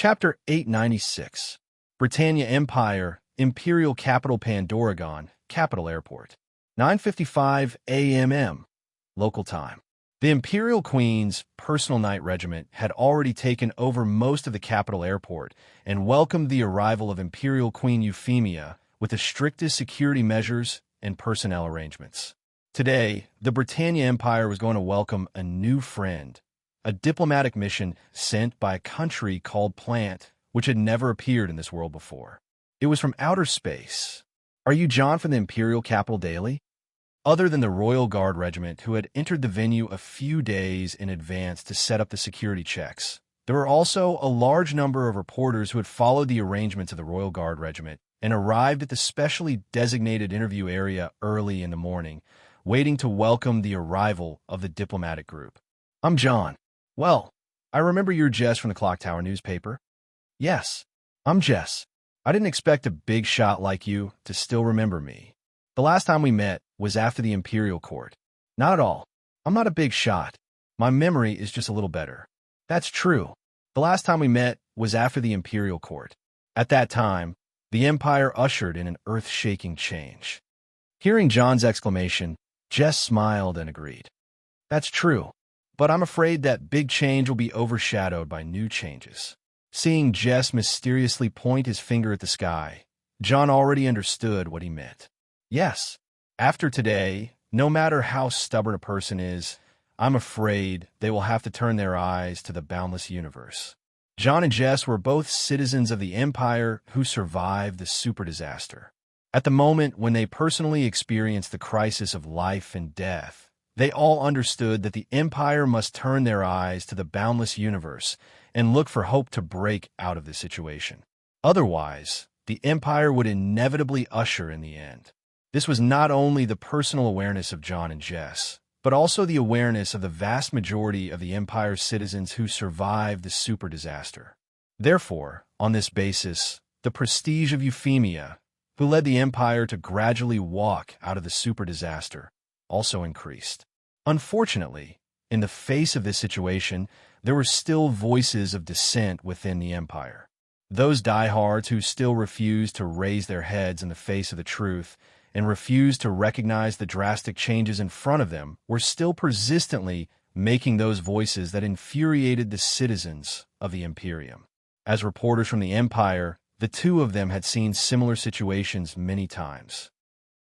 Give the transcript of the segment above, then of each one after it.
Chapter 896. Britannia Empire, Imperial Capital Pandoragon, Capital Airport. 9:55 a.m. Local time. The Imperial Queen's personal night regiment had already taken over most of the capital airport and welcomed the arrival of Imperial Queen Euphemia with the strictest security measures and personnel arrangements. Today, the Britannia Empire was going to welcome a new friend, a diplomatic mission sent by a country called Plant, which had never appeared in this world before. It was from outer space. Are you John from the Imperial Capital Daily? Other than the Royal Guard Regiment, who had entered the venue a few days in advance to set up the security checks, there were also a large number of reporters who had followed the arrangements of the Royal Guard Regiment and arrived at the specially designated interview area early in the morning, waiting to welcome the arrival of the diplomatic group. I'm John. Well, I remember you're Jess from the Clock Tower newspaper. Yes, I'm Jess. I didn't expect a big shot like you to still remember me. The last time we met was after the Imperial Court. Not at all. I'm not a big shot. My memory is just a little better. That's true. The last time we met was after the Imperial Court. At that time, the Empire ushered in an earth-shaking change. Hearing John's exclamation, Jess smiled and agreed. That's true, but I'm afraid that big change will be overshadowed by new changes. Seeing Jess mysteriously point his finger at the sky, John already understood what he meant. Yes, after today, no matter how stubborn a person is, I'm afraid they will have to turn their eyes to the boundless universe. John and Jess were both citizens of the Empire who survived the super disaster. At the moment when they personally experienced the crisis of life and death, they all understood that the Empire must turn their eyes to the boundless universe and look for hope to break out of the situation. Otherwise, the Empire would inevitably usher in the end. This was not only the personal awareness of John and Jess, but also the awareness of the vast majority of the Empire's citizens who survived the super disaster. Therefore, on this basis, the prestige of Euphemia, who led the Empire to gradually walk out of the super disaster, also increased. Unfortunately, in the face of this situation, there were still voices of dissent within the Empire. Those diehards who still refused to raise their heads in the face of the truth and refused to recognize the drastic changes in front of them were still persistently making those voices that infuriated the citizens of the Imperium. As reporters from the Empire, the two of them had seen similar situations many times.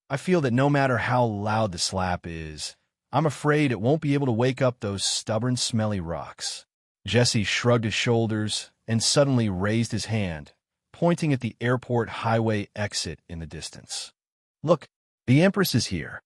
I feel that no matter how loud the slap is, I'm afraid it won't be able to wake up those stubborn, smelly rocks. Jesse shrugged his shoulders and suddenly raised his hand, pointing at the airport highway exit in the distance. Look, the Empress is here.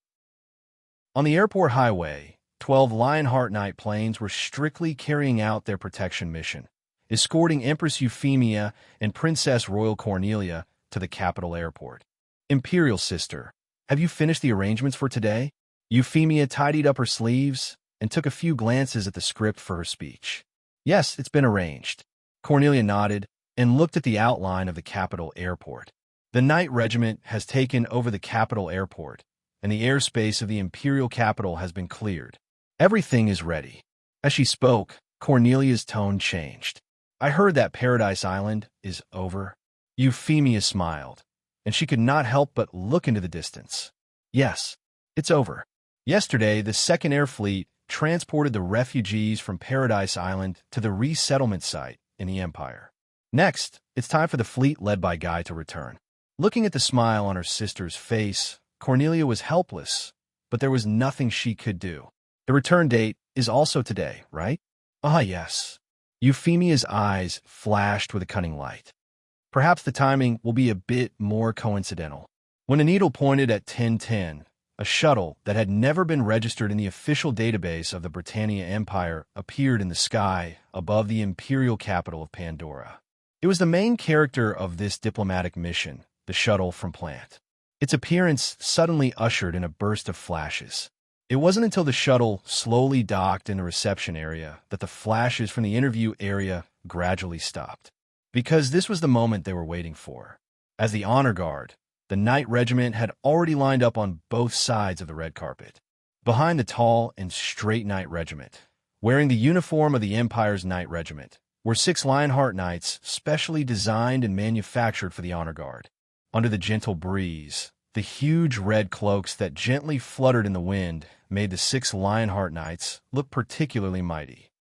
On the airport highway, 12 Lionheart Knight planes were strictly carrying out their protection mission, escorting Empress Euphemia and Princess Royal Cornelia to the capital airport. Imperial sister, have you finished the arrangements for today? Euphemia tidied up her sleeves and took a few glances at the script for her speech. Yes, it's been arranged. Cornelia nodded and looked at the outline of the capital airport. The Knight Regiment has taken over the capital airport, and the airspace of the Imperial capital has been cleared. Everything is ready. As she spoke, Cornelia's tone changed. I heard that Paradise Island is over. Euphemia smiled, and she could not help but look into the distance. Yes, it's over. Yesterday, the Second Air Fleet transported the refugees from Paradise Island to the resettlement site in the Empire. Next, it's time for the fleet led by Guy to return. Looking at the smile on her sister's face, Cornelia was helpless, but there was nothing she could do. The return date is also today, right? Ah, yes. Euphemia's eyes flashed with a cunning light. Perhaps the timing will be a bit more coincidental. When a needle pointed at 10:10, a shuttle that had never been registered in the official database of the Britannia Empire appeared in the sky above the imperial capital of Pandora. It was the main character of this diplomatic mission, the shuttle from Plant. Its appearance suddenly ushered in a burst of flashes. It wasn't until the shuttle slowly docked in the reception area that the flashes from the interview area gradually stopped. Because this was the moment they were waiting for. As the honor guard, the Knight Regiment had already lined up on both sides of the red carpet. Behind the tall and straight Knight Regiment, wearing the uniform of the Empire's Knight Regiment, were 6 Lionheart Knights specially designed and manufactured for the honor guard. Under the gentle breeze, the huge red cloaks that gently fluttered in the wind made the 6 Lionheart Knights look particularly mighty.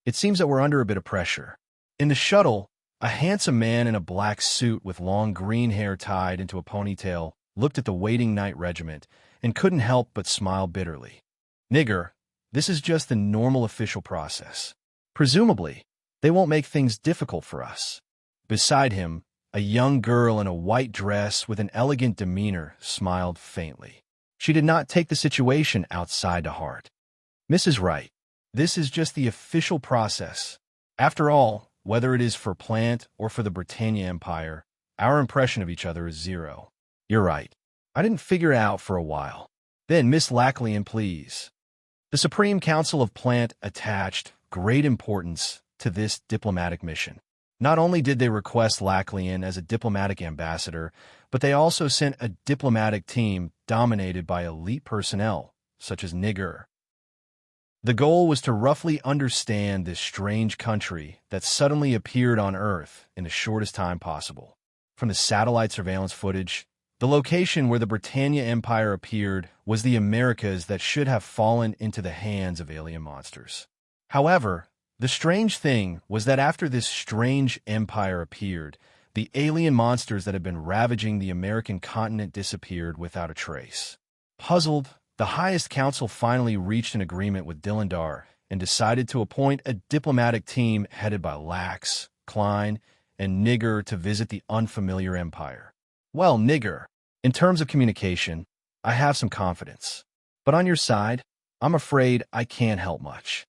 It seems that we're under a bit of pressure. In the shuttle, a handsome man in a black suit with long green hair tied into a ponytail looked at the waiting knight regiment and couldn't help but smile bitterly. "Nigger, this is just the normal official process. Presumably, they won't make things difficult for us." Beside him, a young girl in a white dress with an elegant demeanor smiled faintly. She did not take the situation outside to heart. "Mrs. Wright, this is just the official process. After all, whether it is for Plant or for the Britannia Empire, our impression of each other is zero." "You're right. I didn't figure it out for a while." "Then, Miss Lachlan, please." The Supreme Council of Plant attached great importance to this diplomatic mission. Not only did they request Lachlan as a diplomatic ambassador, but they also sent a diplomatic team dominated by elite personnel, such as Nigger. The goal was to roughly understand this strange country that suddenly appeared on Earth in the shortest time possible. From the satellite surveillance footage, the location where the Britannia Empire appeared was the Americas that should have fallen into the hands of alien monsters. However, the strange thing was that after this strange empire appeared, the alien monsters that had been ravaging the American continent disappeared without a trace. Puzzled, the highest council finally reached an agreement with Dillendar and decided to appoint a diplomatic team headed by Lax, Klein, and Nigger to visit the unfamiliar empire. "Well, Nigger, in terms of communication, I have some confidence. But on your side, I'm afraid I can't help much."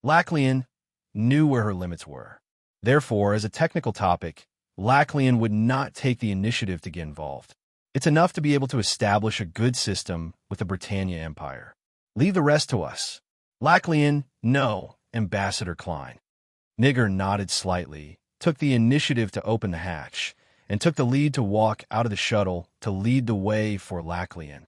Lachlan knew where her limits were. Therefore, as a technical topic, Lachlan would not take the initiative to get involved. It's enough to be able to establish a good system with the Britannia Empire. Leave the rest to us. Lachlan, no, Ambassador Klein. Nigger nodded slightly, took the initiative to open the hatch, and took the lead to walk out of the shuttle to lead the way for Lachlan.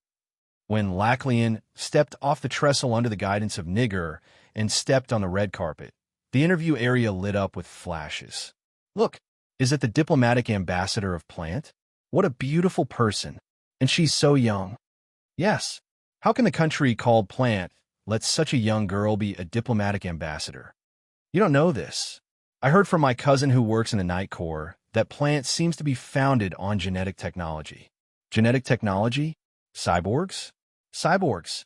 When Lachlan stepped off the trestle under the guidance of Nigger and stepped on the red carpet, the interview area lit up with flashes. "Look, is it the diplomatic ambassador of Plant? What a beautiful person. And she's so young." "Yes. How can the country called Plant let such a young girl be a diplomatic ambassador?" "You don't know this. I heard from my cousin who works in the Night Corps that Plant seems to be founded on genetic technology." "Genetic technology? Cyborgs?" "Cyborgs.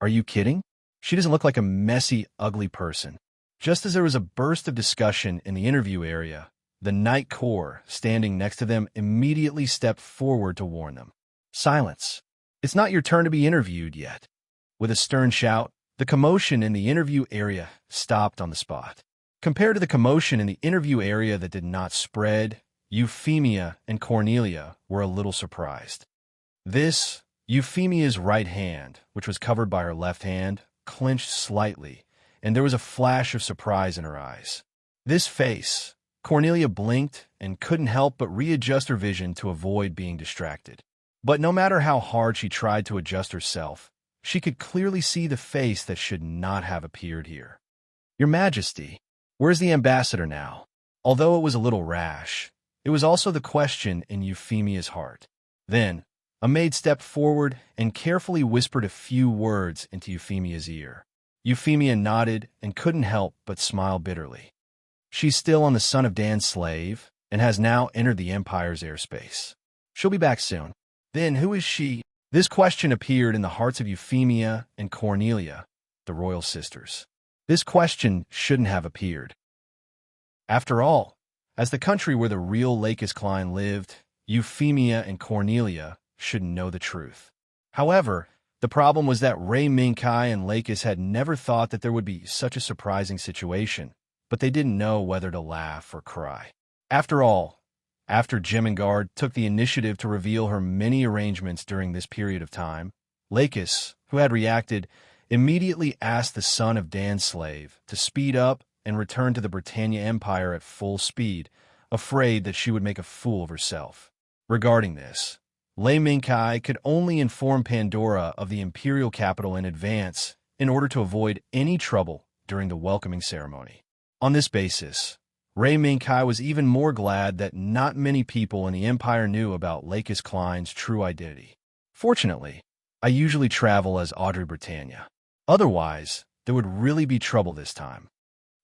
Are you kidding? She doesn't look like a messy, ugly person." Just as there was a burst of discussion in the interview area, the Night Corps, standing next to them, immediately stepped forward to warn them. "Silence. It's not your turn to be interviewed yet." With a stern shout, the commotion in the interview area stopped on the spot. Compared to the commotion in the interview area that did not spread, Euphemia and Cornelia were a little surprised. Euphemia's right hand, which was covered by her left hand, clenched slightly, and there was a flash of surprise in her eyes. This face, Cornelia blinked and couldn't help but readjust her vision to avoid being distracted. But no matter how hard she tried to adjust herself, she could clearly see the face that should not have appeared here. "Your Majesty, where's the ambassador now?" Although it was a little rash, it was also the question in Euphemia's heart. Then, a maid stepped forward and carefully whispered a few words into Euphemia's ear. Euphemia nodded and couldn't help but smile bitterly. "She's still on the Son of Dan's slave and has now entered the Empire's airspace. She'll be back soon." "Then who is she?" This question appeared in the hearts of Euphemia and Cornelia, the royal sisters. This question shouldn't have appeared. After all, as the country where the real Lakis Klein lived, Euphemia and Cornelia should know the truth. However, the problem was that Ray Minkai and Lakis had never thought that there would be such a surprising situation, but they didn't know whether to laugh or cry. After all, after Jemingard took the initiative to reveal her many arrangements during this period of time, Lakis, who had reacted, immediately asked the Son of Dan's slave to speed up and return to the Britannia Empire at full speed, afraid that she would make a fool of herself. Regarding this, Lei Minkai could only inform Pandora of the imperial capital in advance in order to avoid any trouble during the welcoming ceremony. On this basis, Ray Minkai was even more glad that not many people in the Empire knew about Lakis Klein's true identity. Fortunately, I usually travel as Audrey Britannia. Otherwise, there would really be trouble this time.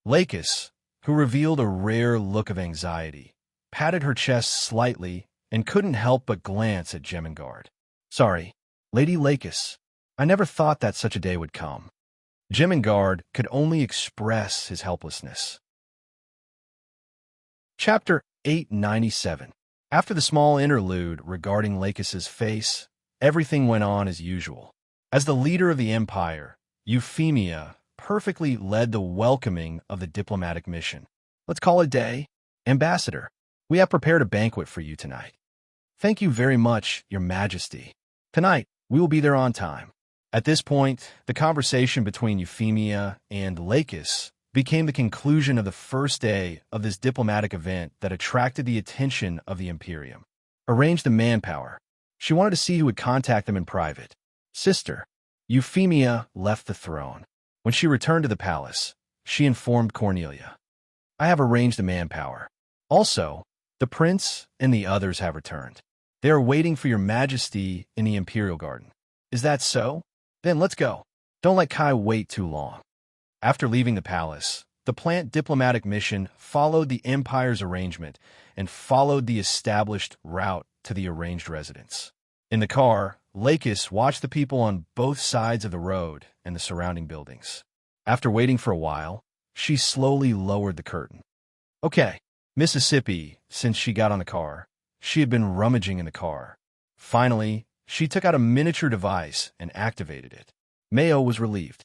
Lakis, who revealed a rare look of anxiety, patted her chest slightly and couldn't help but glance at Jemingard. Sorry, Lady Lakis, I never thought that such a day would come. Jemingard could only express his helplessness. Chapter 897. After the small interlude regarding Lakis's face, everything went on as usual. As the leader of the Empire, Euphemia perfectly led the welcoming of the diplomatic mission. Let's call it a day. Ambassador, we have prepared a banquet for you tonight. Thank you very much, Your Majesty. Tonight, we will be there on time. At this point, the conversation between Euphemia and Lakis became the conclusion of the first day of this diplomatic event that attracted the attention of the Imperium. Arrange the manpower. She wanted to see who would contact them in private. Sister, Euphemia left the throne. When she returned to the palace, she informed Cornelia. I have arranged the manpower. Also, the prince and the others have returned. They are waiting for your majesty in the Imperial Garden. Is that so? Then let's go. Don't let Kai wait too long. After leaving the palace, the plant diplomatic mission followed the Empire's arrangement and followed the established route to the arranged residence. In the car, Lakis watched the people on both sides of the road and the surrounding buildings. After waiting for a while, she slowly lowered the curtain. Okay, Mississippi, since she got on the car, she had been rummaging in the car. Finally, she took out a miniature device and activated it. Mayo was relieved.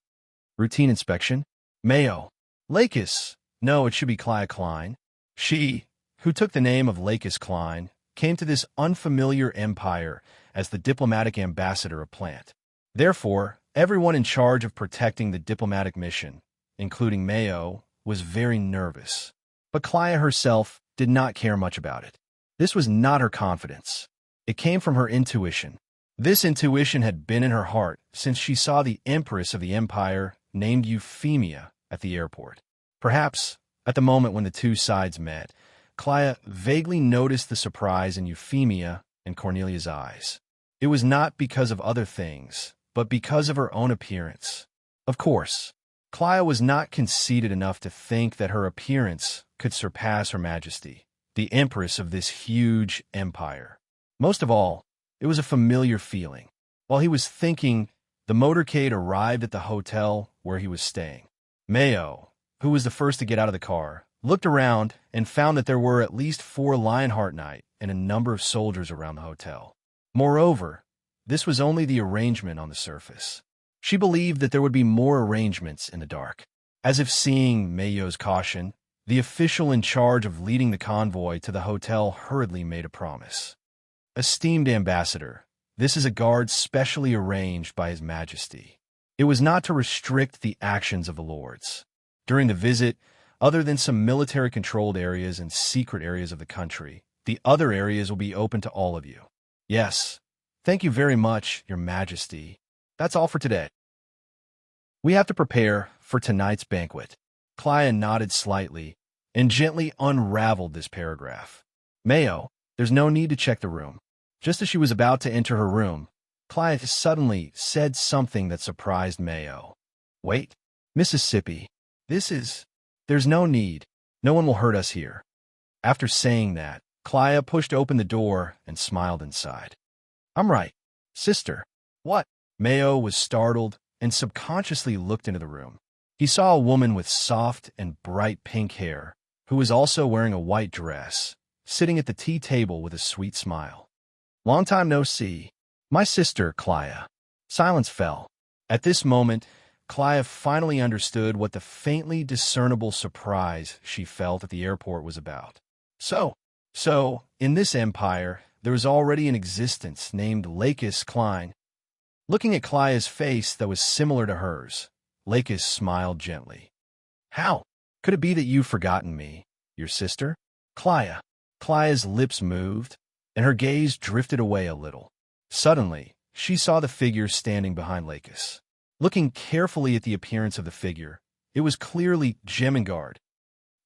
Routine inspection? Mayo. Lakis. No, it should be Clia Klein. She, who took the name of Lakis Klein, came to this unfamiliar empire as the diplomatic ambassador of Plant. Therefore, everyone in charge of protecting the diplomatic mission, including Mayo, was very nervous. But Clia herself did not care much about it. This was not her confidence. It came from her intuition. This intuition had been in her heart since she saw the Empress of the Empire named Euphemia at the airport. Perhaps, at the moment when the two sides met, Clia vaguely noticed the surprise in Euphemia and Cornelia's eyes. It was not because of other things, but because of her own appearance. Of course, Clia was not conceited enough to think that her appearance could surpass Her Majesty, the Empress of this huge empire. Most of all, it was a familiar feeling. While he was thinking, the motorcade arrived at the hotel where he was staying. Mayo, who was the first to get out of the car, looked around and found that there were at least 4 Lionheart Knight and a number of soldiers around the hotel. Moreover, this was only the arrangement on the surface. She believed that there would be more arrangements in the dark. As if seeing Mayo's caution, the official in charge of leading the convoy to the hotel hurriedly made a promise. Esteemed Ambassador, this is a guard specially arranged by His Majesty. It was not to restrict the actions of the lords. During the visit, other than some military-controlled areas and secret areas of the country, the other areas will be open to all of you. Yes, thank you very much, Your Majesty. That's all for today. We have to prepare for tonight's banquet. Clia nodded slightly and gently unraveled this paragraph. Mayo, there's no need to check the room. Just as she was about to enter her room, Clia suddenly said something that surprised Mayo. Wait, Mississippi, there's no need. No one will hurt us here. After saying that, Clia pushed open the door and smiled inside. I'm right, sister. What? Mayo was startled and subconsciously looked into the room. He saw a woman with soft and bright pink hair, who was also wearing a white dress, sitting at the tea table with a sweet smile. Long time no see. My sister, Clia. Silence fell. At this moment, Clia finally understood what the faintly discernible surprise she felt at the airport was about. So, in this empire, there was already an existence named Lakis Klein. Looking at Clia's face that was similar to hers, Lakis smiled gently. How? Could it be that you've forgotten me, your sister? Clia. Clia's lips moved, and her gaze drifted away a little. Suddenly, she saw the figure standing behind Lakis. Looking carefully at the appearance of the figure, it was clearly Jemingard.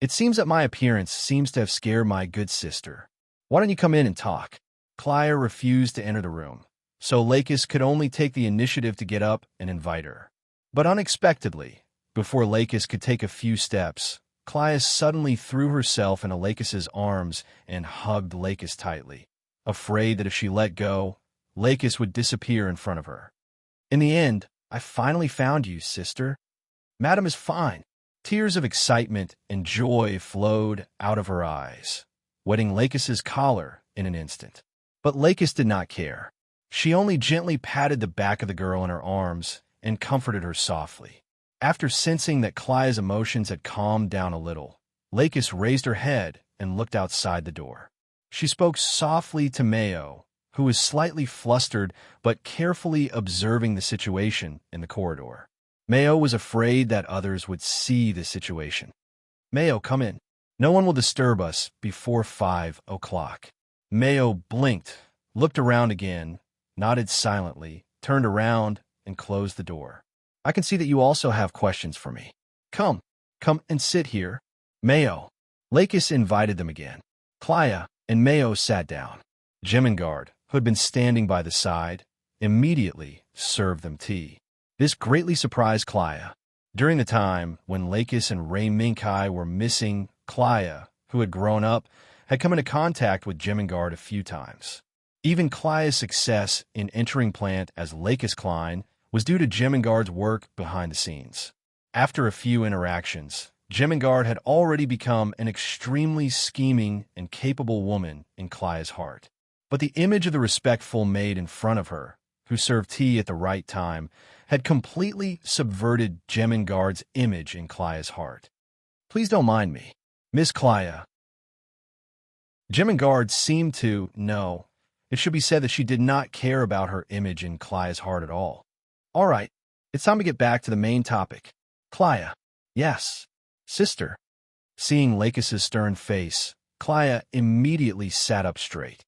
It seems that my appearance seems to have scared my good sister. Why don't you come in and talk? Clya refused to enter the room, so Lakis could only take the initiative to get up and invite her. But unexpectedly, before Lakis could take a few steps, Clya suddenly threw herself into Lakis's arms and hugged Lakis tightly, afraid that if she let go, Lakis would disappear in front of her. In the end, I finally found you, sister. Madam is fine. Tears of excitement and joy flowed out of her eyes, wetting Lakis's collar in an instant. But Lakis did not care. She only gently patted the back of the girl in her arms and comforted her softly. After sensing that Clya's emotions had calmed down a little, Lakis raised her head and looked outside the door. She spoke softly to Mayo, who was slightly flustered but carefully observing the situation in the corridor. Mayo was afraid that others would see the situation. Mayo, come in. No one will disturb us before 5 o'clock. Mayo blinked, looked around again, nodded silently, turned around, and closed the door. I can see that you also have questions for me. Come and sit here. Mayo. Lakis invited them again. Clya and Mayo sat down. Jemingard, who had been standing by the side, immediately served them tea. This greatly surprised Clya. During the time when Lakis and Ray Minkai were missing, Clya, who had grown up, had come into contact with Jemingard a few times. Even Clya's success in entering plant as Lakis Klein was due to Jemingard's work behind the scenes. After a few interactions, Jemingard had already become an extremely scheming and capable woman in Clya's heart. But the image of the respectful maid in front of her, who served tea at the right time, had completely subverted Jemingard's image in Clya's heart. Please don't mind me, Miss Clya. Jemingard seemed to know. It should be said that she did not care about her image in Clya's heart at all. All right, it's time to get back to the main topic. Clya. Yes, sister. Seeing Lakis's stern face, Clya immediately sat up straight.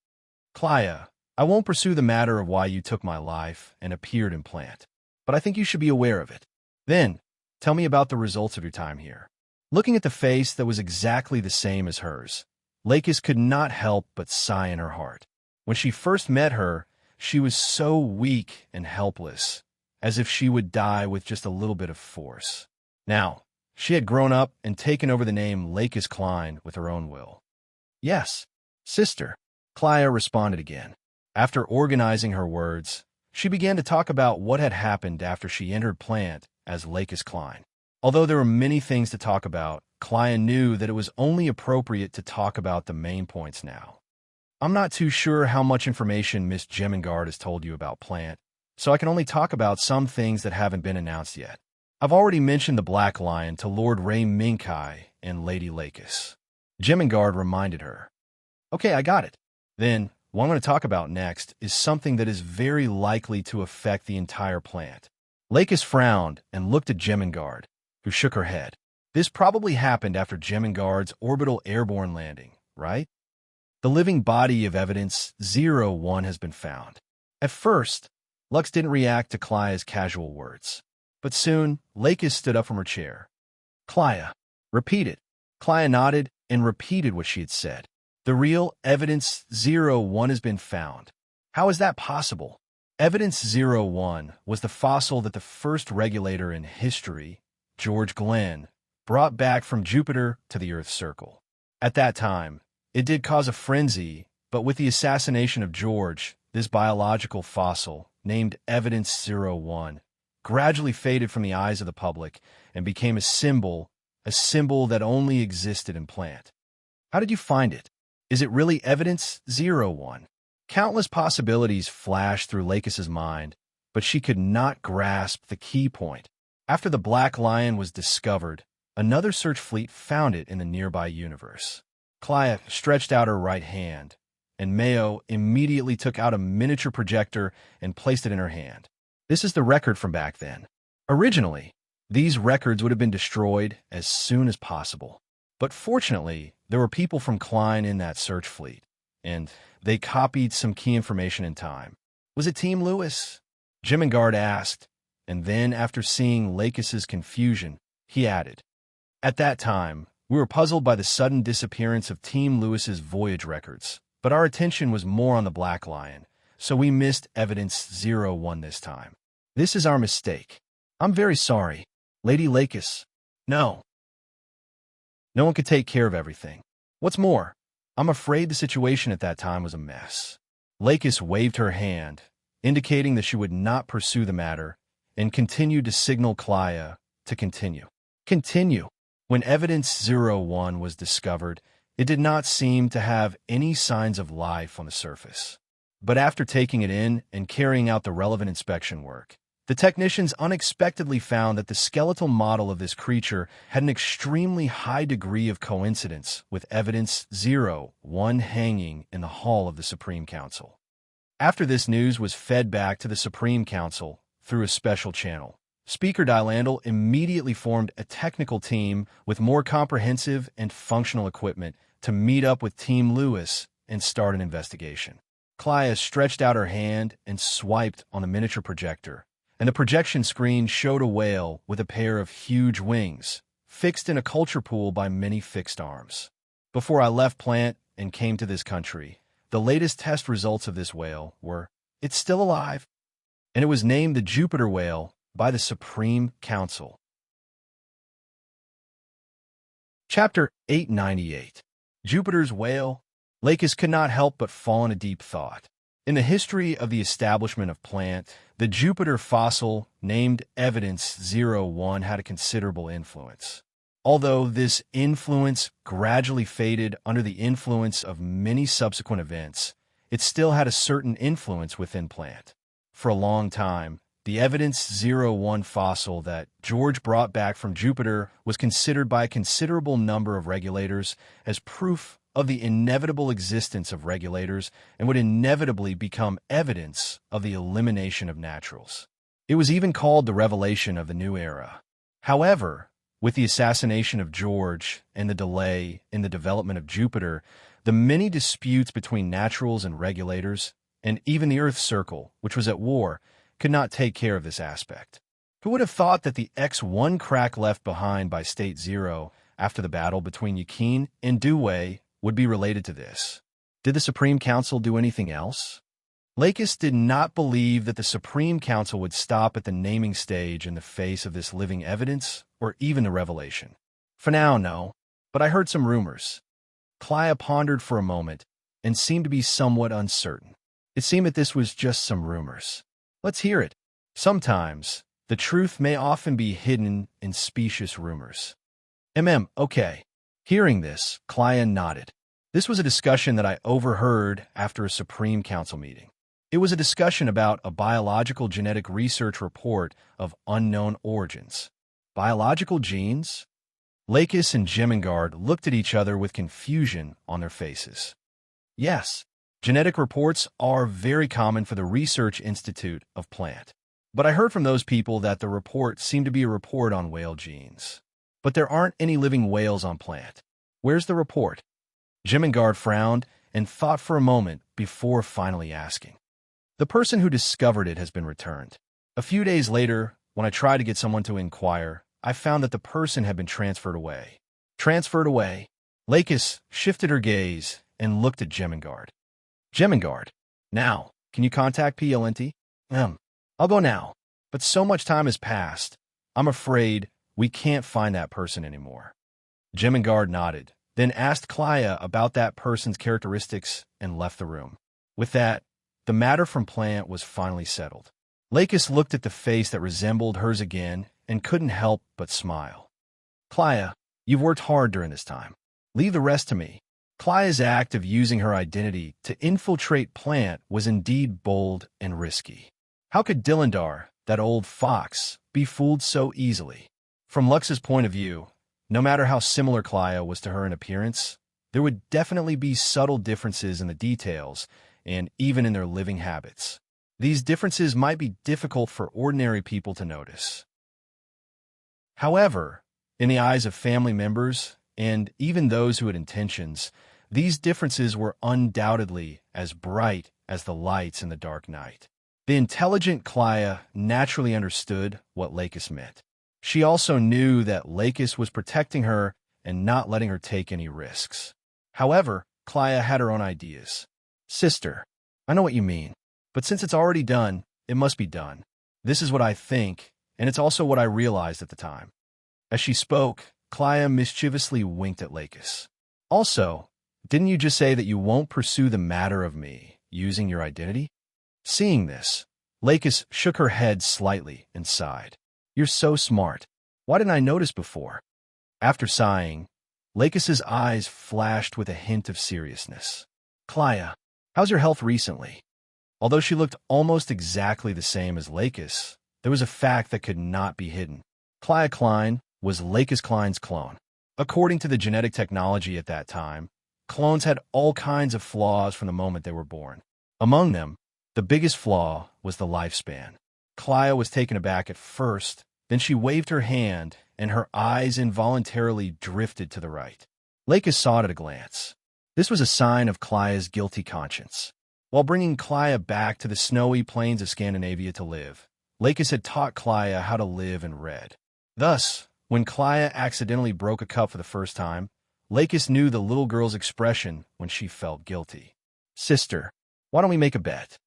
Clya, I won't pursue the matter of why you took my life and appeared in plant, but I think you should be aware of it. Then, tell me about the results of your time here. Looking at the face that was exactly the same as hers, Lakis could not help but sigh in her heart. When she first met her, she was so weak and helpless, as if she would die with just a little bit of force. Now, she had grown up and taken over the name Lakis Klein with her own will. Yes, sister, Clya responded again. After organizing her words, she began to talk about what had happened after she entered plant as Lakis Klein. Although there were many things to talk about, Clya knew that it was only appropriate to talk about the main points now. I'm not too sure how much information Miss Jemingard has told you about plant, so I can only talk about some things that haven't been announced yet. I've already mentioned the Black Lion to Lord Ray Minkai and Lady Lakis. Jemingard reminded her. Okay, I got it. Then, what I'm going to talk about next is something that is very likely to affect the entire plant. Lakis frowned and looked at Jemingard, who shook her head. This probably happened after Jemingard's orbital airborne landing, right? The living body of evidence 01 has been found. At first, Lux didn't react to Clya's casual words. But soon, Lakis stood up from her chair. Clya, repeat it. Clya nodded and repeated what she had said. The real evidence 01 has been found. How is that possible? Evidence 01 was the fossil that the first regulator in history, George Glenn, brought back from Jupiter to the Earth's circle. At that time, it did cause a frenzy, but with the assassination of George, this biological fossil, named Evidence 01, gradually faded from the eyes of the public and became a symbol that only existed in plant. How did you find it? Is it really Evidence 01? Countless possibilities flashed through Lakis's mind, but she could not grasp the key point. After the Black Lion was discovered, another search fleet found it in the nearby universe. Clya stretched out her right hand, and Mayo immediately took out a miniature projector and placed it in her hand. This is the record from back then. Originally, these records would have been destroyed as soon as possible. But fortunately, there were people from Klein in that search fleet, and they copied some key information in time. Was it Team Lewis? Jemingard asked, and then after seeing Lakis's confusion, he added, At that time, We were puzzled by the sudden disappearance of Team Lewis's voyage records, but our attention was more on the Black Lion, so we missed evidence 01 this time. This is our mistake. I'm very sorry. Lady Lakis. No. No one could take care of everything. What's more, I'm afraid the situation at that time was a mess. Lakis waved her hand, indicating that she would not pursue the matter, and continued to signal Clya to continue. Continue. When evidence 01 was discovered, it did not seem to have any signs of life on the surface. But after taking it in and carrying out the relevant inspection work, the technicians unexpectedly found that the skeletal model of this creature had an extremely high degree of coincidence with evidence 01 hanging in the hall of the Supreme Council. After this news was fed back to the Supreme Council through a special channel, Speaker Dylandel immediately formed a technical team with more comprehensive and functional equipment to meet up with Team Lewis and start an investigation. Clya stretched out her hand and swiped on the miniature projector, and the projection screen showed a whale with a pair of huge wings, fixed in a culture pool by many fixed arms. Before I left Plant and came to this country, the latest test results of this whale were, it's still alive, and it was named the Jupiter whale by the Supreme Council. Chapter 898. Jupiter's Whale. Lakis could not help but fall in a deep thought. In the history of the establishment of Plant, the Jupiter fossil named Evidence 01 had a considerable influence. Although this influence gradually faded under the influence of many subsequent events, it still had a certain influence within Plant. For a long time, the Evidence 01 fossil that George brought back from Jupiter was considered by a considerable number of regulators as proof of the inevitable existence of regulators and would inevitably become evidence of the elimination of naturals. It was even called the revelation of the new era. However, with the assassination of George and the delay in the development of Jupiter, the many disputes between naturals and regulators, and even the Earth Circle, which was at war, could not take care of this aspect. Who would have thought that the X1 crack left behind by State Zero after the battle between Yakin and Dewey would be related to this? Did the Supreme Council do anything else? Lakis did not believe that the Supreme Council would stop at the naming stage in the face of this living evidence or even the revelation. For now, no, but I heard some rumors. Clya pondered for a moment and seemed to be somewhat uncertain. It seemed that this was just some rumors. Let's hear it. Sometimes, the truth may often be hidden in specious rumors. Okay. Hearing this, Clya nodded. This was a discussion that I overheard after a Supreme Council meeting. It was a discussion about a biological genetic research report of unknown origins. Biological genes? Lakis and Gemingard looked at each other with confusion on their faces. Yes. Genetic reports are very common for the Research Institute of Plant. But I heard from those people that the report seemed to be a report on whale genes. But there aren't any living whales on Plant. Where's the report? Gemingard frowned and thought for a moment before finally asking. The person who discovered it has been returned. A few days later, when I tried to get someone to inquire, I found that the person had been transferred away. Transferred away? Lakis shifted her gaze and looked at Gemingard. Gemingard, now, can you contact PLNT? I'll go now, but so much time has passed. I'm afraid we can't find that person anymore. Gemingard nodded, then asked Clya about that person's characteristics and left the room. With that, the matter from Plant was finally settled. Lakis looked at the face that resembled hers again and couldn't help but smile. Clya, you've worked hard during this time. Leave the rest to me. Clya's act of using her identity to infiltrate Plant was indeed bold and risky. How could Dillandar, that old fox, be fooled so easily? From Lux's point of view, no matter how similar Clya was to her in appearance, there would definitely be subtle differences in the details and even in their living habits. These differences might be difficult for ordinary people to notice. However, in the eyes of family members and even those who had intentions, these differences were undoubtedly as bright as the lights in the dark night. The intelligent Clya naturally understood what Lakis meant. She also knew that Lakis was protecting her and not letting her take any risks. However, Clea had her own ideas. Sister, I know what you mean, but since it's already done, it must be done. This is what I think, and it's also what I realized at the time. As she spoke, Clea mischievously winked at Lakis. Also, didn't you just say that you won't pursue the matter of me using your identity? Seeing this, Lakis shook her head slightly and sighed. You're so smart. Why didn't I notice before? After sighing, Lakis's eyes flashed with a hint of seriousness. Clea, how's your health recently? Although she looked almost exactly the same as Lakis, there was a fact that could not be hidden. Clea Klein was Lakis Klein's clone. According to the genetic technology at that time, clones had all kinds of flaws from the moment they were born. Among them, the biggest flaw was the lifespan. Clea was taken aback at first, then she waved her hand, and her eyes involuntarily drifted to the right. Lakis saw it at a glance. This was a sign of Clea's guilty conscience. While bringing Clea back to the snowy plains of Scandinavia to live, Lakis had taught Clea how to live and read. Thus, when Clea accidentally broke a cup for the first time, Lakis knew the little girl's expression when she felt guilty. Sister, why don't we make a bet?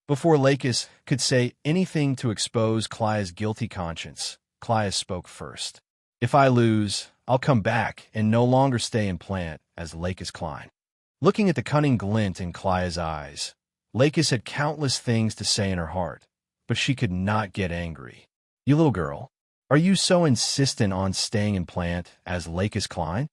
Before Lakis could say anything to expose Clea's guilty conscience, Clea spoke first. If I lose, I'll come back and no longer stay in plant as Lakis Klein. Looking at the cunning glint in Clea's eyes, Lakis had countless things to say in her heart, but she could not get angry. You little girl, are you so insistent on staying in plant as Lakis Klein?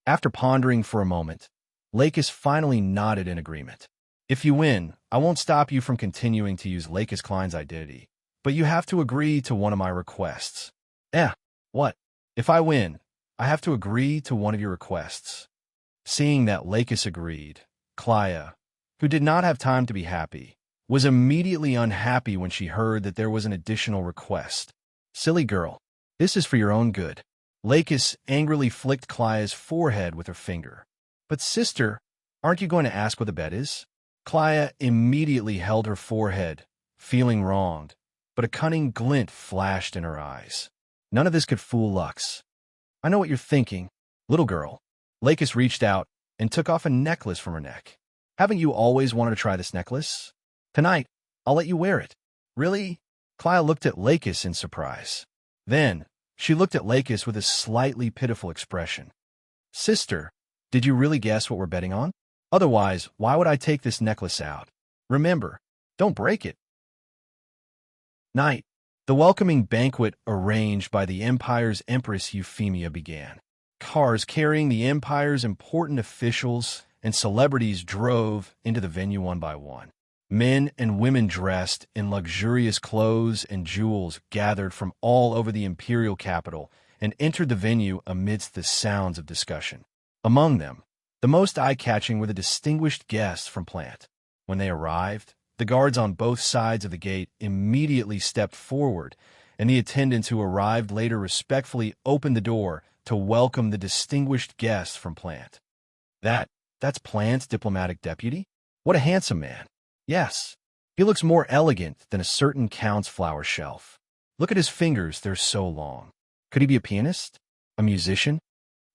After pondering for a moment, Lakis finally nodded in agreement. If you win, I won't stop you from continuing to use Lakis Klein's identity, but you have to agree to one of my requests. What? If I win, I have to agree to one of your requests. Seeing that Lakis agreed, Clea, who did not have time to be happy, was immediately unhappy when she heard that there was an additional request. Silly girl, this is for your own good. Lakis angrily flicked Clea's forehead with her finger. But sister, aren't you going to ask what the bet is? Clea immediately held her forehead, feeling wronged, but a cunning glint flashed in her eyes. None of this could fool Lux. I know what you're thinking, little girl. Lakis reached out and took off a necklace from her neck. Haven't you always wanted to try this necklace? Tonight, I'll let you wear it. Really? Clea looked at Lakis in surprise. Then, she looked at Lakis with a slightly pitiful expression. Sister, did you really guess what we're betting on? Otherwise, why would I take this necklace out? Remember, don't break it. Night. The welcoming banquet arranged by the Empire's Empress Euphemia began. Cars carrying the Empire's important officials and celebrities drove into the venue one by one. Men and women dressed in luxurious clothes and jewels gathered from all over the imperial capital and entered the venue amidst the sounds of discussion. Among them, the most eye-catching were the distinguished guests from Plant. When they arrived, the guards on both sides of the gate immediately stepped forward, and the attendants who arrived later respectfully opened the door to welcome the distinguished guests from Plant. That's Plant's diplomatic deputy? What a handsome man. Yes, he looks more elegant than a certain count's flower shelf. Look at his fingers, they're so long. Could he be a pianist? A musician?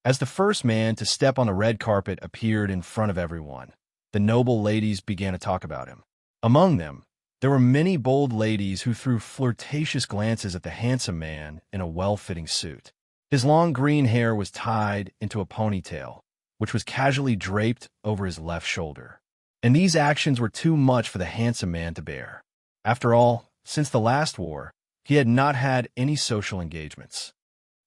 As the first man to step on the red carpet appeared in front of everyone, the noble ladies began to talk about him. Among them, there were many bold ladies who threw flirtatious glances at the handsome man in a well-fitting suit. His long green hair was tied into a ponytail, which was casually draped over his left shoulder. And these actions were too much for the handsome man to bear. After all, since the last war, he had not had any social engagements.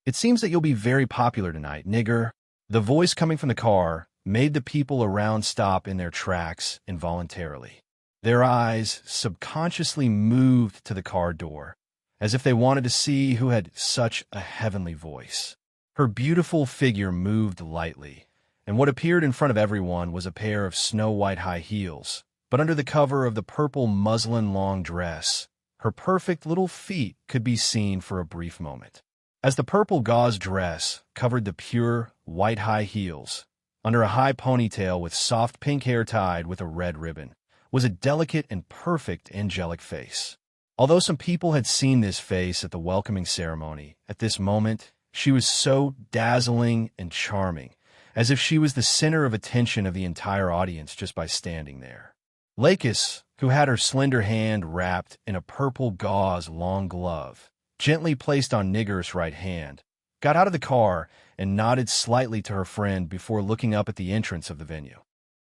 It seems that you'll be very popular tonight, nigger. The voice coming from the car made the people around stop in their tracks involuntarily. Their eyes subconsciously moved to the car door, as if they wanted to see who had such a heavenly voice. Her beautiful figure moved lightly, and what appeared in front of everyone was a pair of snow-white high heels, but under the cover of the purple muslin long dress, her perfect little feet could be seen for a brief moment. As the purple gauze dress covered the pure, white high heels, under a high ponytail with soft pink hair tied with a red ribbon, was a delicate and perfect angelic face. Although some people had seen this face at the welcoming ceremony, at this moment, She was so dazzling and charming, as if she was the center of attention of the entire audience just by standing there. Lakis, who had her slender hand wrapped in a purple gauze long glove, gently placed on Nigger's right hand, got out of the car and nodded slightly to her friend before looking up at the entrance of the venue.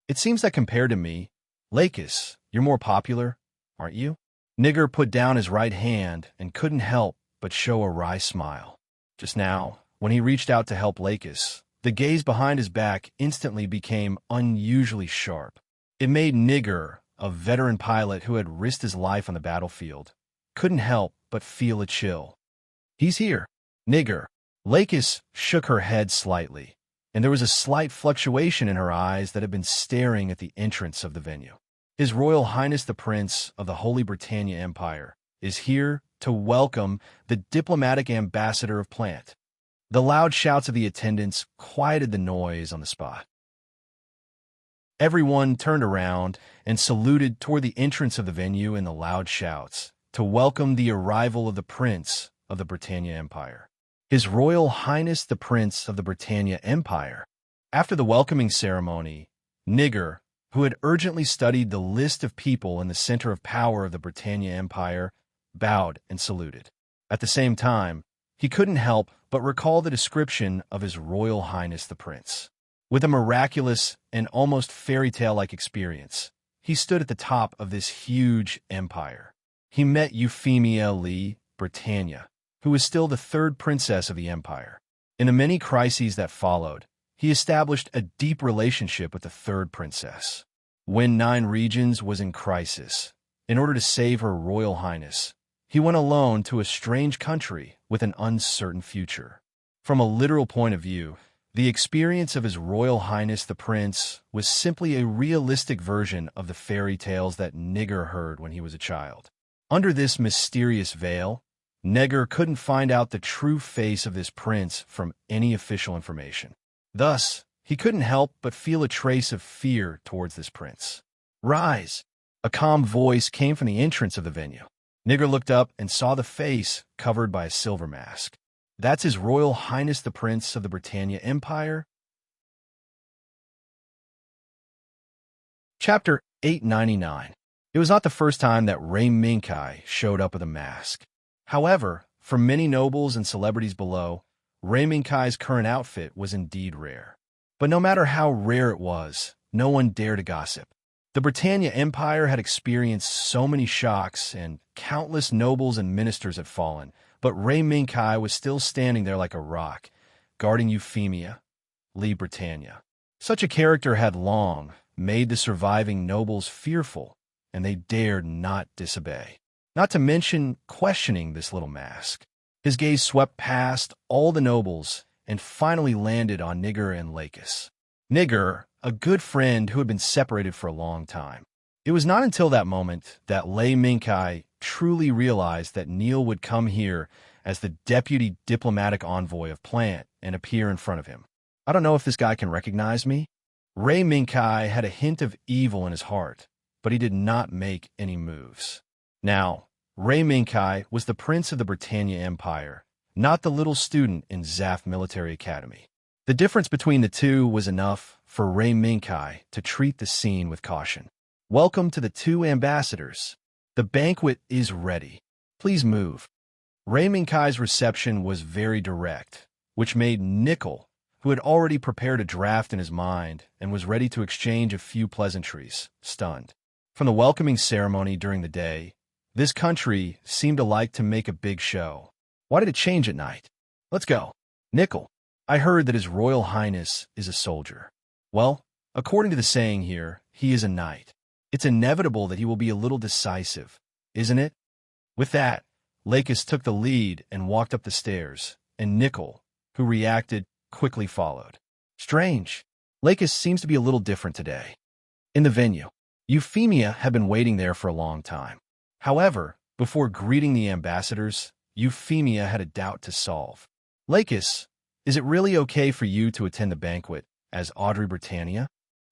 It seems that compared to me, Lakis, you're more popular, aren't you? Nigger put down his right hand and couldn't help but show a wry smile. Just now, when he reached out to help Lakis, the gaze behind his back instantly became unusually sharp. It made Nigger, a veteran pilot who had risked his life on the battlefield, couldn't help but feel a chill. He's here. Nigger. Lakis shook her head slightly, and there was a slight fluctuation in her eyes that had been staring at the entrance of the venue. His Royal Highness the Prince of the Holy Britannia Empire is here to welcome the diplomatic ambassador of Plant. The loud shouts of the attendants quieted the noise on the spot. Everyone turned around and saluted toward the entrance of the venue in the loud shouts to welcome the arrival of the Prince of the Britannia Empire. His Royal Highness the Prince of the Britannia Empire. After the welcoming ceremony, Nigger, who had urgently studied the list of people in the center of power of the Britannia Empire, bowed and saluted. At the same time, he couldn't help but recall the description of His Royal Highness the Prince. With a miraculous and almost fairy tale-like experience, he stood at the top of this huge empire. He met Euphemia Lee Britannia, who was still the third princess of the empire. In the many crises that followed, he established a deep relationship with the third princess. When 9 regions was in crisis, in order to save Her Royal Highness, he went alone to a strange country with an uncertain future. From a literal point of view, the experience of His Royal Highness the Prince was simply a realistic version of the fairy tales that Nigger heard when he was a child. Under this mysterious veil, Nigger couldn't find out the true face of this prince from any official information. Thus, he couldn't help but feel a trace of fear towards this prince. "Rise!" A calm voice came from the entrance of the venue. Nigger looked up and saw the face covered by a silver mask. That's His Royal Highness the Prince of the Britannia Empire. Chapter 899. It was not the first time that Ray Minkai showed up with a mask. However, for many nobles and celebrities below, Ray Minkai's current outfit was indeed rare. But no matter how rare it was, no one dared to gossip. The Britannia Empire had experienced so many shocks, and countless nobles and ministers had fallen, but Ray Minkai was still standing there like a rock, guarding Euphemia Lee Britannia. Such a character had long made the surviving nobles fearful, and they dared not disobey. Not to mention questioning this little mask. His gaze swept past all the nobles and finally landed on Nigger and Lakis. Nigger, a good friend who had been separated for a long time. It was not until that moment that Lay Minkai truly realized that Neil would come here as the deputy diplomatic envoy of Plant and appear in front of him. I don't know if this guy can recognize me. Ray Minkai had a hint of evil in his heart, but he did not make any moves. Now, Ray Minkai was the prince of the Britannia Empire, not the little student in Zaf Military Academy. The difference between the two was enough for Ray Minkai to treat the scene with caution. "Welcome to the 2 ambassadors. The banquet is ready. Please move." Ray Minkai's reception was very direct, which made Nickel, who had already prepared a draft in his mind and was ready to exchange a few pleasantries, stunned. From the welcoming ceremony during the day, this country seemed to like to make a big show. Why did it change at night? "Let's go." "Nickel, I heard that His Royal Highness is a soldier." "Well, according to the saying here, he is a knight. It's inevitable that he will be a little decisive, isn't it?" With that, Lakis took the lead and walked up the stairs, and Nickel, who reacted, quickly followed. Strange. Lakis seems to be a little different today. In the venue, Euphemia had been waiting there for a long time. However, before greeting the ambassadors, Euphemia had a doubt to solve. "Lakis, is it really okay for you to attend the banquet as Audrey Britannia?"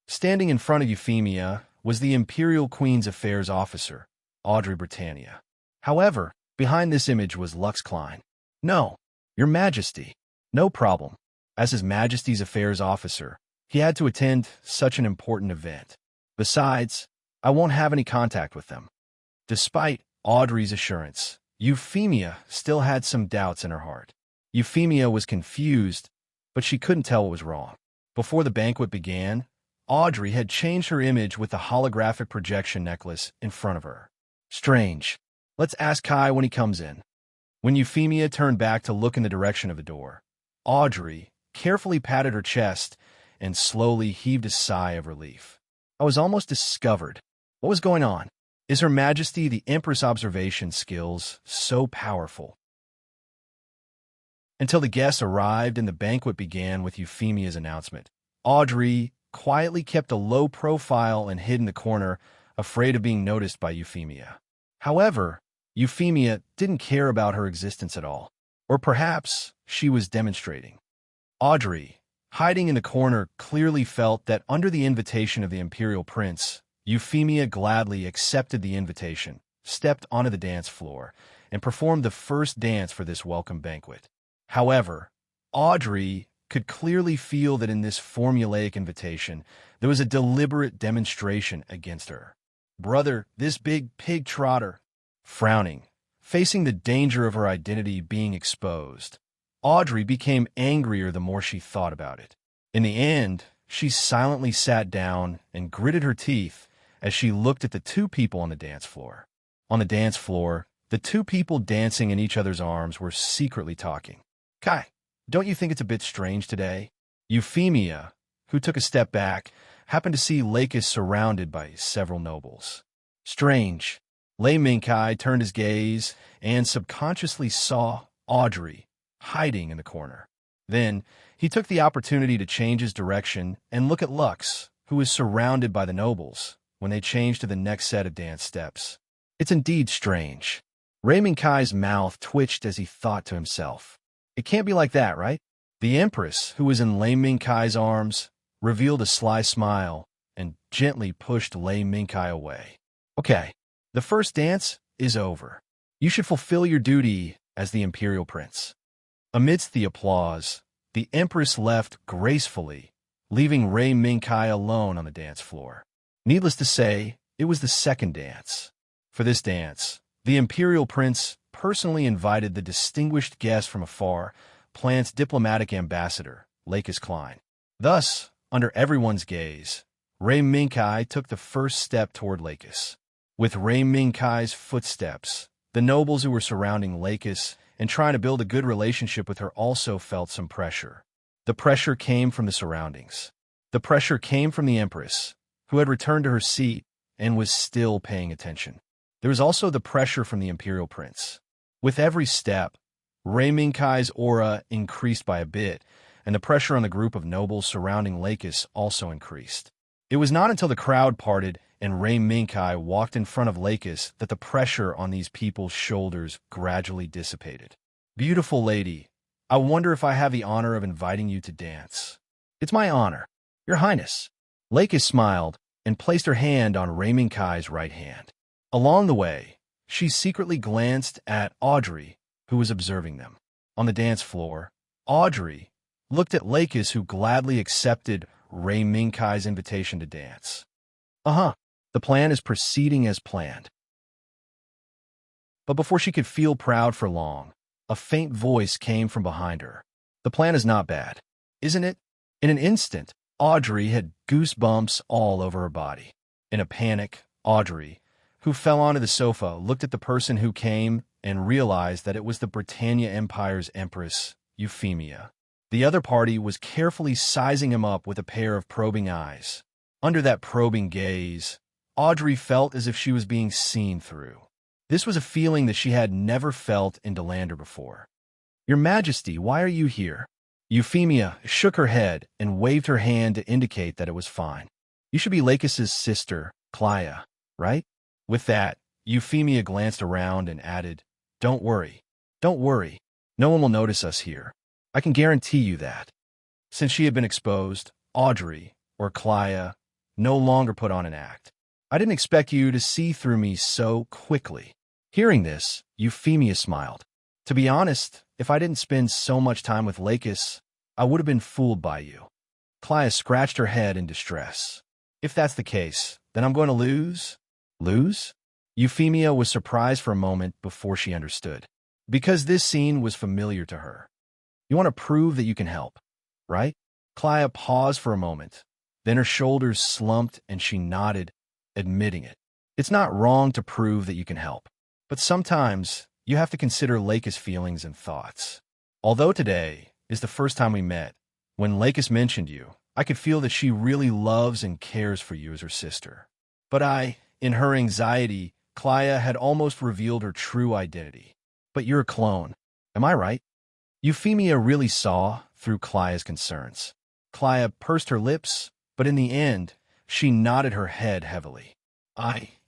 Standing in front of Euphemia was the Imperial Queen's Affairs Officer, Audrey Britannia. However, behind this image was Lux Klein. "No, Your Majesty." No problem. As His Majesty's Affairs Officer, he had to attend such an important event. Besides, I won't have any contact with them. Despite Audrey's assurance, Euphemia still had some doubts in her heart. Euphemia was confused, but she couldn't tell what was wrong. Before the banquet began, Audrey had changed her image with the holographic projection necklace in front of her. Strange. Let's ask Kai when he comes in. When Euphemia turned back to look in the direction of the door, Audrey carefully patted her chest and slowly heaved a sigh of relief. I was almost discovered. What was going on? Is Her Majesty the Empress' observation skills so powerful? Until the guests arrived and the banquet began with Euphemia's announcement, Audrey quietly kept a low profile and hid in the corner, afraid of being noticed by Euphemia. However, Euphemia didn't care about her existence at all. Or perhaps she was demonstrating. Audrey, hiding in the corner, clearly felt that under the invitation of the Imperial Prince, Euphemia gladly accepted the invitation, stepped onto the dance floor, and performed the first dance for this welcome banquet. However, Audrey could clearly feel that in this formulaic invitation, there was a deliberate demonstration against her. Brother, this big pig trotter. Frowning, facing the danger of her identity being exposed, Audrey became angrier the more she thought about it. In the end, she silently sat down and gritted her teeth as she looked at the two people on the dance floor. On the dance floor, the two people dancing in each other's arms were secretly talking. Kai, don't you think it's a bit strange today? Euphemia, who took a step back, happened to see Lakis surrounded by several nobles. Strange. Lei Minkai turned his gaze and subconsciously saw Audrey hiding in the corner. Then, he took the opportunity to change his direction and look at Lux, who was surrounded by the nobles, when they changed to the next set of dance steps. It's indeed strange. Lei Minkai's mouth twitched as he thought to himself. It can't be like that, right? The Empress, who was in Lei Minkai's arms, revealed a sly smile and gently pushed Lei Minkai away. Okay. The first dance is over. You should fulfill your duty as the Imperial Prince. Amidst the applause, the Empress left gracefully, leaving Lei Minkai alone on the dance floor. Needless to say, it was the second dance. For this dance, the Imperial Prince personally invited the distinguished guest from afar, Plant's diplomatic ambassador, Lakis Klein. Thus, under everyone's gaze, Lei Minkai took the first step toward Lakis. With Lei Minkai's footsteps, the nobles who were surrounding Lakis and trying to build a good relationship with her also felt some pressure. The pressure came from the surroundings. The pressure came from the Empress, who had returned to her seat and was still paying attention. There was also the pressure from the Imperial Prince. With every step, Lei Minkai's aura increased by a bit, and the pressure on the group of nobles surrounding Lakis also increased. It was not until the crowd parted and Lei Minkai walked in front of Lakis that the pressure on these people's shoulders gradually dissipated. Beautiful lady, I wonder if I have the honor of inviting you to dance. It's my honor, Your Highness. Lakis smiled and placed her hand on Lei Minkai's right hand. Along the way, she secretly glanced at Audrey, who was observing them. On the dance floor, Audrey looked at Lakis, who gladly accepted Lei Minkai's invitation to dance. The plan is proceeding as planned. But before she could feel proud for long, a faint voice came from behind her. The plan is not bad, isn't it? In an instant, Audrey had goosebumps all over her body. In a panic, Audrey, who fell onto the sofa, looked at the person who came and realized that it was the Britannia Empire's Empress, Euphemia. The other party was carefully sizing him up with a pair of probing eyes. Under that probing gaze, Audrey felt as if she was being seen through. This was a feeling that she had never felt in Delander before. Your Majesty, why are you here? Euphemia shook her head and waved her hand to indicate that it was fine. You should be Lakis's sister, Clea, right? With that, Euphemia glanced around and added, Don't worry. Don't worry. No one will notice us here. I can guarantee you that. Since she had been exposed, Audrey, or Clea, no longer put on an act. I didn't expect you to see through me so quickly. Hearing this, Euphemia smiled. To be honest, if I didn't spend so much time with Lakis, I would have been fooled by you. Clia scratched her head in distress. If that's the case, then I'm going to lose? Lose? Euphemia was surprised for a moment before she understood. Because this scene was familiar to her. You want to prove that you can help, right? Clia paused for a moment. Then her shoulders slumped and she nodded, admitting it. It's not wrong to prove that you can help. But sometimes you have to consider Lakis' feelings and thoughts. Although today is the first time we met, when Lakis mentioned you, I could feel that she really loves and cares for you as her sister. But in her anxiety, Clia had almost revealed her true identity. But you're a clone. Am I right? Euphemia really saw through Clia's concerns. Clia pursed her lips, but in the end, she nodded her head heavily.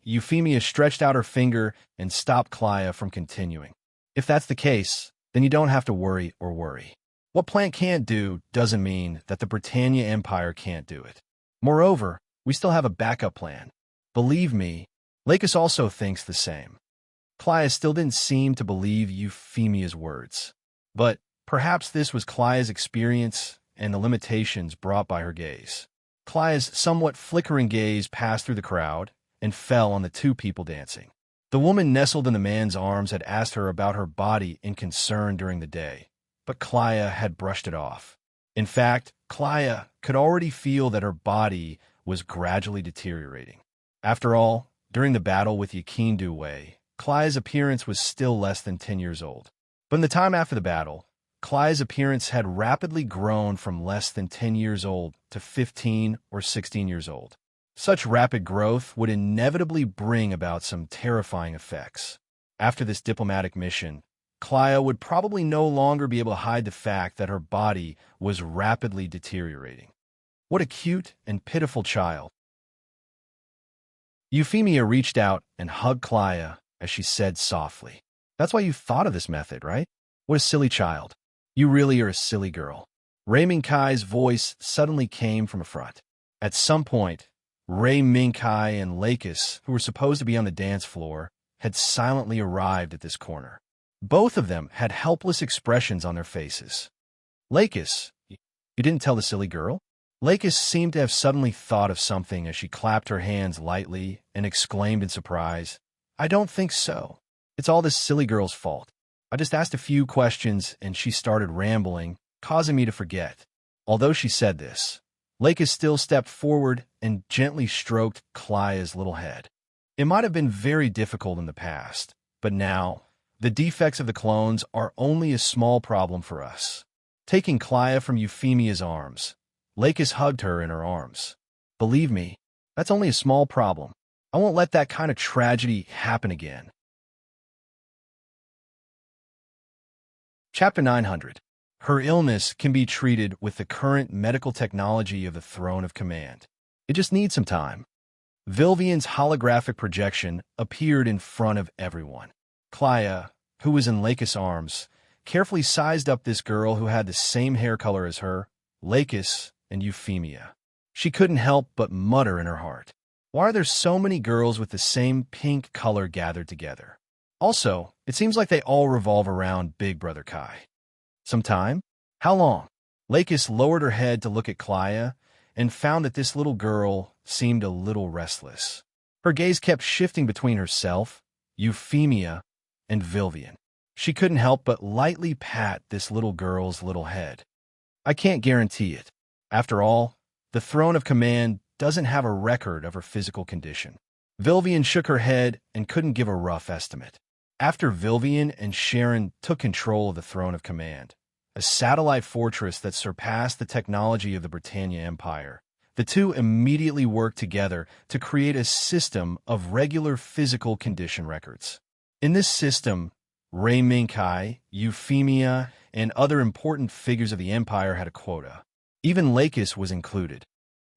Euphemia stretched out her finger and stopped Clia from continuing. If that's the case, then you don't have to worry or worry. What plant can't do doesn't mean that the Britannia Empire can't do it. Moreover, we still have a backup plan. Believe me, Lakis also thinks the same. Clia still didn't seem to believe Euphemia's words. But perhaps this was Clia's experience and the limitations brought by her gaze. Clia's somewhat flickering gaze passed through the crowd and fell on the two people dancing. The woman nestled in the man's arms had asked her about her body in concern during the day, but Clia had brushed it off. In fact, Clia could already feel that her body was gradually deteriorating. After all, during the battle with Yakindu Wei, Clia's appearance was still less than 10 years old. But in the time after the battle, Clia's appearance had rapidly grown from less than 10 years old to 15 or 16 years old. Such rapid growth would inevitably bring about some terrifying effects. After this diplomatic mission, Clia would probably no longer be able to hide the fact that her body was rapidly deteriorating. What a cute and pitiful child. Euphemia reached out and hugged Clia as she said softly, "That's why you thought of this method, right? What a silly child. You really are a silly girl." Ray Minkai's voice suddenly came from a front. At some point, Ray Minkai and Lakis, who were supposed to be on the dance floor, had silently arrived at this corner. Both of them had helpless expressions on their faces. "Lakis, you didn't tell the silly girl?" Lakis seemed to have suddenly thought of something as she clapped her hands lightly and exclaimed in surprise, "I don't think so. It's all this silly girl's fault. I just asked a few questions and she started rambling, causing me to forget." Although she said this, Lakis still stepped forward and gently stroked Clia's little head. It might have been very difficult in the past, but now, the defects of the clones are only a small problem for us. Taking Clia from Euphemia's arms, Lakis hugged her in her arms. "Believe me, that's only a small problem. I won't let that kind of tragedy happen again." Chapter 900. Her illness can be treated with the current medical technology of the Throne of Command. It just needs some time. Vilvian's holographic projection appeared in front of everyone. Clia, who was in Lakis' arms, carefully sized up this girl who had the same hair color as her, Lakis, and Euphemia. She couldn't help but mutter in her heart, "Why are there so many girls with the same pink color gathered together? Also, it seems like they all revolve around Big Brother Kai." "Some time? How long?" Lakis lowered her head to look at Clia and found that this little girl seemed a little restless. Her gaze kept shifting between herself, Euphemia, and Vilvian. She couldn't help but lightly pat this little girl's little head. "I can't guarantee it. After all, the Throne of Command doesn't have a record of her physical condition." Vilvian shook her head and couldn't give a rough estimate. After Vilvian and Sharon took control of the Throne of Command, a satellite fortress that surpassed the technology of the Britannia Empire, the two immediately worked together to create a system of regular physical condition records. In this system, Ray Minkai, Euphemia, and other important figures of the Empire had a quota. Even Lakis was included.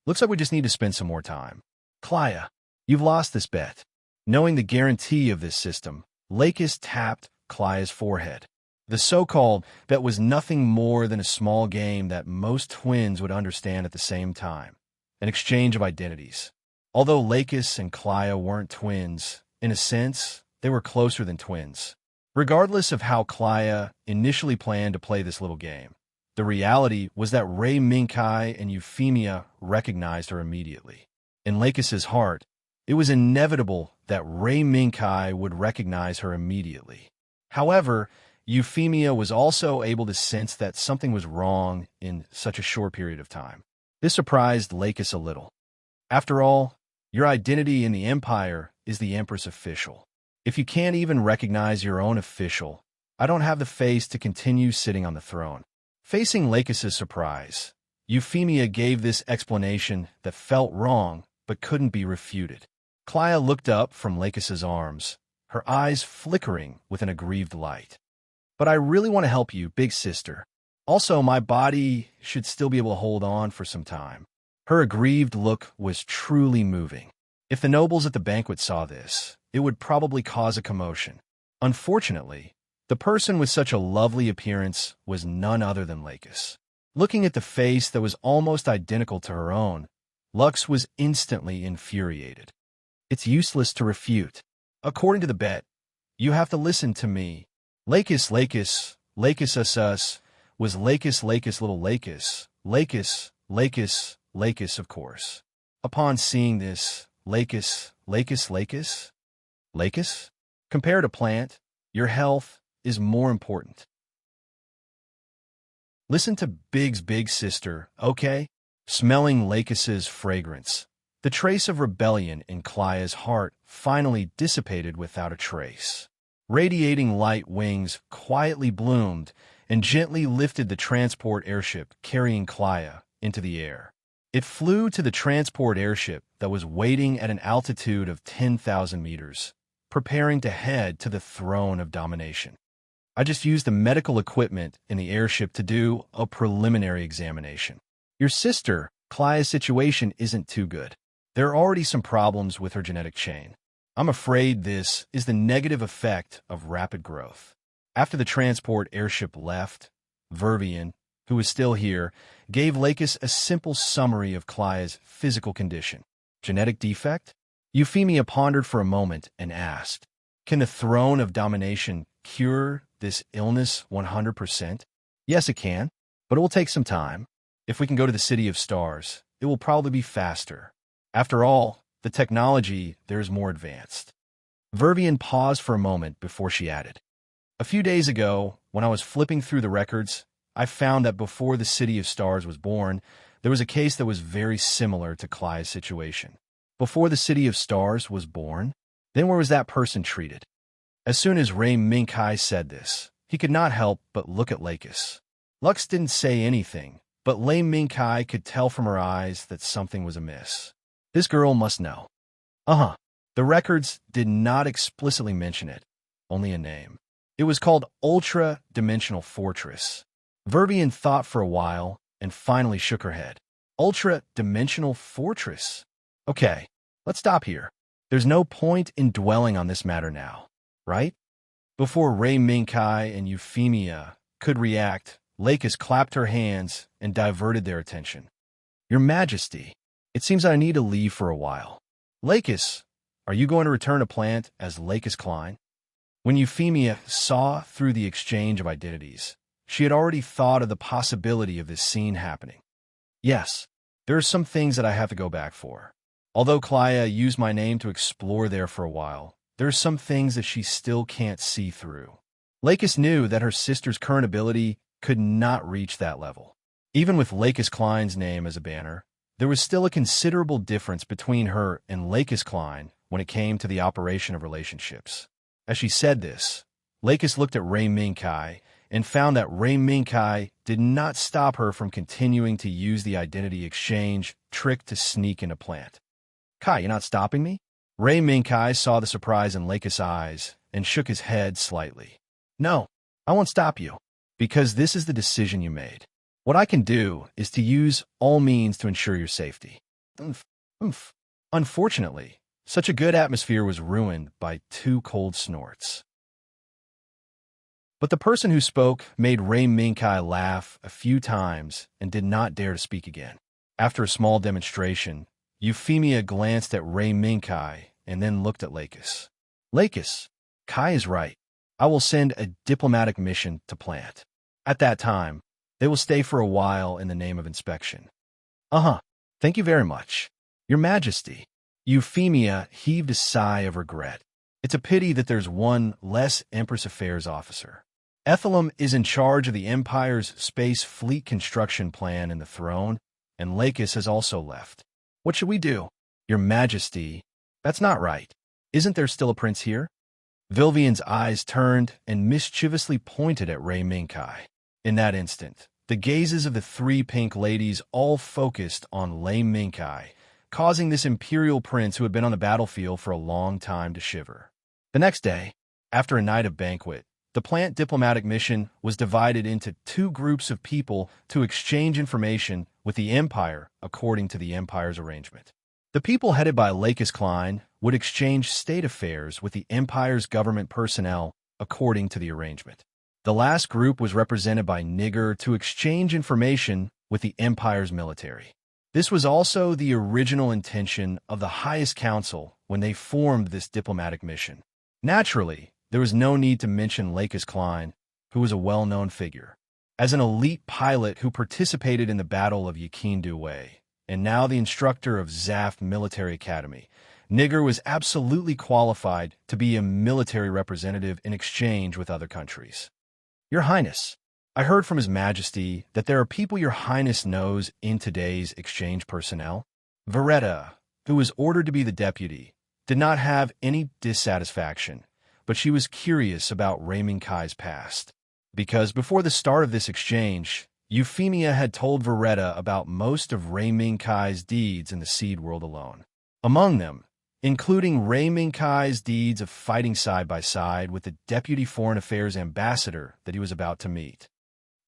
"Looks like we just need to spend some more time." "Clia, you've lost this bet." Knowing the guarantee of this system, Lakis tapped Clia's forehead. The so-called bet was nothing more than a small game that most twins would understand at the same time, an exchange of identities. Although Lakis and Clia weren't twins, in a sense, they were closer than twins. Regardless of how Klaya initially planned to play this little game, the reality was that Ray Minkai and Euphemia recognized her immediately. In Lakis's heart, it was inevitable that Ray Minkai would recognize her immediately. However, Euphemia was also able to sense that something was wrong in such a short period of time. This surprised Lakis a little. After all, your identity in the Empire is the Empress official. If you can't even recognize your own official, I don't have the face to continue sitting on the throne. Facing Lakis's surprise, Euphemia gave this explanation that felt wrong but couldn't be refuted. Klaya looked up from Lakis's arms, her eyes flickering with an aggrieved light. But I really want to help you, big sister. Also, my body should still be able to hold on for some time. Her aggrieved look was truly moving. If the nobles at the banquet saw this, it would probably cause a commotion. Unfortunately, the person with such a lovely appearance was none other than Lakis. Looking at the face that was almost identical to her own, Lux was instantly infuriated. It's useless to refute. According to the bet, you have to listen to me. Lakis, Lakis, Lakis us, was Lakis, Lakis, little Lakis, Lakis, Lakis, Lakis, of course. Upon seeing this, Lakis, Lakis, Lakis, Lakis? Compared to plant, your health is more important. Listen to Big's big sister, okay? Smelling Lakis's fragrance. The trace of rebellion in Klaya's heart finally dissipated without a trace. Radiating light wings quietly bloomed and gently lifted the transport airship carrying Klaya into the air. It flew to the transport airship that was waiting at an altitude of 10,000 meters, preparing to head to the throne of domination. I just used the medical equipment in the airship to do a preliminary examination. Your sister, Klaya's situation isn't too good. There are already some problems with her genetic chain. I'm afraid this is the negative effect of rapid growth. After the transport airship left, Vervian, who was still here, gave Lakis a simple summary of Klaya's physical condition. Genetic defect? Euphemia pondered for a moment and asked, can the throne of domination cure this illness 100%? Yes, it can, but it will take some time. If we can go to the City of Stars, it will probably be faster. After all, the technology there is more advanced. Vervian paused for a moment before she added, a few days ago, when I was flipping through the records, I found that before the City of Stars was born, there was a case that was very similar to Klaya's situation. Before the City of Stars was born? Then where was that person treated? As soon as Ray Minkai said this, he could not help but look at Lakis. Lux didn't say anything, but Ray Minkai could tell from her eyes that something was amiss. This girl must know. The records did not explicitly mention it, only a name. It was called Ultra-Dimensional Fortress. Vervian thought for a while and finally shook her head. Ultra-Dimensional Fortress? Okay, let's stop here. There's no point in dwelling on this matter now, right? Before Ray Minkai and Euphemia could react, Lakis clapped her hands and diverted their attention. Your Majesty, it seems I need to leave for a while. Lakis, are you going to return to plant as Lakis Klein? When Euphemia saw through the exchange of identities, she had already thought of the possibility of this scene happening. Yes, there are some things that I have to go back for. Although Klaya used my name to explore there for a while, there are some things that she still can't see through. Lakis knew that her sister's current ability could not reach that level. Even with Lakis Klein's name as a banner, there was still a considerable difference between her and Lakis Klein when it came to the operation of relationships. As she said this, Lakis looked at Ray Minkai and found that Ray Minkai did not stop her from continuing to use the identity exchange trick to sneak into plant. Kai, you're not stopping me? Ray Minkai saw the surprise in Lakis' eyes and shook his head slightly. No, I won't stop you, because this is the decision you made. What I can do is to use all means to ensure your safety. Unfortunately, such a good atmosphere was ruined by 2 cold snorts. But the person who spoke made Ray Minkai laugh a few times and did not dare to speak again. After a small demonstration, Euphemia glanced at Ray Minkai and then looked at Lakis. Lakis, Kai is right. I will send a diplomatic mission to plant. At that time, they will stay for a while in the name of inspection. Uh-huh. Thank you very much. Your Majesty. Euphemia heaved a sigh of regret. It's a pity that there's one less Empress Affairs officer. Ethelum is in charge of the Empire's space fleet construction plan and the throne, and Lacus has also left. What should we do? Your Majesty. That's not right. Isn't there still a prince here? Vilvian's eyes turned and mischievously pointed at Rei Minkai. In that instant, the gazes of the three pink ladies all focused on Rei Minkai, causing this imperial prince who had been on the battlefield for a long time to shiver. The next day, after a night of banquet, the plant diplomatic mission was divided into two groups of people to exchange information with the Empire according to the Empire's arrangement. The people headed by Lacus Klein would exchange state affairs with the Empire's government personnel according to the arrangement. The last group was represented by Nigger to exchange information with the Empire's military. This was also the original intention of the highest council when they formed this diplomatic mission. Naturally, there was no need to mention Lacus Klein, who was a well-known figure. As an elite pilot who participated in the Battle of Yakindu, and now the instructor of Zaft Military Academy, Nigger was absolutely qualified to be a military representative in exchange with other countries. Your Highness, I heard from His Majesty that there are people Your Highness knows in today's exchange personnel. Veretta, who was ordered to be the deputy, did not have any dissatisfaction, but she was curious about Rei Minkai's past. Because before the start of this exchange, Euphemia had told Veretta about most of Rei Minkai's deeds in the seed world alone. Among them, including Rei Minkai's deeds of fighting side by side with the Deputy Foreign Affairs Ambassador that he was about to meet.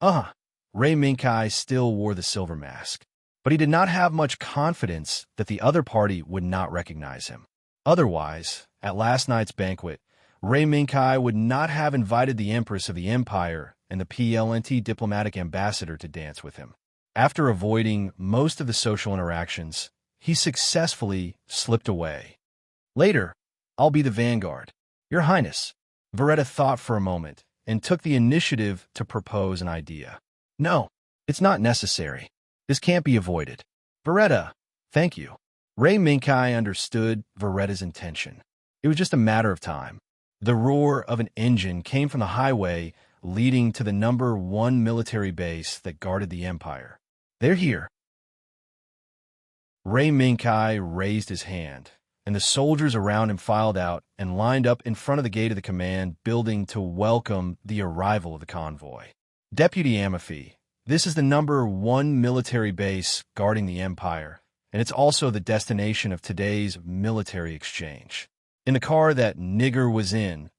Rei Minkai still wore the silver mask, but he did not have much confidence that the other party would not recognize him. Otherwise, at last night's banquet, Rei Minkai would not have invited the Empress of the Empire and the PLNT diplomatic ambassador to dance with him. After avoiding most of the social interactions, he successfully slipped away. Later, I'll be the vanguard. Your Highness. Veretta thought for a moment and took the initiative to propose an idea. No, it's not necessary. This can't be avoided. Veretta, thank you. Rei Minkai understood Veretta's intention. It was just a matter of time. The roar of an engine came from the highway leading to the number 1 military base that guarded the Empire. They're here. Rei Minkai raised his hand, and the soldiers around him filed out and lined up in front of the gate of the command building to welcome the arrival of the convoy. Deputy Amaphi, this is the number 1 military base guarding the Empire, and it's also the destination of today's military exchange. In the car that Nigger was in,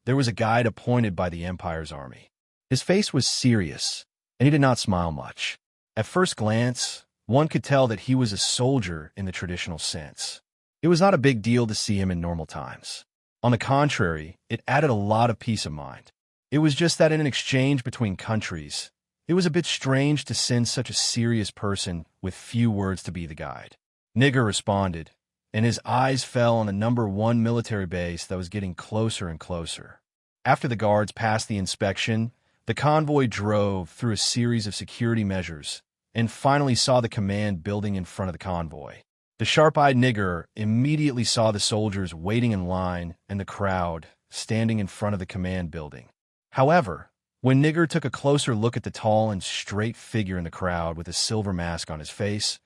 there was a guide appointed by the Empire's army. His face was serious, and he did not smile much. At first glance, one could tell that he was a soldier in the traditional sense. It was not a big deal to see him in normal times. On the contrary, it added a lot of peace of mind. It was just that in an exchange between countries, it was a bit strange to send such a serious person with few words to be the guide. Nigger responded, and his eyes fell on the number 1 military base that was getting closer and closer. After the guards passed the inspection, the convoy drove through a series of security measures and finally saw the command building in front of the convoy. The sharp-eyed Nigger immediately saw the soldiers waiting in line and the crowd standing in front of the command building. However, when Nigger took a closer look at the tall and straight figure in the crowd with a silver mask on his face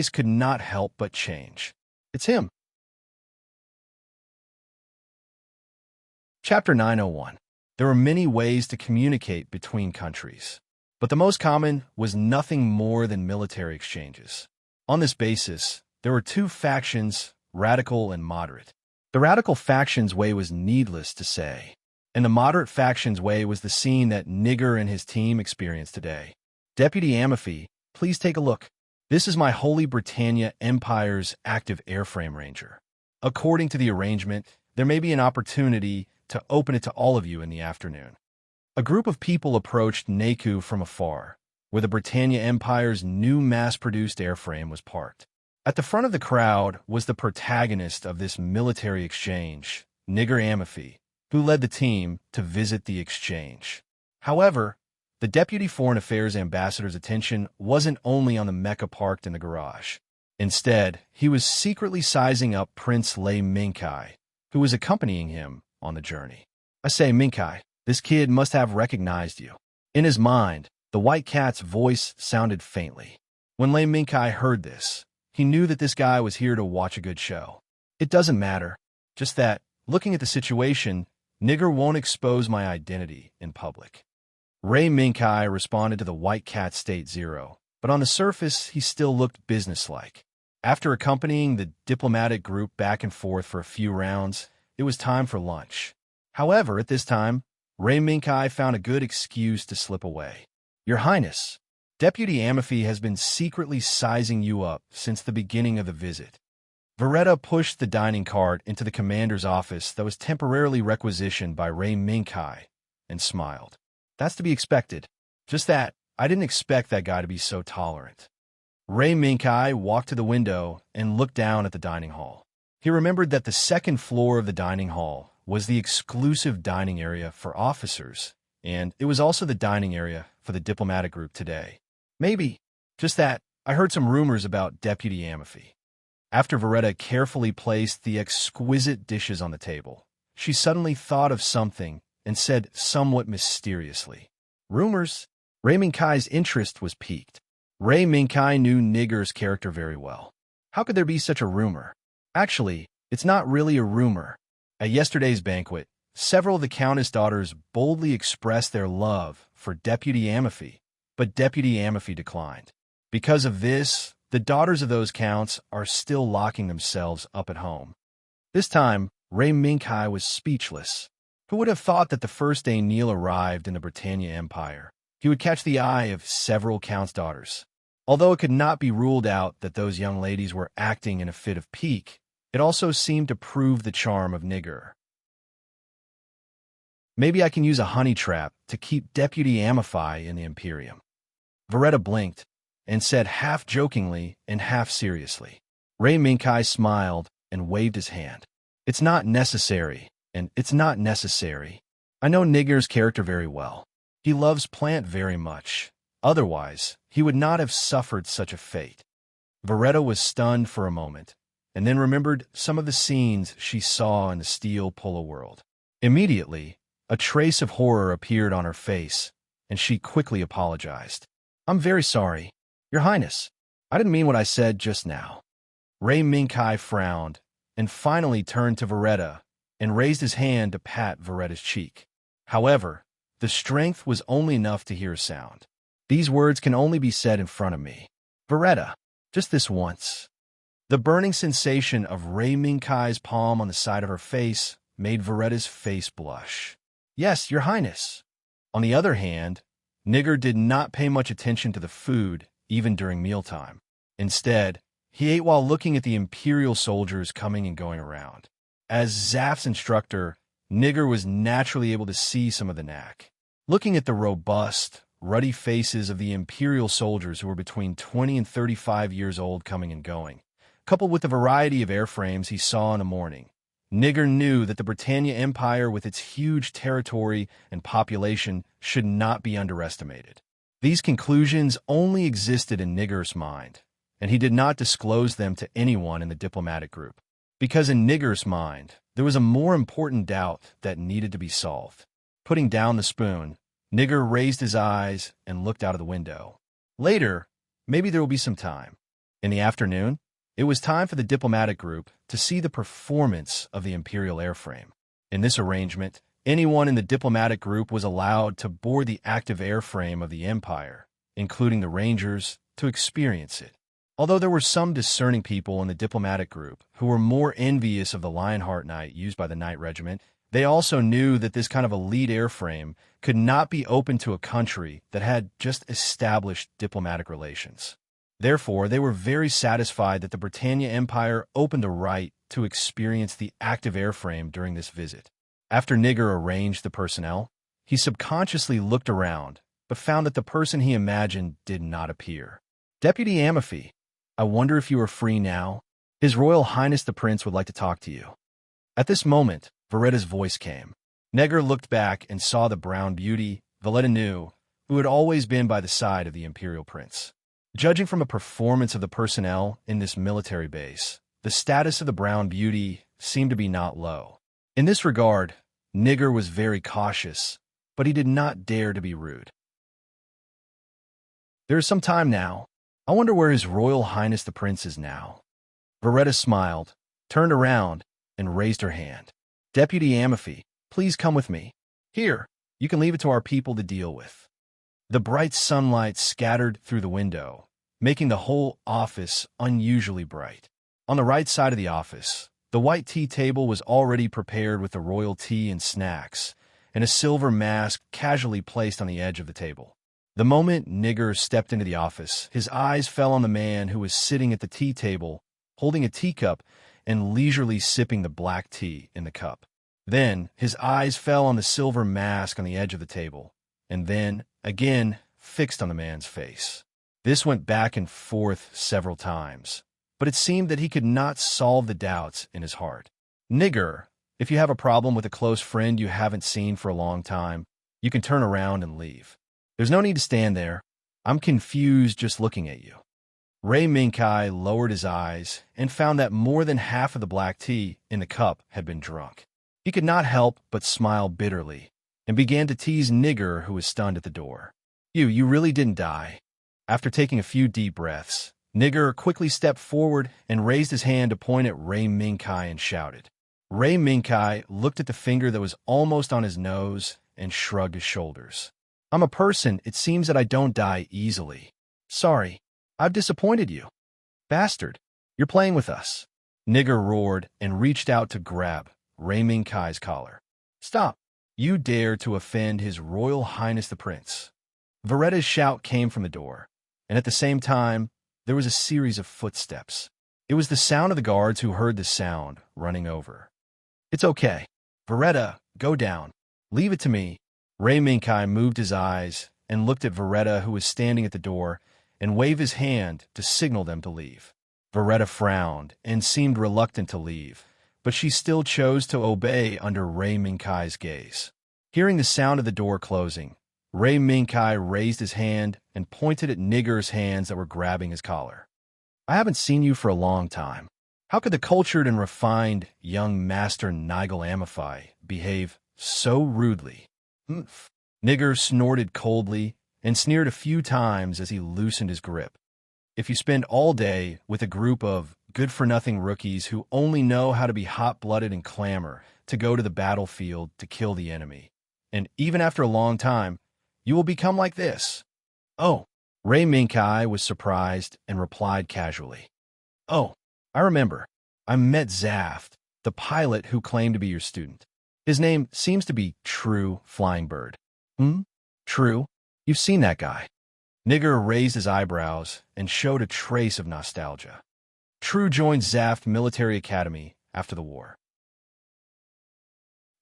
could not help but change. It's him. Chapter 901. There were many ways to communicate between countries, but the most common was nothing more than military exchanges. On this basis, there were two factions, radical and moderate. The radical faction's way was needless to say, and the moderate faction's way was the scene that Nigger and his team experienced today. Deputy Amaphi, please take a look. This is my Holy Britannia Empire's active airframe ranger. According to the arrangement, there may be an opportunity to open it to all of you in the afternoon. A group of people approached Naku from afar, where the Britannia Empire's new mass-produced airframe was parked. At the front of the crowd was the protagonist of this military exchange, Nigger Amaphi, who led the team to visit the exchange. However, the Deputy Foreign Affairs Ambassador's attention wasn't only on the Mecha parked in the garage. Instead, he was secretly sizing up Prince Lei Minkai, who was accompanying him on the journey. I say, Minkai, this kid must have recognized you. In his mind, the white cat's voice sounded faintly. When Lei Minkai heard this, he knew that this guy was here to watch a good show. It doesn't matter. Just that, looking at the situation, Nigger won't expose my identity in public. Lei Minkai responded to the white cat state zero, but on the surface, he still looked businesslike. After accompanying the diplomatic group back and forth for a few rounds, it was time for lunch. However, at this time, Lei Minkai found a good excuse to slip away. Your Highness, Deputy Amaphi has been secretly sizing you up since the beginning of the visit. Veretta pushed the dining cart into the commander's office that was temporarily requisitioned by Lei Minkai and smiled. That's to be expected. Just that, I didn't expect that guy to be so tolerant. Lei Minkai walked to the window and looked down at the dining hall. He remembered that the second floor of the dining hall was the exclusive dining area for officers, and it was also the dining area for the diplomatic group today. Maybe, just that, I heard some rumors about Deputy Amaphi. After Veretta carefully placed the exquisite dishes on the table, she suddenly thought of something and said somewhat mysteriously, Rumors? Lei Minkai's interest was piqued. Lei Minkai knew Nigger's character very well. How could there be such a rumor? Actually, it's not really a rumor. At yesterday's banquet, several of the Countess' daughters boldly expressed their love for Deputy Amaphi, but Deputy Amaphi declined. Because of this, the daughters of those counts are still locking themselves up at home. This time, Lei Minkai was speechless. Who would have thought that the first day Neil arrived in the Britannia Empire, he would catch the eye of several counts' daughters? Although it could not be ruled out that those young ladies were acting in a fit of pique, it also seemed to prove the charm of Nigger. Maybe I can use a honey trap to keep Deputy Amaphi in the Imperium. Veretta blinked and said half jokingly and half seriously. Lei Minkai smiled and waved his hand. It's not necessary, and it's not necessary. I know Nigger's character very well. He loves Plant very much. Otherwise, he would not have suffered such a fate. Veretta was stunned for a moment, and then remembered some of the scenes she saw in the Steel Polo world. Immediately, a trace of horror appeared on her face, and she quickly apologized. I'm very sorry. Your Highness, I didn't mean what I said just now. Lei Minkai frowned, and finally turned to Veretta and raised his hand to pat Veretta's cheek. However, the strength was only enough to hear a sound. These words can only be said in front of me. Veretta, just this once. The burning sensation of Lei Minkai's palm on the side of her face made Veretta's face blush. Yes, Your Highness. On the other hand, Nigger did not pay much attention to the food, even during mealtime. Instead, he ate while looking at the Imperial soldiers coming and going around. As Zaf's instructor, Nigger was naturally able to see some of the knack. Looking at the robust, ruddy faces of the Imperial soldiers who were between 20 and 35 years old coming and going, coupled with the variety of airframes he saw in the morning, Nigger knew that the Britannia Empire with its huge territory and population should not be underestimated. These conclusions only existed in Nigger's mind, and he did not disclose them to anyone in the diplomatic group, because in Nigger's mind, there was a more important doubt that needed to be solved. Putting down the spoon, Nigger raised his eyes and looked out of the window. Later, maybe there will be some time. In the afternoon, it was time for the diplomatic group to see the performance of the Imperial airframe. In this arrangement, anyone in the diplomatic group was allowed to board the active airframe of the Empire, including the Rangers, to experience it. Although there were some discerning people in the diplomatic group who were more envious of the Lionheart Knight used by the Knight Regiment, they also knew that this kind of elite airframe could not be open to a country that had just established diplomatic relations. Therefore, they were very satisfied that the Britannia Empire opened a right to experience the active airframe during this visit. After Nigger arranged the personnel, he subconsciously looked around, but found that the person he imagined did not appear. Deputy Amaphi, I wonder if you are free now? His Royal Highness the Prince would like to talk to you. At this moment, Veretta's voice came. Neger looked back and saw the brown beauty, Valletta knew, who had always been by the side of the imperial prince. Judging from a performance of the personnel in this military base, the status of the brown beauty seemed to be not low. In this regard, Neger was very cautious, but he did not dare to be rude. There is some time now. I wonder where His Royal Highness the Prince is now. Valletta smiled, turned around, and raised her hand. Deputy Amalfi, please come with me. Here, you can leave it to our people to deal with. The bright sunlight scattered through the window, making the whole office unusually bright. On the right side of the office, the white tea table was already prepared with the royal tea and snacks, and a silver mask casually placed on the edge of the table. The moment Neger stepped into the office, his eyes fell on the man who was sitting at the tea table, holding a teacup and leisurely sipping the black tea in the cup. Then, his eyes fell on the silver mask on the edge of the table, and then, again, fixed on the man's face. This went back and forth several times, but it seemed that he could not solve the doubts in his heart. Neger, if you have a problem with a close friend you haven't seen for a long time, you can turn around and leave. There's no need to stand there. I'm confused just looking at you. Ray Minkai lowered his eyes and found that more than half of the black tea in the cup had been drunk. He could not help but smile bitterly and began to tease Neger, who was stunned at the door. You really didn't die." After taking a few deep breaths, Neger quickly stepped forward and raised his hand to point at Ray Minkai and shouted. Ray Minkai looked at the finger that was almost on his nose and shrugged his shoulders. "I'm a person, it seems that I don't die easily. Sorry, I've disappointed you. Bastard, you're playing with us." Neger roared and reached out to grab Ray Minkai's collar. "Stop! You dare to offend His Royal Highness the Prince." Valletta's shout came from the door, and at the same time, there was a series of footsteps. It was the sound of the guards who heard the sound running over. "It's okay. Valletta, go down. Leave it to me." Ray Minkai moved his eyes and looked at Valletta, who was standing at the door, and waved his hand to signal them to leave. Valletta frowned and seemed reluctant to leave, but she still chose to obey under Ray Minkai's gaze. Hearing the sound of the door closing, Ray Minkai raised his hand and pointed at Neger's hands that were grabbing his collar. "I haven't seen you for a long time. How could the cultured and refined young Master Nigel Amalfi behave so rudely?" "Humph." Neger snorted coldly and sneered a few times as he loosened his grip. "If you spend all day with a group of good-for-nothing rookies who only know how to be hot-blooded and clamor to go to the battlefield to kill the enemy, and even after a long time, you will become like this." "Oh." Ray Minkai was surprised and replied casually. "Oh, I remember. I met Zaft, the pilot who claimed to be your student. His name seems to be True Flying Bird." True? You've seen that guy?" Neger raised his eyebrows and showed a trace of nostalgia. "True joined Zaft Military Academy after the war.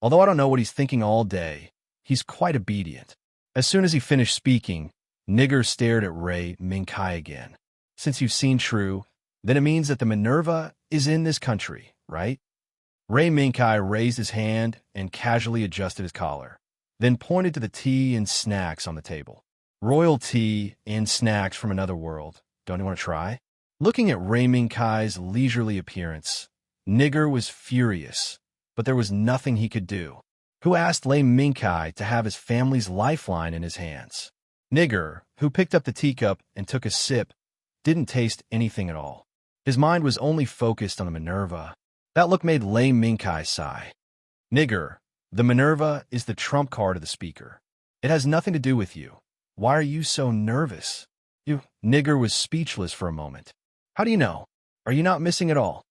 Although I don't know what he's thinking all day, he's quite obedient." As soon as he finished speaking, Neger stared at Ray Minkai again. "Since you've seen True, then it means that the Minerva is in this country, right?" Ray Minkai raised his hand and casually adjusted his collar, then pointed to the tea and snacks on the table. "Royal tea and snacks from another world. Don't you want to try?" Looking at Ray Minkai's leisurely appearance, Neger was furious, but there was nothing he could do. Who asked Ray Minkai to have his family's lifeline in his hands? Neger, who picked up the teacup and took a sip, didn't taste anything at all. His mind was only focused on the Minerva. That look made Ray Minkai sigh. "Neger, the Minerva is the trump card of the speaker. It has nothing to do with you. Why are you so nervous?" Neger was speechless for a moment. "How do you know? Are you not missing at all?"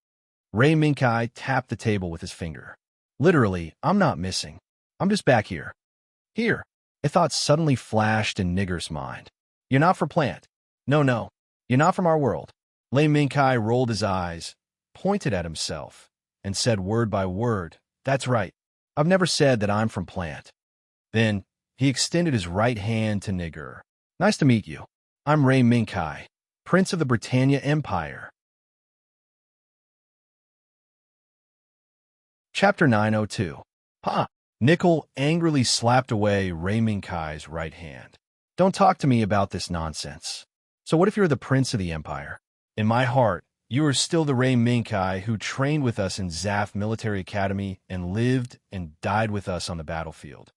Ray Minkai tapped the table with his finger. "Literally, I'm not missing. I'm just back here." "Here." A thought suddenly flashed in Neger's mind. "You're not from Plant. No, you're not from our world." Ray Minkai rolled his eyes, pointed at himself, and said word by word, "That's right. I've never said that I'm from Plant." Then he extended his right hand to Neger. "Nice to meet you. I'm Ray Minkai, Prince of the Britannia Empire." Chapter 902. Nickel angrily slapped away Ray Minkai's right hand. Don't talk to me about this nonsense. So what if you're the prince of the empire? In my heart, you are still the Ray Minkai who trained with us in Zaf Military Academy and lived and died with us on the battlefield.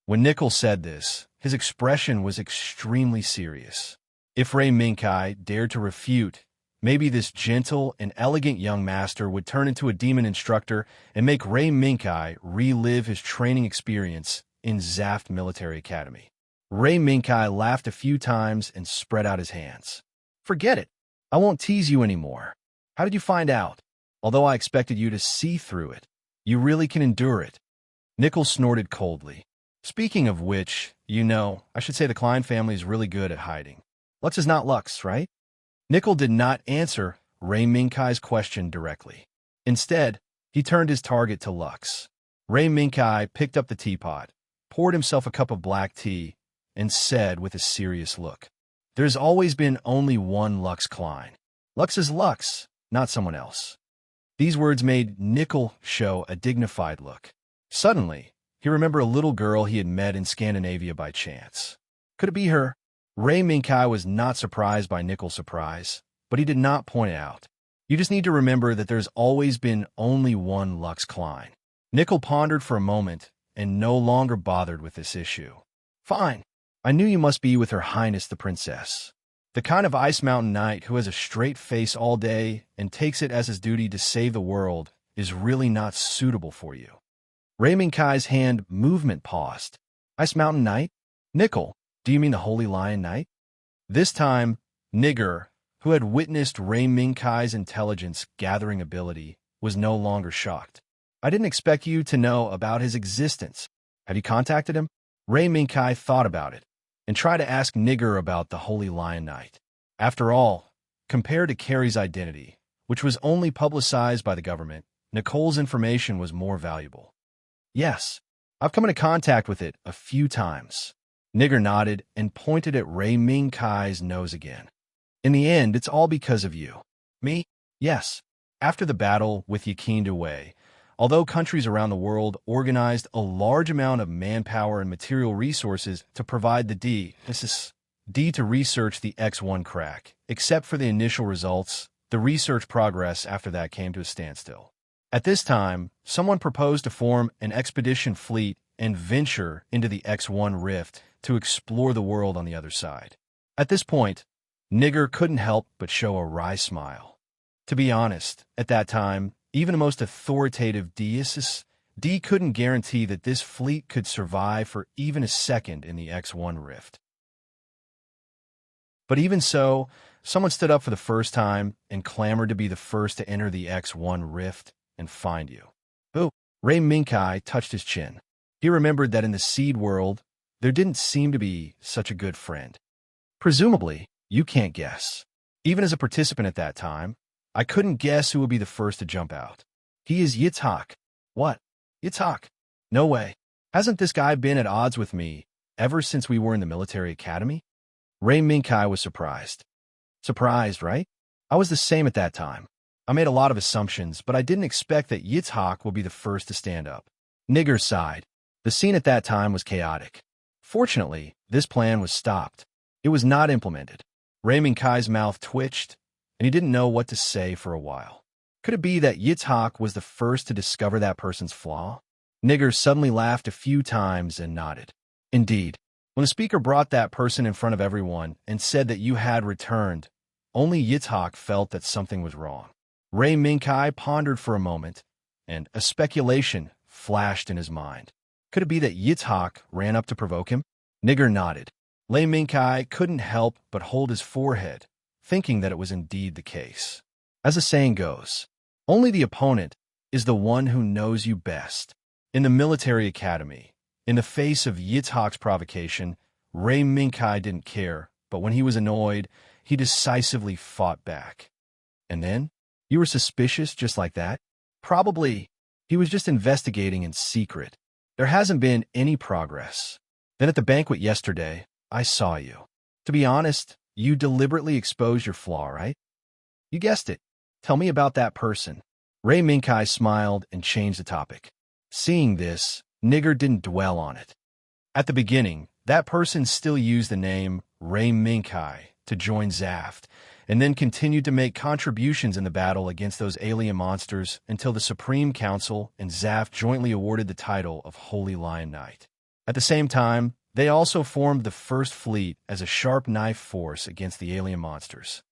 When Nickel said this, his expression was extremely serious. If Ray Minkai dared to refute, maybe this gentle and elegant young master would turn into a demon instructor and make Ray Minkai relive his training experience in Zaft Military Academy. Ray Minkai laughed a few times and spread out his hands. Forget it. I won't tease you anymore. How did you find out? Although I expected you to see through it, you really can endure it. Nickel snorted coldly. Speaking of which, I should say the Klein family is really good at hiding. Lux is not Lux, right? Nickel did not answer Ray Minkai's question directly. Instead, he turned his target to Lux. Ray Minkai picked up the teapot, poured himself a cup of black tea, and said with a serious look, "There's always been only one Lux Klein. Lux is Lux, not someone else." These words made Nickel show a dignified look. Suddenly, he remembered a little girl he had met in Scandinavia by chance. Could it be her? Ray Minkai was not surprised by Nickel's surprise, but he did not point it out. You just need to remember that there's always been only one Lux Klein. Nickel pondered for a moment and no longer bothered with this issue. Fine. I knew you must be with Her Highness the Princess. The kind of Ice Mountain Knight who has a straight face all day and takes it as his duty to save the world is really not suitable for you. Ray Minkai's hand movement paused. Ice Mountain Knight? Nickel, do you mean the Holy Lion Knight? This time, Nigger, who had witnessed Ray Minkai's intelligence-gathering ability, was no longer shocked. I didn't expect you to know about his existence. Have you contacted him? Ray Minkai thought about it and tried to ask Nigger about the Holy Lion Knight. After all, compared to Carrie's identity, which was only publicized by the government, Nicole's information was more valuable. Yes, I've come into contact with it a few times. Nigger nodded and pointed at Ray Minkai's nose again. In the end, it's all because of you. Me? Yes. After the battle with Yakinda Way, although countries around the world organized a large amount of manpower and material resources to provide the D to research the X1 crack, except for the initial results, the research progress after that came to a standstill. At this time, someone proposed to form an expedition fleet and venture into the X1 rift to explore the world on the other side. At this point, Nigger couldn't help but show a wry smile. To be honest, at that time, even the most authoritative D couldn't guarantee that this fleet could survive for even a second in the X1 rift. But even so, someone stood up for the first time and clamored to be the first to enter the X1 rift and find you. Boo! Ray Minkai touched his chin. He remembered that in the seed world, there didn't seem to be such a good friend. Presumably, you can't guess. Even as a participant at that time, I couldn't guess who would be the first to jump out. He is Yitzhak. What? Yitzhak? No way. Hasn't this guy been at odds with me ever since we were in the military academy? Ray Minkai was surprised. Surprised, right? I was the same at that time. I made a lot of assumptions, but I didn't expect that Yitzhak would be the first to stand up. Nigger sighed. The scene at that time was chaotic. Fortunately, this plan was stopped. It was not implemented. Ray Minkai's mouth twitched, and he didn't know what to say for a while. Could it be that Yitzhak was the first to discover that person's flaw? Nigger suddenly laughed a few times and nodded. Indeed, when the speaker brought that person in front of everyone and said that you had returned, only Yitzhak felt that something was wrong. Ray Minkai pondered for a moment, and a speculation flashed in his mind. Could it be that Yitzhak ran up to provoke him? Nigger nodded. Ray Minkai couldn't help but hold his forehead, thinking that it was indeed the case. As the saying goes, only the opponent is the one who knows you best. In the military academy, in the face of Yitzhak's provocation, Ray Minkai didn't care, but when he was annoyed, he decisively fought back. And then? You were suspicious just like that? Probably. He was just investigating in secret. There hasn't been any progress. Then at the banquet yesterday, I saw you. To be honest, you deliberately exposed your flaw, right? You guessed it. Tell me about that person. Ray Minkai smiled and changed the topic. Seeing this, Nigger didn't dwell on it. At the beginning, that person still used the name Ray Minkai to join Zaft, and then continued to make contributions in the battle against those alien monsters until the Supreme Council and Zaft jointly awarded the title of Holy Lion Knight. At the same time, they also formed the First Fleet as a sharp knife force against the alien monsters.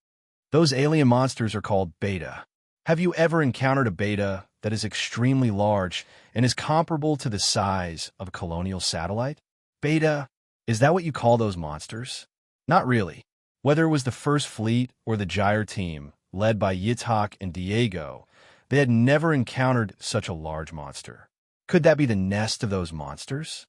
Those alien monsters are called Beta. Have you ever encountered a Beta that is extremely large and is comparable to the size of a colonial satellite? Beta, is that what you call those monsters? Not really. Whether it was the First Fleet or the Gyre team, led by Yitzhak and Diego, they had never encountered such a large monster. Could that be the nest of those monsters?